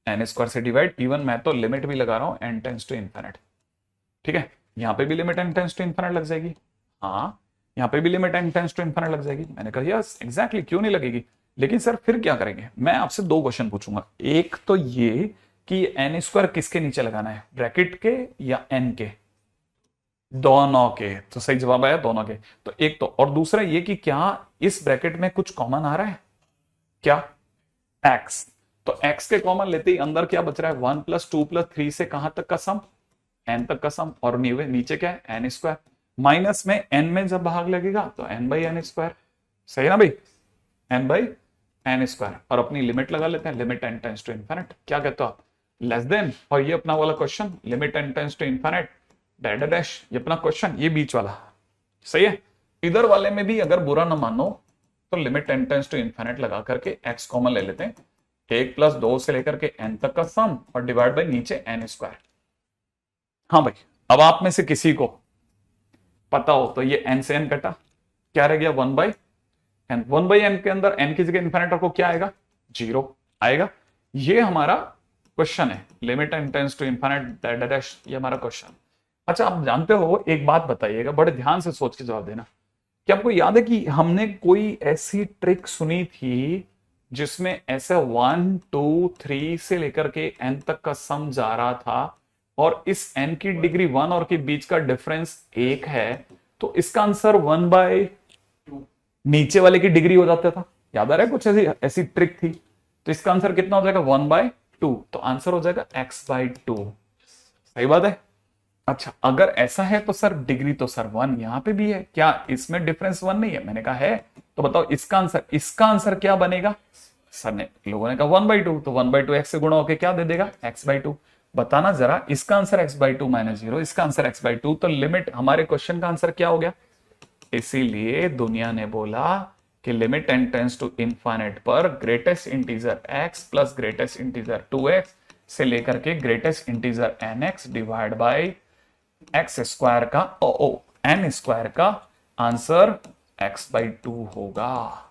एन स्क्वायर से डिवाइड, इवन मैं तो लिमिट भी लगा रहा हूं एन टेंस टू इन्फिनिट, ठीक है, यहां पे भी limit n tends to infinite लग जाएगी। हाँ, यहाँ पे भी limit n tends to infinite लग जाएगी। मैंने कहा यस एग्जैक्टली, क्यों नहीं लगेगी? लेकिन सर फिर क्या करेंगे? मैं आपसे दो क्वेश्चन पूछूंगा, एक तो ये कि एन स्क्वायर किसके नीचे लगाना है, ब्रैकेट के या एन के? दोनों के, तो सही जवाब आया दोनों के। तो एक तो, और दूसरा ये कि क्या इस ब्रैकेट में कुछ कॉमन आ रहा है क्या? एक्स, तो एक्स के कॉमन लेते ही अंदर क्या बच रहा है? 1 + 2 + 3 से कहां तक का सम? एन तक का सम, और नीचे क्या है? N square. माइनस में एन में जब भाग लगेगा तो एन बाई एन स्क्वायर, सही है ना भाई? एन बाई एन स्क्वायर, और अपनी लिमिट लगा लेते हैं, limit n tends to infinite. क्या कहते हो आप? लेस देन, और ये अपना वाला question limit n tends to infinite dash dash, ये अपना क्वेश्चन, ये बीच वाला सही है। इधर वाले में भी अगर बुरा ना मानो तो limit n tends to infinite लगा करके एक्स कॉमन ले लेते हैं, 1 + 2 से लेकर के एन तक का सम, और डिवाइड बाई नीचे एन स्क्वायर। हाँ भाई, अब आप में से किसी को पता हो तो ये एन से एन कटा, क्या रह गया? 1/n। 1/n के अंदर n की जगह इन्फिनिट रखो, क्या आएगा? 0 आएगा। ये हमारा क्वेश्चन है, limit n tends to infinite dash, ये हमारा क्वेश्चन। अच्छा, आप जानते हो, एक बात बताइएगा, बड़े ध्यान से सोच के जवाब देना। क्या आपको याद है कि हमने कोई ऐसी ट्रिक सुनी थी जिसमें ऐसे 1 2 3 से लेकर के n तक का सम जा रहा था, और इस n की डिग्री 1 और के बीच का डिफरेंस 1 है, तो इसका आंसर 1/2 नीचे वाले की डिग्री हो जाता था? याद आ रहा है? कुछ ऐसी ऐसी ट्रिक थी। तो इसका आंसर कितना हो जाएगा? 1/2, तो आंसर हो जाएगा x/2। सही बात है। अच्छा, अगर ऐसा है तो सर डिग्री तो सर 1 यहां पे भी है, क्या इसमें डिफरेंस 1 नहीं है? मैंने कहा है। तो बताओ इसका आंसर क्या बनेगा? सर ने, लोगों ने कहा 1/2, तो 1/2 x से गुणा होके क्या दे देगा? x/2। बताना जरा, इसका आंसर x/2 - 0, इसका आंसर x/2, तो लिमिट, हमारे क्वेश्चन का आंसर क्या हो गया? इसीलिए दुनिया ने बोला कि limit n tends to infinite पर greatest integer x plus greatest integer 2x से लेकर के greatest integer nx divide by x square का एन स्क्वायर का आंसर x/2 होगा।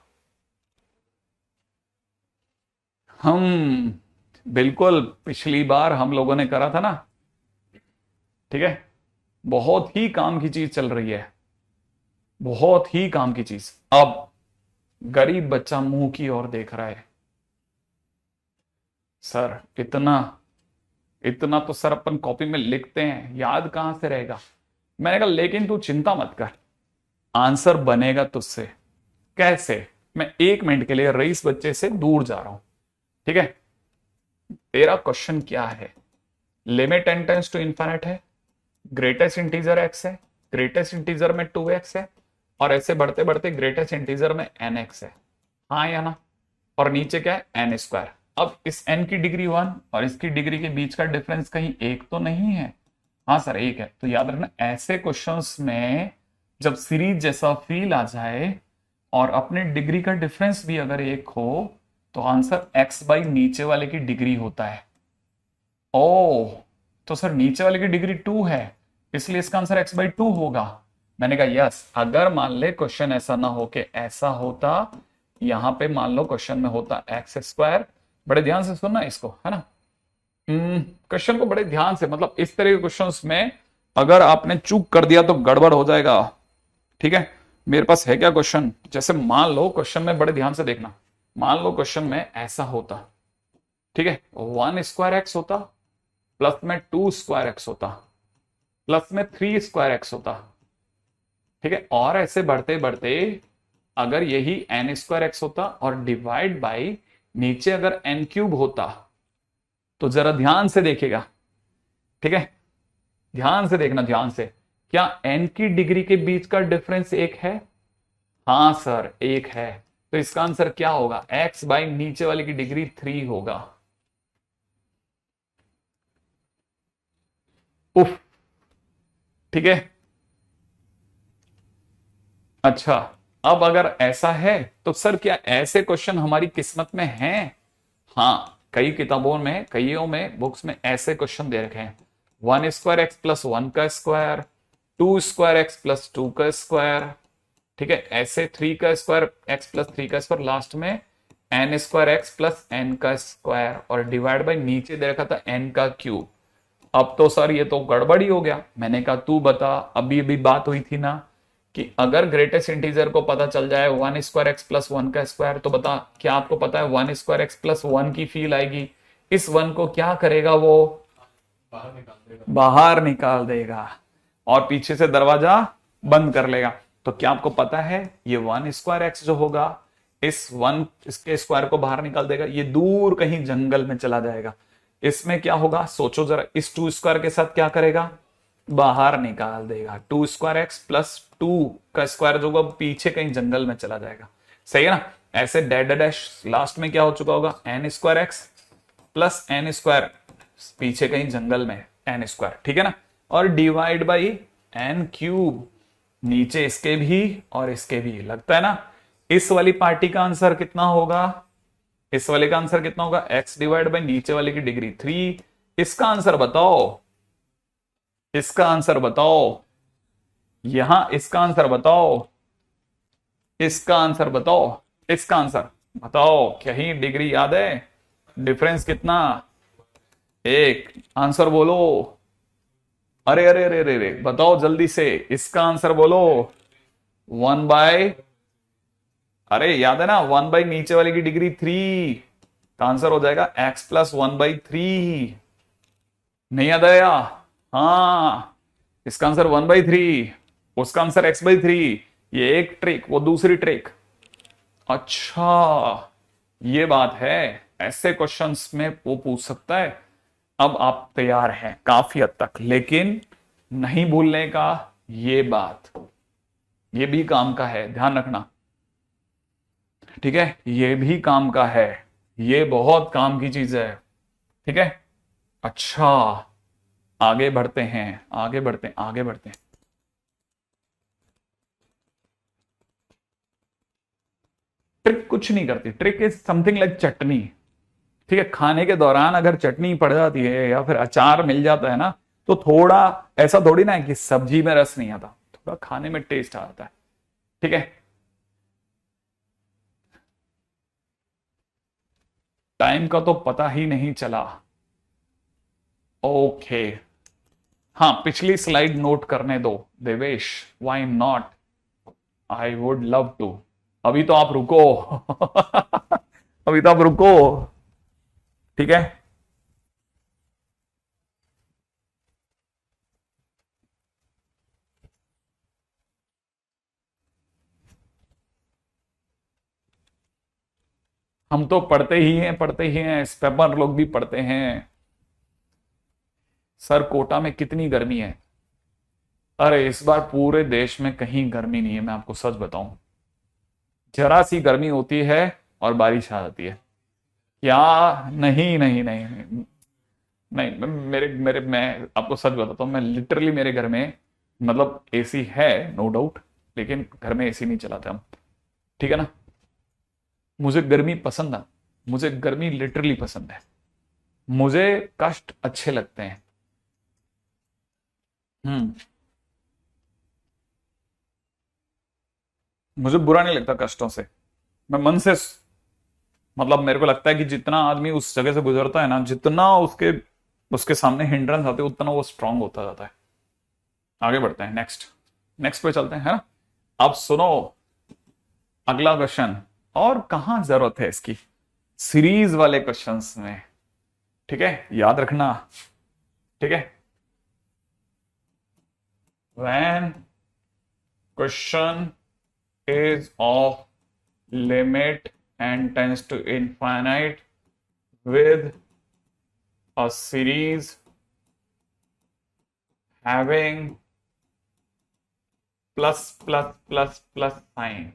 हम बिल्कुल पिछली बार हम लोगों ने करा था ना, ठीक है, बहुत ही काम की चीज चल रही है, बहुत ही काम की चीज। अब गरीब बच्चा मुंह की ओर देख रहा है, सर इतना इतना तो सर अपन कॉपी में लिखते हैं, याद कहां से रहेगा? मैंने कहा लेकिन तू चिंता मत कर, आंसर बनेगा तुझसे। कैसे? मैं 1 मिनट के लिए रईस बच्चे से दूर जा रहा हूं, ठीक है? तेरा क्वेश्चन क्या है? Limit n tends to infinite है, ग्रेटेस्ट इंटीजर x है, ग्रेटेस्ट इंटीजर में 2x है, और ऐसे बढ़ते बढ़ते ग्रेटेस्ट इंटीजर में nx है, हाँ या ना? और नीचे क्या है? N square. अब इस n की डिग्री 1 और इसकी डिग्री के बीच का डिफरेंस कहीं 1 तो नहीं है? हाँ सर 1 है। तो याद रखना, ऐसे क्वेश्चंस में जब सीरीज जैसा फील आ जाए और अपने डिग्री का डिफरेंस भी अगर 1 हो, तो आंसर x बाई नीचे वाले की डिग्री होता है। ओ, तो सर नीचे वाले की डिग्री 2 है, इसलिए इसका आंसर x/2 होगा। मैंने कहा यस, अगर मान ले क्वेश्चन ऐसा ना हो कि ऐसा होता, यहां पे मान लो क्वेश्चन में होता x² बड़े ध्यान से सुनना इसको, है ना। क्वेश्चन को बड़े ध्यान से, मतलब इस तरह के क्वेश्चंस में अगर आपने चूक कर दिया तो गड़बड़ हो जाएगा। ठीक है, मेरे पास है क्या क्वेश्चन, जैसे मान लो क्वेश्चन में बड़े ध्यान से देखना, मान लो क्वेश्चन में ऐसा होता, ठीक है, 1 स्क्वायर एक्स होता, प्लस में 2 स्क्वायर एक्स होता, प्लस में 3 स्क्वायर एक्स होता। ठीक है, और ऐसे बढ़ते बढ़ते अगर यही n स्क्वायर एक्स होता और डिवाइड बाई नीचे अगर n³ होता, तो जरा ध्यान से देखेगा। ठीक है, ध्यान से देखना, ध्यान से। क्या n की डिग्री के बीच का डिफरेंस एक है? हाँ सर, एक है। तो इसका आंसर क्या होगा? x बाई नीचे वाले की डिग्री 3 होगा। उफ, ठीक है। अच्छा, अब अगर ऐसा है तो सर क्या ऐसे क्वेश्चन हमारी किस्मत में हैं? हाँ, कई किताबों में, कईयों में बुक्स में ऐसे क्वेश्चन दे रखे हैं। 1 स्क्वायर एक्स प्लस 1 का स्क्वायर, 2 स्क्वायर एक्स प्लस 2 का स्क्वायर, ठीक है, ऐसे 3 का स्क्वायर एक्स प्लस 3 का स्क्वायर, लास्ट में n square x plus n का स्क्वायर, और डिवाइड बाई नीचे दे रखा था n का क्यूब। अब तो सर ये तो गड़बड़ ही हो गया। मैंने कहा तू बता, अभी अभी बात हुई थी ना कि अगर ग्रेटेस्ट इंटीजर को पता चल जाए 1 स्क्वायर एक्स प्लस 1 का स्क्वायर, तो बता क्या आपको पता है 1 स्क्वायर एक्स प्लस 1 की फील आएगी, इस 1 को क्या करेगा वो? बाहर निकाल देगा और पीछे से दरवाजा बंद कर लेगा। तो क्या आपको पता है ये 1 स्क्वायर एक्स जो होगा, इसके स्क्वायर को बाहर निकाल देगा, ये दूर कहीं जंगल में चला जाएगा। इसमें क्या होगा सोचो जरा, इस 2 स्क्वायर के साथ क्या करेगा? बाहर निकाल देगा। 2 स्क्वायर एक्स प्लस 2 का स्क्वायर जो होगा पीछे कहीं जंगल में चला जाएगा। सही है ना। ऐसे डैश डैश लास्ट में क्या हो चुका होगा? n square x plus n square, पीछे कहीं जंगल में n स्क्वायर, ठीक है ना। और डिवाइड बाई n³ नीचे इसके भी और इसके भी, लगता है ना। इस वाली पार्टी का आंसर कितना होगा? इस वाले का आंसर कितना होगा? x डिवाइड बाई नीचे वाले की डिग्री 3। इसका आंसर बताओ, इसका आंसर बताओ, यहां इसका आंसर बताओ, इसका आंसर बताओ, इसका आंसर बताओ। कहीं डिग्री याद है? डिफरेंस कितना? एक। आंसर बोलो। अरे अरे अरे अरे अरे, बताओ जल्दी से, इसका आंसर बोलो। 1 बाय, अरे याद है ना, 1 बाई नीचे वाले की डिग्री 3 का आंसर हो जाएगा x+1/3। नहीं याद आया? हाँ, इसका आंसर 1/3, उसका आंसर x/3। ये एक ट्रिक, वो दूसरी ट्रिक। अच्छा, ये बात है। ऐसे क्वेश्चंस में वो पूछ सकता है। अब आप तैयार हैं काफी हद तक, लेकिन नहीं भूलने का, ये बात, ये भी काम का है, ध्यान रखना। ठीक है, ये भी काम का है, ये बहुत काम की चीज है। ठीक है। अच्छा, आगे बढ़ते हैं, आगे बढ़ते हैं, आगे बढ़ते हैं। ट्रिक कुछ नहीं करती, ट्रिक इज समथिंग लाइक चटनी। ठीक है, खाने के दौरान अगर चटनी पड़ जाती है या फिर अचार मिल जाता है ना, तो थोड़ा ऐसा थोड़ी ना है कि सब्जी में रस नहीं आता, थोड़ा खाने में टेस्ट आ जाता है। ठीक है, टाइम का तो पता ही नहीं चला। ओके, हाँ, पिछली स्लाइड नोट करने दो Devesh, why not, I would love to. अभी तो आप रुको अभी तो आप रुको। ठीक है, हम तो पढ़ते ही हैं, पढ़ते ही हैं, स्पेमर लोग भी पढ़ते हैं। सर कोटा में कितनी गर्मी है? अरे इस बार पूरे देश में कहीं गर्मी नहीं है, मैं आपको सच बताऊं। जरा सी गर्मी होती है और बारिश आ जाती है। क्या? नहीं नहीं नहीं नहीं, नहीं, मेरे मेरे मैं आपको सच बताता हूँ, मैं लिटरली मेरे घर में, मतलब एसी है नो डाउट, लेकिन घर में एसी नहीं चलाते हम। ठीक है ना। मुझे गर्मी पसंद है, मुझे गर्मी लिटरली पसंद है, मुझे कष्ट अच्छे लगते हैं। हम्म, मुझे बुरा नहीं लगता कष्टों से। मैं मन से, मतलब मेरे को लगता है कि जितना आदमी उस जगह से गुजरता है ना, जितना उसके उसके सामने हिंड्रेंस आते हैं, उतना वो स्ट्रांग होता जाता है। आगे बढ़ते हैं, नेक्स्ट नेक्स्ट पे चलते हैं, है ना। अब सुनो अगला क्वेश्चन। और कहां जरूरत है इसकी, सीरीज वाले क्वेश्चंस में, ठीक है, याद रखना, ठीक है। When question is of limit and tends to infinite with a series having plus plus plus plus sign।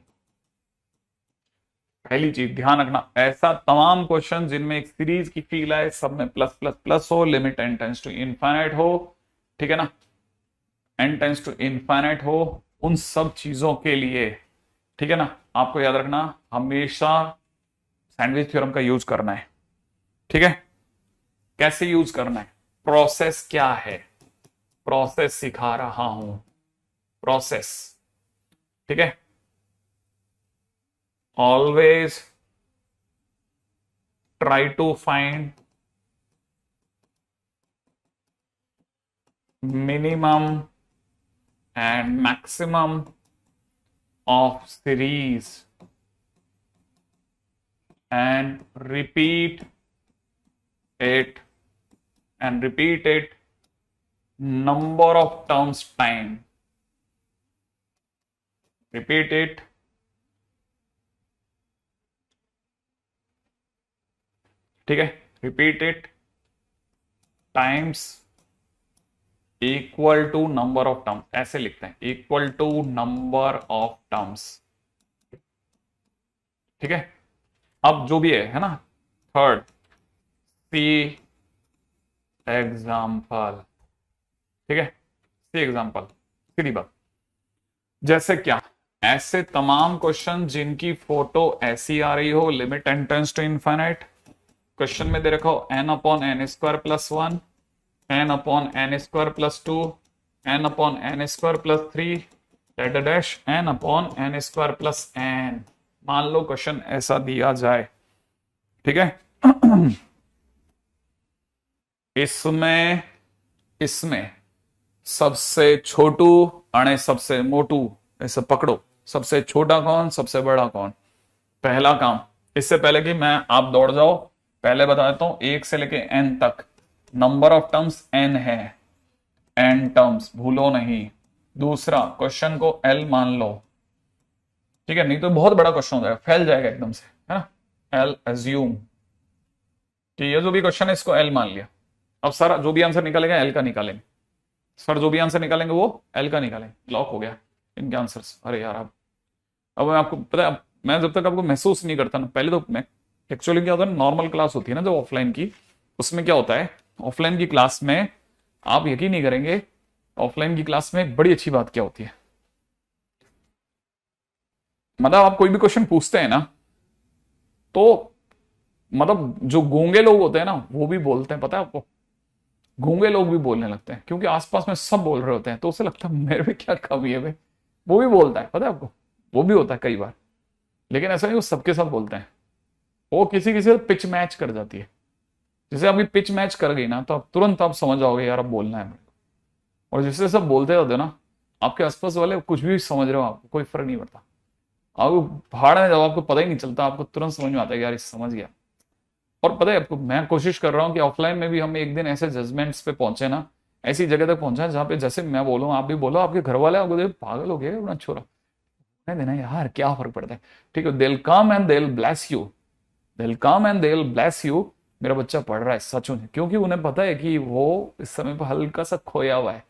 पहली चीज ध्यान रखना, ऐसा तमाम क्वेश्चन जिनमें एक सीरीज की फील आए, सब में प्लस प्लस प्लस हो, limit n tends to infinite हो, ठीक है ना, एंड टेंस टू इनफाइनाइट हो, उन सब चीजों के लिए, ठीक है ना, आपको याद रखना हमेशा सैंडविच थ्योरम का यूज करना है, ठीक है। कैसे यूज करना है, प्रोसेस क्या है, प्रोसेस सिखा रहा हूं, प्रोसेस, ठीक है। Always try to find minimum and maximum of series and repeat it number of terms time, repeat it ठीक है, repeat it times equal to number of terms, ऐसे लिखते हैं, equal to number of terms, ठीक है। अब जो भी है ना, थर्ड सी एग्जाम्पल, ठीक है, सी एग्जाम्पल, सीधी बात। जैसे क्या, ऐसे तमाम क्वेश्चन जिनकी फोटो ऐसी आ रही हो, limit n tends to infinite, question में दे रखा हो n upon n square plus 1, n upon n square plus 2, n upon n square plus 3, dash n upon n square plus n। मान लो क्वेश्चन ऐसा दिया जाए, ठीक है। इसमें इसमें सबसे छोटू अणे सबसे मोटू, ऐसे पकड़ो, सबसे छोटा कौन, सबसे बड़ा कौन। पहला काम, इससे पहले कि मैं आप दौड़ जाओ, पहले बता देता हूं, 1 से लेके n तक नंबर ऑफ टर्म्स n है, n टर्म्स भूलो नहीं। दूसरा, क्वेश्चन को l मान लो, ठीक है, नहीं तो बहुत बड़ा क्वेश्चन हो जाएगा, फैल जाएगा एकदम से, है ना। l एज्यूम कि ये जो भी क्वेश्चन है इसको l मान लिया। अब सर जो भी आंसर निकालेगा l का निकालेंगे, सर जो भी आंसर निकालेंगे वो l का निकालेंगे, लॉक हो गया इनके आंसर्स। अरे यार अब मैं आपको पता है, मैं जब तक आपको महसूस नहीं करता ना, पहले तो मैं एक्चुअली क्या होता है, नॉर्मल क्लास होती है ना जो ऑफलाइन की, उसमें क्या होता है, ऑफलाइन की क्लास में आप यकीन नहीं करेंगे, ऑफलाइन की क्लास में एक बड़ी अच्छी बात क्या होती है, मतलब आप कोई भी क्वेश्चन पूछते हैं ना, तो मतलब जो गूंगे लोग होते हैं ना वो भी बोलते हैं, पता है आपको, गूंगे लोग भी बोलने लगते हैं, क्योंकि आसपास में सब बोल रहे होते हैं, तो उसे लगता है मेरे में क्या कमी है भाई, वो भी बोलता है, पता है आपको, वो भी होता है कई बार, लेकिन ऐसा नहीं वो सबके सब बोलते हैं, वो किसी किसी से पिच मैच कर जाती है। जैसे अभी पिच मैच कर गई ना, तो आप तुरंत आप समझ जाओगे यार अब बोलना है मेरे को। और जिससे सब बोलते होते हो ना, आपके आसपास वाले कुछ भी समझ रहे हो, आपको कोई फर्क नहीं पड़ता, आपको पहाड़ में जब आपको पता ही नहीं चलता, आपको तुरंत समझ में आता है यार इस समझ गया। और पता है आपको, मैं कोशिश कर रहा हूँ कि ऑफलाइन में भी हम एक दिन ऐसे जजमेंट्स पे पहुंचे ना, ऐसी जगह तक पहुंचा जहाँ पे जैसे मैं बोलूँ आप भी बोलो, आपके घर वाले आपको पागल हो गए अपना छोरा, नहीं देना यार क्या फर्क पड़ता है, ठीक है, दिल कम एंड दिल ब्लेस यू, दिल कम एंड दिल ब्लेस यू, मेरा बच्चा पढ़ रहा है सच में, क्योंकि उन्हें पता है कि वो इस समय पर हल्का सा खोया हुआ है,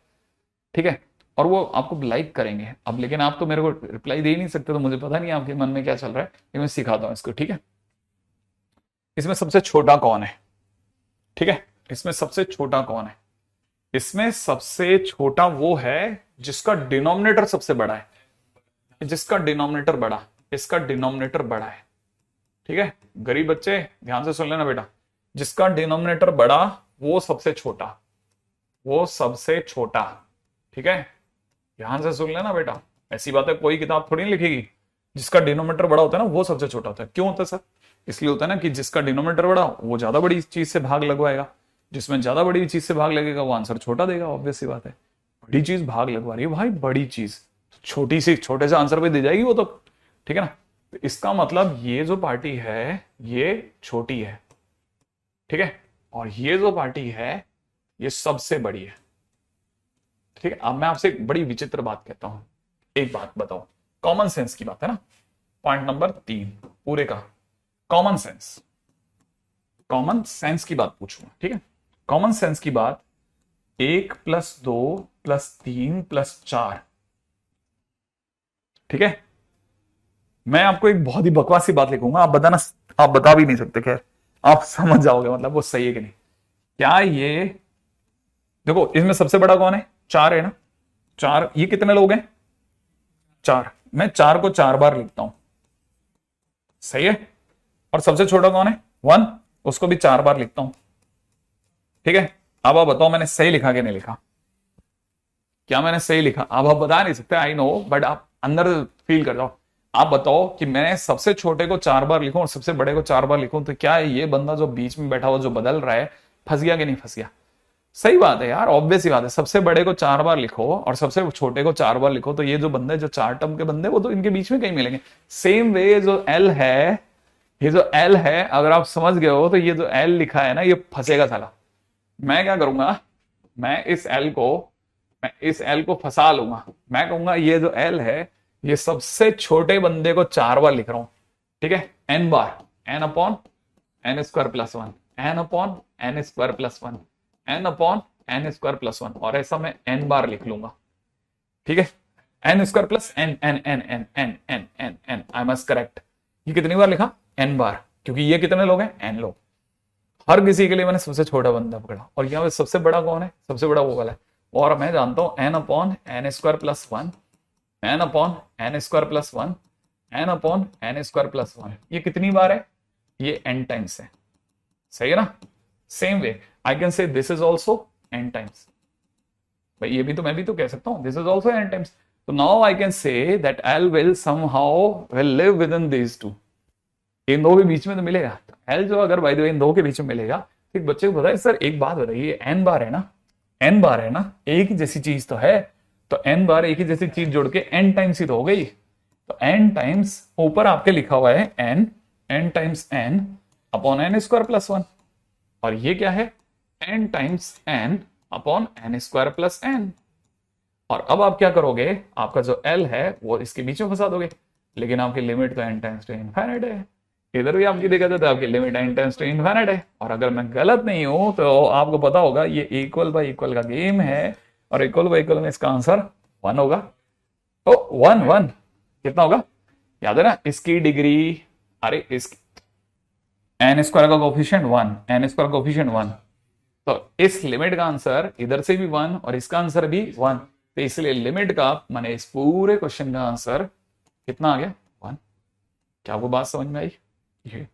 ठीक है, और वो आपको लाइक करेंगे। अब लेकिन आप तो मेरे को रिप्लाई दे ही नहीं सकते, तो मुझे पता नहीं आपके मन में क्या चल रहा है, ये मैं सिखाता हूं इसको, ठीक है। इसमें सबसे छोटा कौन है, ठीक है, इसमें सबसे छोटा कौन है, इसमें सबसे छोटा वो है जिसका डिनोमिनेटर सबसे बड़ा है, जिसका डिनोमिनेटर बड़ा, इसका डिनोमिनेटर बड़ा है, ठीक है। गरीब बच्चे ध्यान से सुन लेना बेटा, जिसका डिनोमिनेटर बड़ा वो सबसे छोटा, वो सबसे छोटा, ठीक है, ध्यान से सुन लेना बेटा, ऐसी बात है कोई किताब थोड़ी नहीं लिखेगी, जिसका डिनोमिनेटर बड़ा होता है ना वो सबसे छोटा होता है। क्यों होता है सर, इसलिए होता है ना कि जिसका डिनोमिनेटर बड़ा वो ज्यादा बड़ी चीज से भाग लगवाएगा, जिसमें ज्यादा बड़ी चीज से भाग लगेगा वो आंसर छोटा देगा। ऑब्वियस सी बात है, बड़ी चीज भाग लगवा रही है भाई, बड़ी चीज तो छोटी सी छोटे से आंसर पे दे जाएगी वो तो, ठीक है ना। तो इसका मतलब ये जो पार्टी है ये छोटी है, ठीक है, और ये जो पार्टी है ये सबसे बड़ी है, ठीक है। अब मैं आपसे एक बड़ी विचित्र बात कहता हूं, एक बात बताओ, कॉमन सेंस की बात है ना, पॉइंट नंबर 3 पूरे का कॉमन सेंस, कॉमन सेंस की बात पूछूंगा, ठीक है। कॉमन सेंस की बात, 1 + 2 + 3 + 4, ठीक है। मैं आपको एक बहुत ही बकवासी बात लिखूंगा, आप बताना, आप बता भी नहीं सकते, खैर आप समझ जाओगे मतलब वो सही है कि नहीं। क्या ये, देखो इसमें सबसे बड़ा कौन है, 4 है ना, 4, ये कितने लोग हैं, 4, मैं 4 को 4 बार लिखता हूं, सही है। और सबसे छोटा कौन है, 1, उसको भी 4 बार लिखता हूं, ठीक है। अब आप बताओ मैंने सही लिखा कि नहीं लिखा, क्या मैंने सही लिखा, अब आप बता नहीं सकते, आई नो, बट आप अंदर फील कर जाओ। आप बताओ कि मैं सबसे छोटे को 4 बार लिखूं और सबसे बड़े को 4 बार लिखूं, तो क्या ये बंदा जो बीच में बैठा हुआ जो बदल रहा है फंस गया कि नहीं फंस गया। सही बात है यार, ऑब्वियस ही बात है, सबसे बड़े को 4 बार लिखो और सबसे छोटे को 4 बार लिखो, तो ये जो बंदे जो 4 टर्म के बंदे वो तो इनके बीच में कहीं मिलेंगे। सेम वे जो एल है, ये जो एल है अगर आप समझ गए हो तो ये जो एल लिखा है ना ये फंसेगा साला। मैं क्या करूंगा, मैं इस एल को फंसा लूंगा, मैं कहूंगा ये जो एल है ये सबसे छोटे बंदे को 4 बार लिख रहा हूं, ठीक है, n बार, n/n² + 1, n/n² + 1, n/n² + 1, और ऐसा मैं n बार लिख लूंगा, ठीक है, n² + n n n n n n n n, I must correct. ये कितनी बार लिखा, n बार, क्योंकि ये कितने लोग हैं, n लोग। हर किसी के लिए मैंने सबसे छोटा बंदा पकड़ा, और यहाँ पे सबसे बड़ा कौन है, सबसे बड़ा वो वाला है, और मैं जानता हूं n/n² + 1, n/n² + 1, n/n² + 1, ये कितनी बार है, ये n टाइम्स है, सही है ना। सेम वे आई कैन से this is also n times, भाई ये भी तो मैं भी तो कह सकता हूं this is also n times. तो now I can say that l will somehow will live within these two, इन दो के बीच में तो मिलेगा, एल जो अगर बाय द वे इन दो के बीच में मिलेगा, तो एक बच्चे को बताइए सर एक बात बताइए, n बार है ना, n बार है ना, एक ही जैसी चीज तो है, तो n बार एक ही जैसी चीज जोड़ के n टाइम्स ही तो हो गई, तो n टाइम्स ऊपर आपके लिखा हुआ है n टाइम्स n/n² + 1, और ये क्या है, n टाइम्स n/n² + n। और अब आप क्या करोगे, आपका जो l है वो इसके बीच में फंसा दोगे, लेकिन आपकी लिमिट तो n टेंड्स टू इनफिनिट है, इधर भी आपकी दिक्कत है तो आपकी limit n tends to infinite है। और अगर मैं गलत नहीं हूं तो आपको पता होगा ये इक्वल बाय इक्वल का गेम है, और इक्वल बाय इक्वल में इसका आंसर 1 होगा, तो 1 कितना होगा, याद है ना इसकी डिग्री, अरे इस n² का कोफिशिएंट 1, n² कोफिशिएंट 1, तो इस लिमिट का आंसर इधर से भी 1 और इसका आंसर भी 1, तो इसलिए लिमिट का माने इस पूरे क्वेश्चन का आंसर कितना आ गया, 1। क्या आपको बात समझ में आई, ये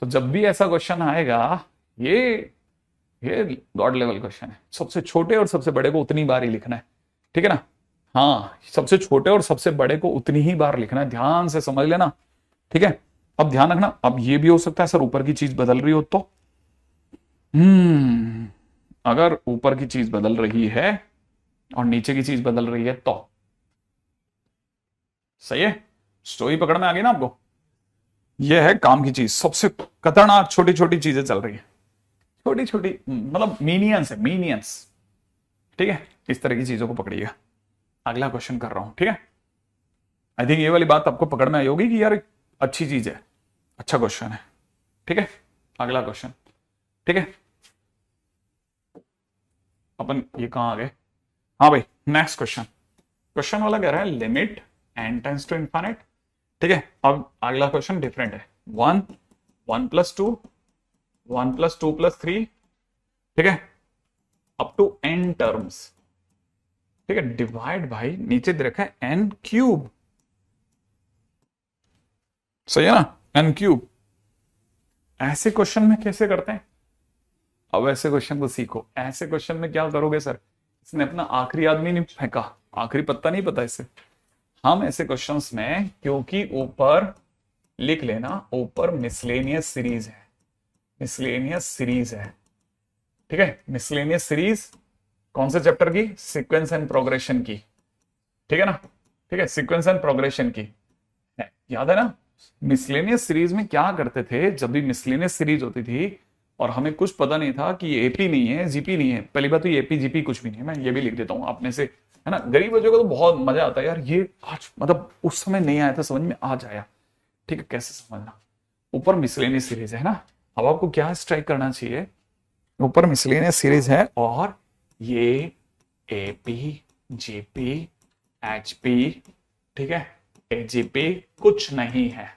तो जब भी ऐसा क्वेश्चन आएगा ये गॉड लेवल क्वेश्चन है, सबसे छोटे और सबसे बड़े को उतनी बार ही लिखना है, ठीक है ना। हाँ, सबसे छोटे और सबसे बड़े को उतनी ही बार लिखना है, ध्यान से समझ लेना, ठीक है। अब ध्यान रखना, अब ये भी हो सकता है सर ऊपर की चीज बदल रही हो तो, अगर ऊपर की चीज बदल रही है और नीचे की चीज बदल रही है तो सही है, स्टोरी पकड़ में आ गई ना आपको। यह है काम की चीज, सबसे खतरनाक छोटी छोटी चीजें चल रही है, छोटी छोटी मतलब मीनियंस है, मीनियंस, ठीक है। इस तरह की चीजों को पकड़िएगा। अगला क्वेश्चन कर रहा हूं, ठीक है। आई थिंक ये वाली बात आपको पकड़ में आई होगी कि यार अच्छी चीज है, अच्छा क्वेश्चन है, ठीक है। अगला क्वेश्चन, ठीक है, अपन ये कहां आ गए, हाँ भाई नेक्स्ट क्वेश्चन, क्वेश्चन वाला कह रहा है limit n tends to infinite, ठीक है। अब अगला क्वेश्चन डिफरेंट है, 1 1 + 2 1 + 2 + 3, ठीक है, अप टू n टर्म्स, ठीक है, डिवाइड भाई नीचे दे रखा है n³, सही है ना, n³। ऐसे क्वेश्चन में कैसे करते हैं, अब ऐसे क्वेश्चन को सीखो। ऐसे क्वेश्चन में क्या करोगे सर, इसने अपना आखिरी आदमी नहीं फेंका, आखिरी पत्ता नहीं पता इसे। हम ऐसे क्वेश्चंस में क्योंकि ऊपर लिख लेना, ऊपर मिसलेनियस सीरीज है, मिसलेनियस सीरीज है, ठीक है। मिसलेनियस सीरीज कौन से चैप्टर की? सीक्वेंस एंड प्रोग्रेशन की, ठीक है ना, ठीक है, सीक्वेंस एंड प्रोग्रेशन की है, याद है ना। मिसलेनियस सीरीज में क्या करते थे, जब भी मिसलेनियस सीरीज होती थी और हमें कुछ पता नहीं था कि ये एपी नहीं है जीपी नहीं है, पहली बात तो ये एपी जीपी कुछ भी नहीं है, मैं ये भी लिख देता हूं आप में से, है ना, गरीब बच्चों को तो बहुत मजा आता है यार, ये आज मतलब उस समय नहीं आया था समझ में, आज आया, ठीक है, कैसे समझना। ऊपर मिसलेनियस सीरीज है ना, अब आपको क्या स्ट्राइक करना चाहिए, ऊपर मिसलेनियस सीरीज है और ये एपी जीपी एचपी, ठीक है, एजीपी कुछ नहीं है,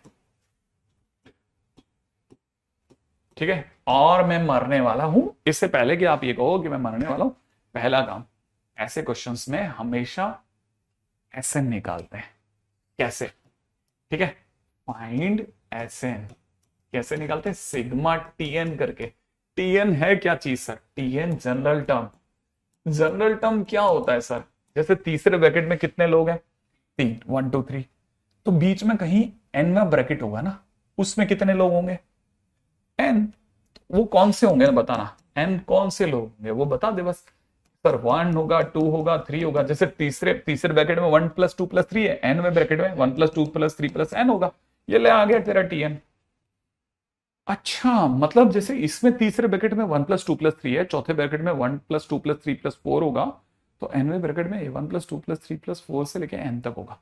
ठीक है, और मैं मरने वाला हूं। इससे पहले कि आप ये कहो कि मैं मरने वाला हूं, पहला काम, ऐसे क्वेश्चंस में हमेशा एसएन निकालते हैं, कैसे, ठीक है, फाइंड एसएन, कैसे निकालते हैं, सिग्मा टीएन करके। टीएन है क्या चीज sir? TN general term, general term क्या होता है सर? जैसे तीसरे ब्रैकेट में कितने लोग हैं? 3, 1 2 3, तो बीच में कहीं एन में ब्रैकेट होगा ना, उसमें कितने लोग होंगे? एन। वो कौन से होंगे बताना, एन कौन से लोग होंगे वो बता दे बस। सर 1 होगा, 2 होगा, 3 होगा, जैसे तीसरे ब्रैकेट में 1 + 2 + 3 है, एन में ब्रैकेट में 1 + 2 + 3 + एन होगा, ये ले आ गया तेरा टीएन। अच्छा, मतलब जैसे इसमें तीसरे ब्रैकेट में 1 + 2 + 3 है, चौथे ब्रैकेट में 1 + 2 + 3 + 4 होगा, तो एनवें ब्रैकेट में 1 + 2 + 3 + 4 से लेके एन तक होगा।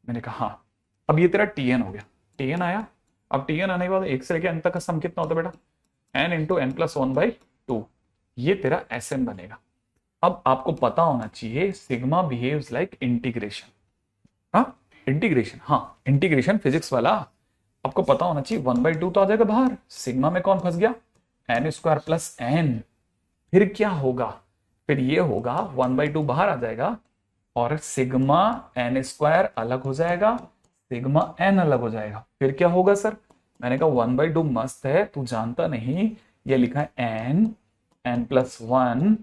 मैंने कहा हाँ, अब ये तेरा टीएन हो गया, टीएन आया। अब टीएन आने के बाद 1 से लेके एन तक का सम कितना होता है बेटा? n × n + 1/2, ये तेरा एसएन बनेगा। अब आपको पता होना चाहिए सिग्मा बिहेव्स लाइक इंटीग्रेशन, हाँ इंटीग्रेशन, हाँ इंटीग्रेशन फिजिक्स वाला आपको पता होना चाहिए। 1/2 तो आ जाएगा बाहर, सिग्मा में कौन फंस गया? n² + n, फिर क्या होगा? फिर ये होगा 1/2 बाहर आ जाएगा और सिग्मा n² अलग हो जाएगा, सिग्मा n अलग हो जाएगा, फिर क्या होगा सर? मैंने कहा 1/2 मस्त है, तू जानता नहीं, ये लिखा है n + 1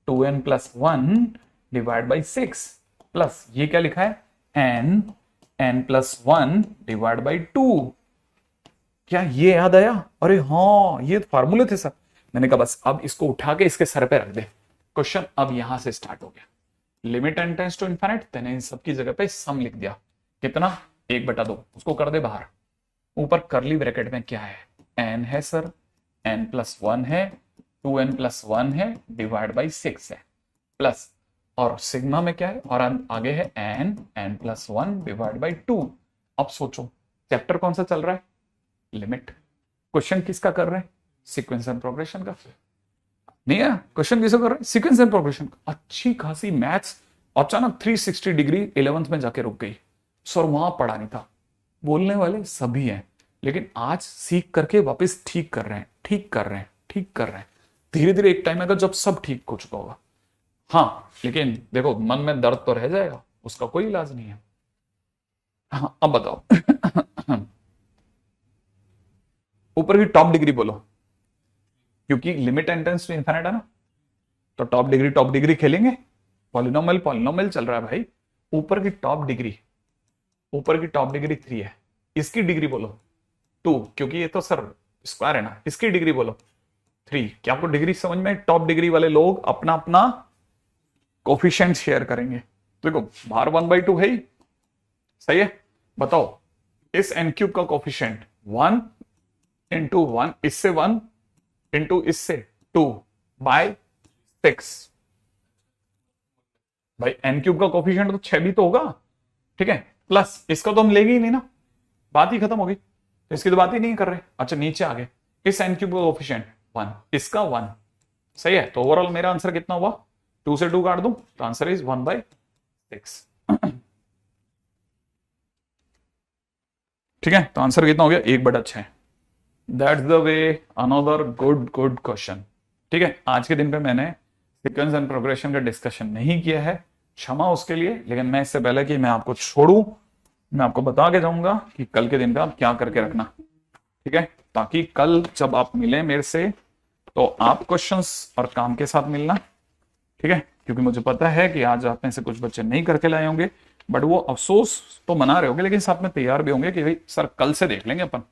2n + 1 / 6 प्लस ये क्या लिखा है? n + 1 / 2। क्या ये याद आया? अरे हाँ, ये फार्मूले थे सर। मैंने कहा बस अब इसको उठा के इसके सर पे रख दे। क्वेश्चन अब यहां से स्टार्ट हो गया, limit n tends to infinite, मैंने इन सबकी जगह पे सम लिख दिया, कितना? 1/2, उसको कर दे बाहर। ऊपर करली ब्रैकेट में क्या है? n है सर, n + 1 है, 2n + 1 है, / 6 है, प्लस और सिग्मा में क्या है? और आगे है n + 1 / 2। अब सोचो चैप्टर कौन सा चल रहा है? लिमिट। क्वेश्चन किसका कर रहे हैं? सीक्वेंस एंड प्रोग्रेशन का। नहीं है क्वेश्चन किसका कर रहे हैं? Sequence and progression. अच्छी खासी मैथ्स अचानक 360 डिग्री 11th में जाके रुक गई सर, वहां पढ़ा नहीं था। बोलने वाले सभी हैं, लेकिन आज सीख करके वापस ठीक कर रहे हैं, ठीक कर रहे हैं, ठीक कर रहे हैं। धीरे धीरे एक टाइम आएगा जब सब ठीक हो चुका होगा। हाँ लेकिन देखो मन में दर्द तो रह जाएगा, उसका कोई इलाज नहीं है। हाँ अब बताओ ऊपर की टॉप डिग्री बोलो, क्योंकि लिमिट एंट्रेंस टू इनफिनिट है ना, तो टॉप डिग्री खेलेंगे। पॉलिनोमियल चल रहा है भाई। ऊपर की टॉप डिग्री 3 है, इसकी डिग्री बोलो 2, क्योंकि ये तो सर स्क्वायर है ना, इसकी डिग्री बोलो 3। क्या आपको डिग्री समझ में? टॉप डिग्री वाले लोग अपना अपना कोफिशिएंट शेयर करेंगे। तो देखो बाहर 1/2 है ही, सही है। बताओ इस n³ का कोफिशिएंट 1 × 1, इससे 1 × इससे 2/6। भाई n³ का कोफिशिएंट तो 6 भी तो होगा, ठीक है, प्लस इसका तो हम लेंगे ही नहीं ना, बात ही खत्म हो गई, तो इसकी तो बात ही नहीं कर रहे। अच्छा नीचे आगे इस n³ का कोफिशिएंट 1, इसका 1, सही है। तो ओवरऑल मेरा आंसर कितना हुआ? 2 से 2 काट दूं तो आंसर इज 1/6। ठीक है, तो आंसर कितना हो गया? 1/6। That's the way, another good question. ठीक है, आज के दिन पे मैंने सीक्वेंस एंड प्रोग्रेशन का डिस्कशन नहीं किया है, क्षमा उसके लिए। लेकिन मैं इससे पहले कि मैं आपको छोड़ूं, मैं आपको बता के जाऊंगा कि कल के दिन पे आप क्या करके रखना, ठीक है, ताकि कल जब आप मिले मेरे से तो आप क्वेश्चंस और काम के साथ मिलना, ठीक है, क्योंकि मुझे पता है कि आज आप में से कुछ बच्चे नहीं करके लाए होंगे, बट वो अफसोस तो मना रहे होंगे, लेकिन साथ में तैयार भी होंगे कि भाई सर कल से देख लेंगे अपन।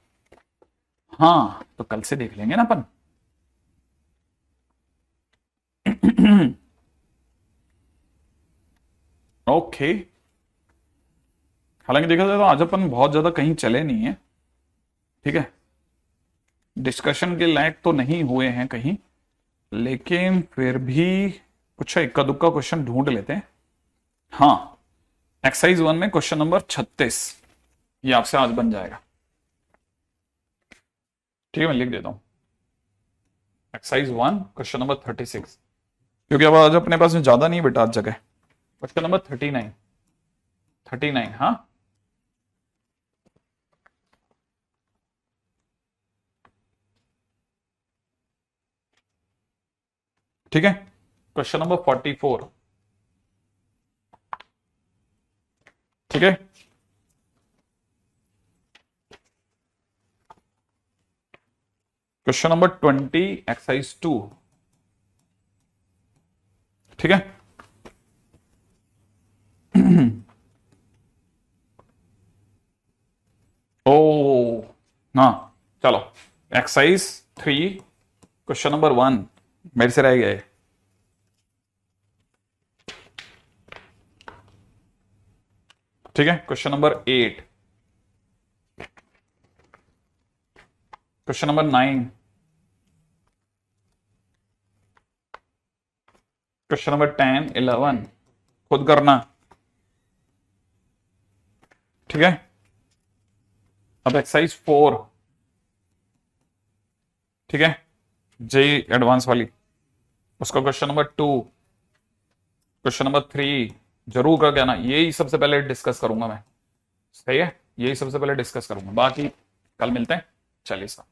हाँ तो कल से देख लेंगे ना अपन। ओके। हालांकि देखा जाए तो आज अपन बहुत ज्यादा कहीं चले नहीं है, ठीक है, डिस्कशन के लायक तो नहीं हुए हैं कहीं, लेकिन फिर भी कुछ इक्का दुक्का क्वेश्चन ढूंढ लेते हैं। हाँ, एक्सरसाइज 1 में क्वेश्चन नंबर 36 ये आपसे आज बन जाएगा। ठीक है, मैं लिख देता हूं एक्सरसाइज 1 क्वेश्चन नंबर 36, क्योंकि अब आज अपने पास में ज्यादा नहीं बेटा आज जगह। क्वेश्चन नंबर 39, 39 हाँ। ठीक है, क्वेश्चन नंबर 44, ठीक है, क्वेश्चन नंबर 20 एक्सरसाइज 2, ठीक है। ओ हाँ, चलो एक्सरसाइज 3 क्वेश्चन नंबर 1 मेरे से रह गए। ठीक है, question number 8, question number 9, question number 10, 11 खुद करना। ठीक है, अब एक्सरसाइज 4, ठीक है, जेई एडवांस वाली, उसका क्वेश्चन नंबर 2, क्वेश्चन नंबर 3 जरूर कर देना। यही सबसे पहले डिस्कस करूंगा मैं, सही है, यही सबसे पहले डिस्कस करूंगा, बाकी कल मिलते हैं। चलिए साहब।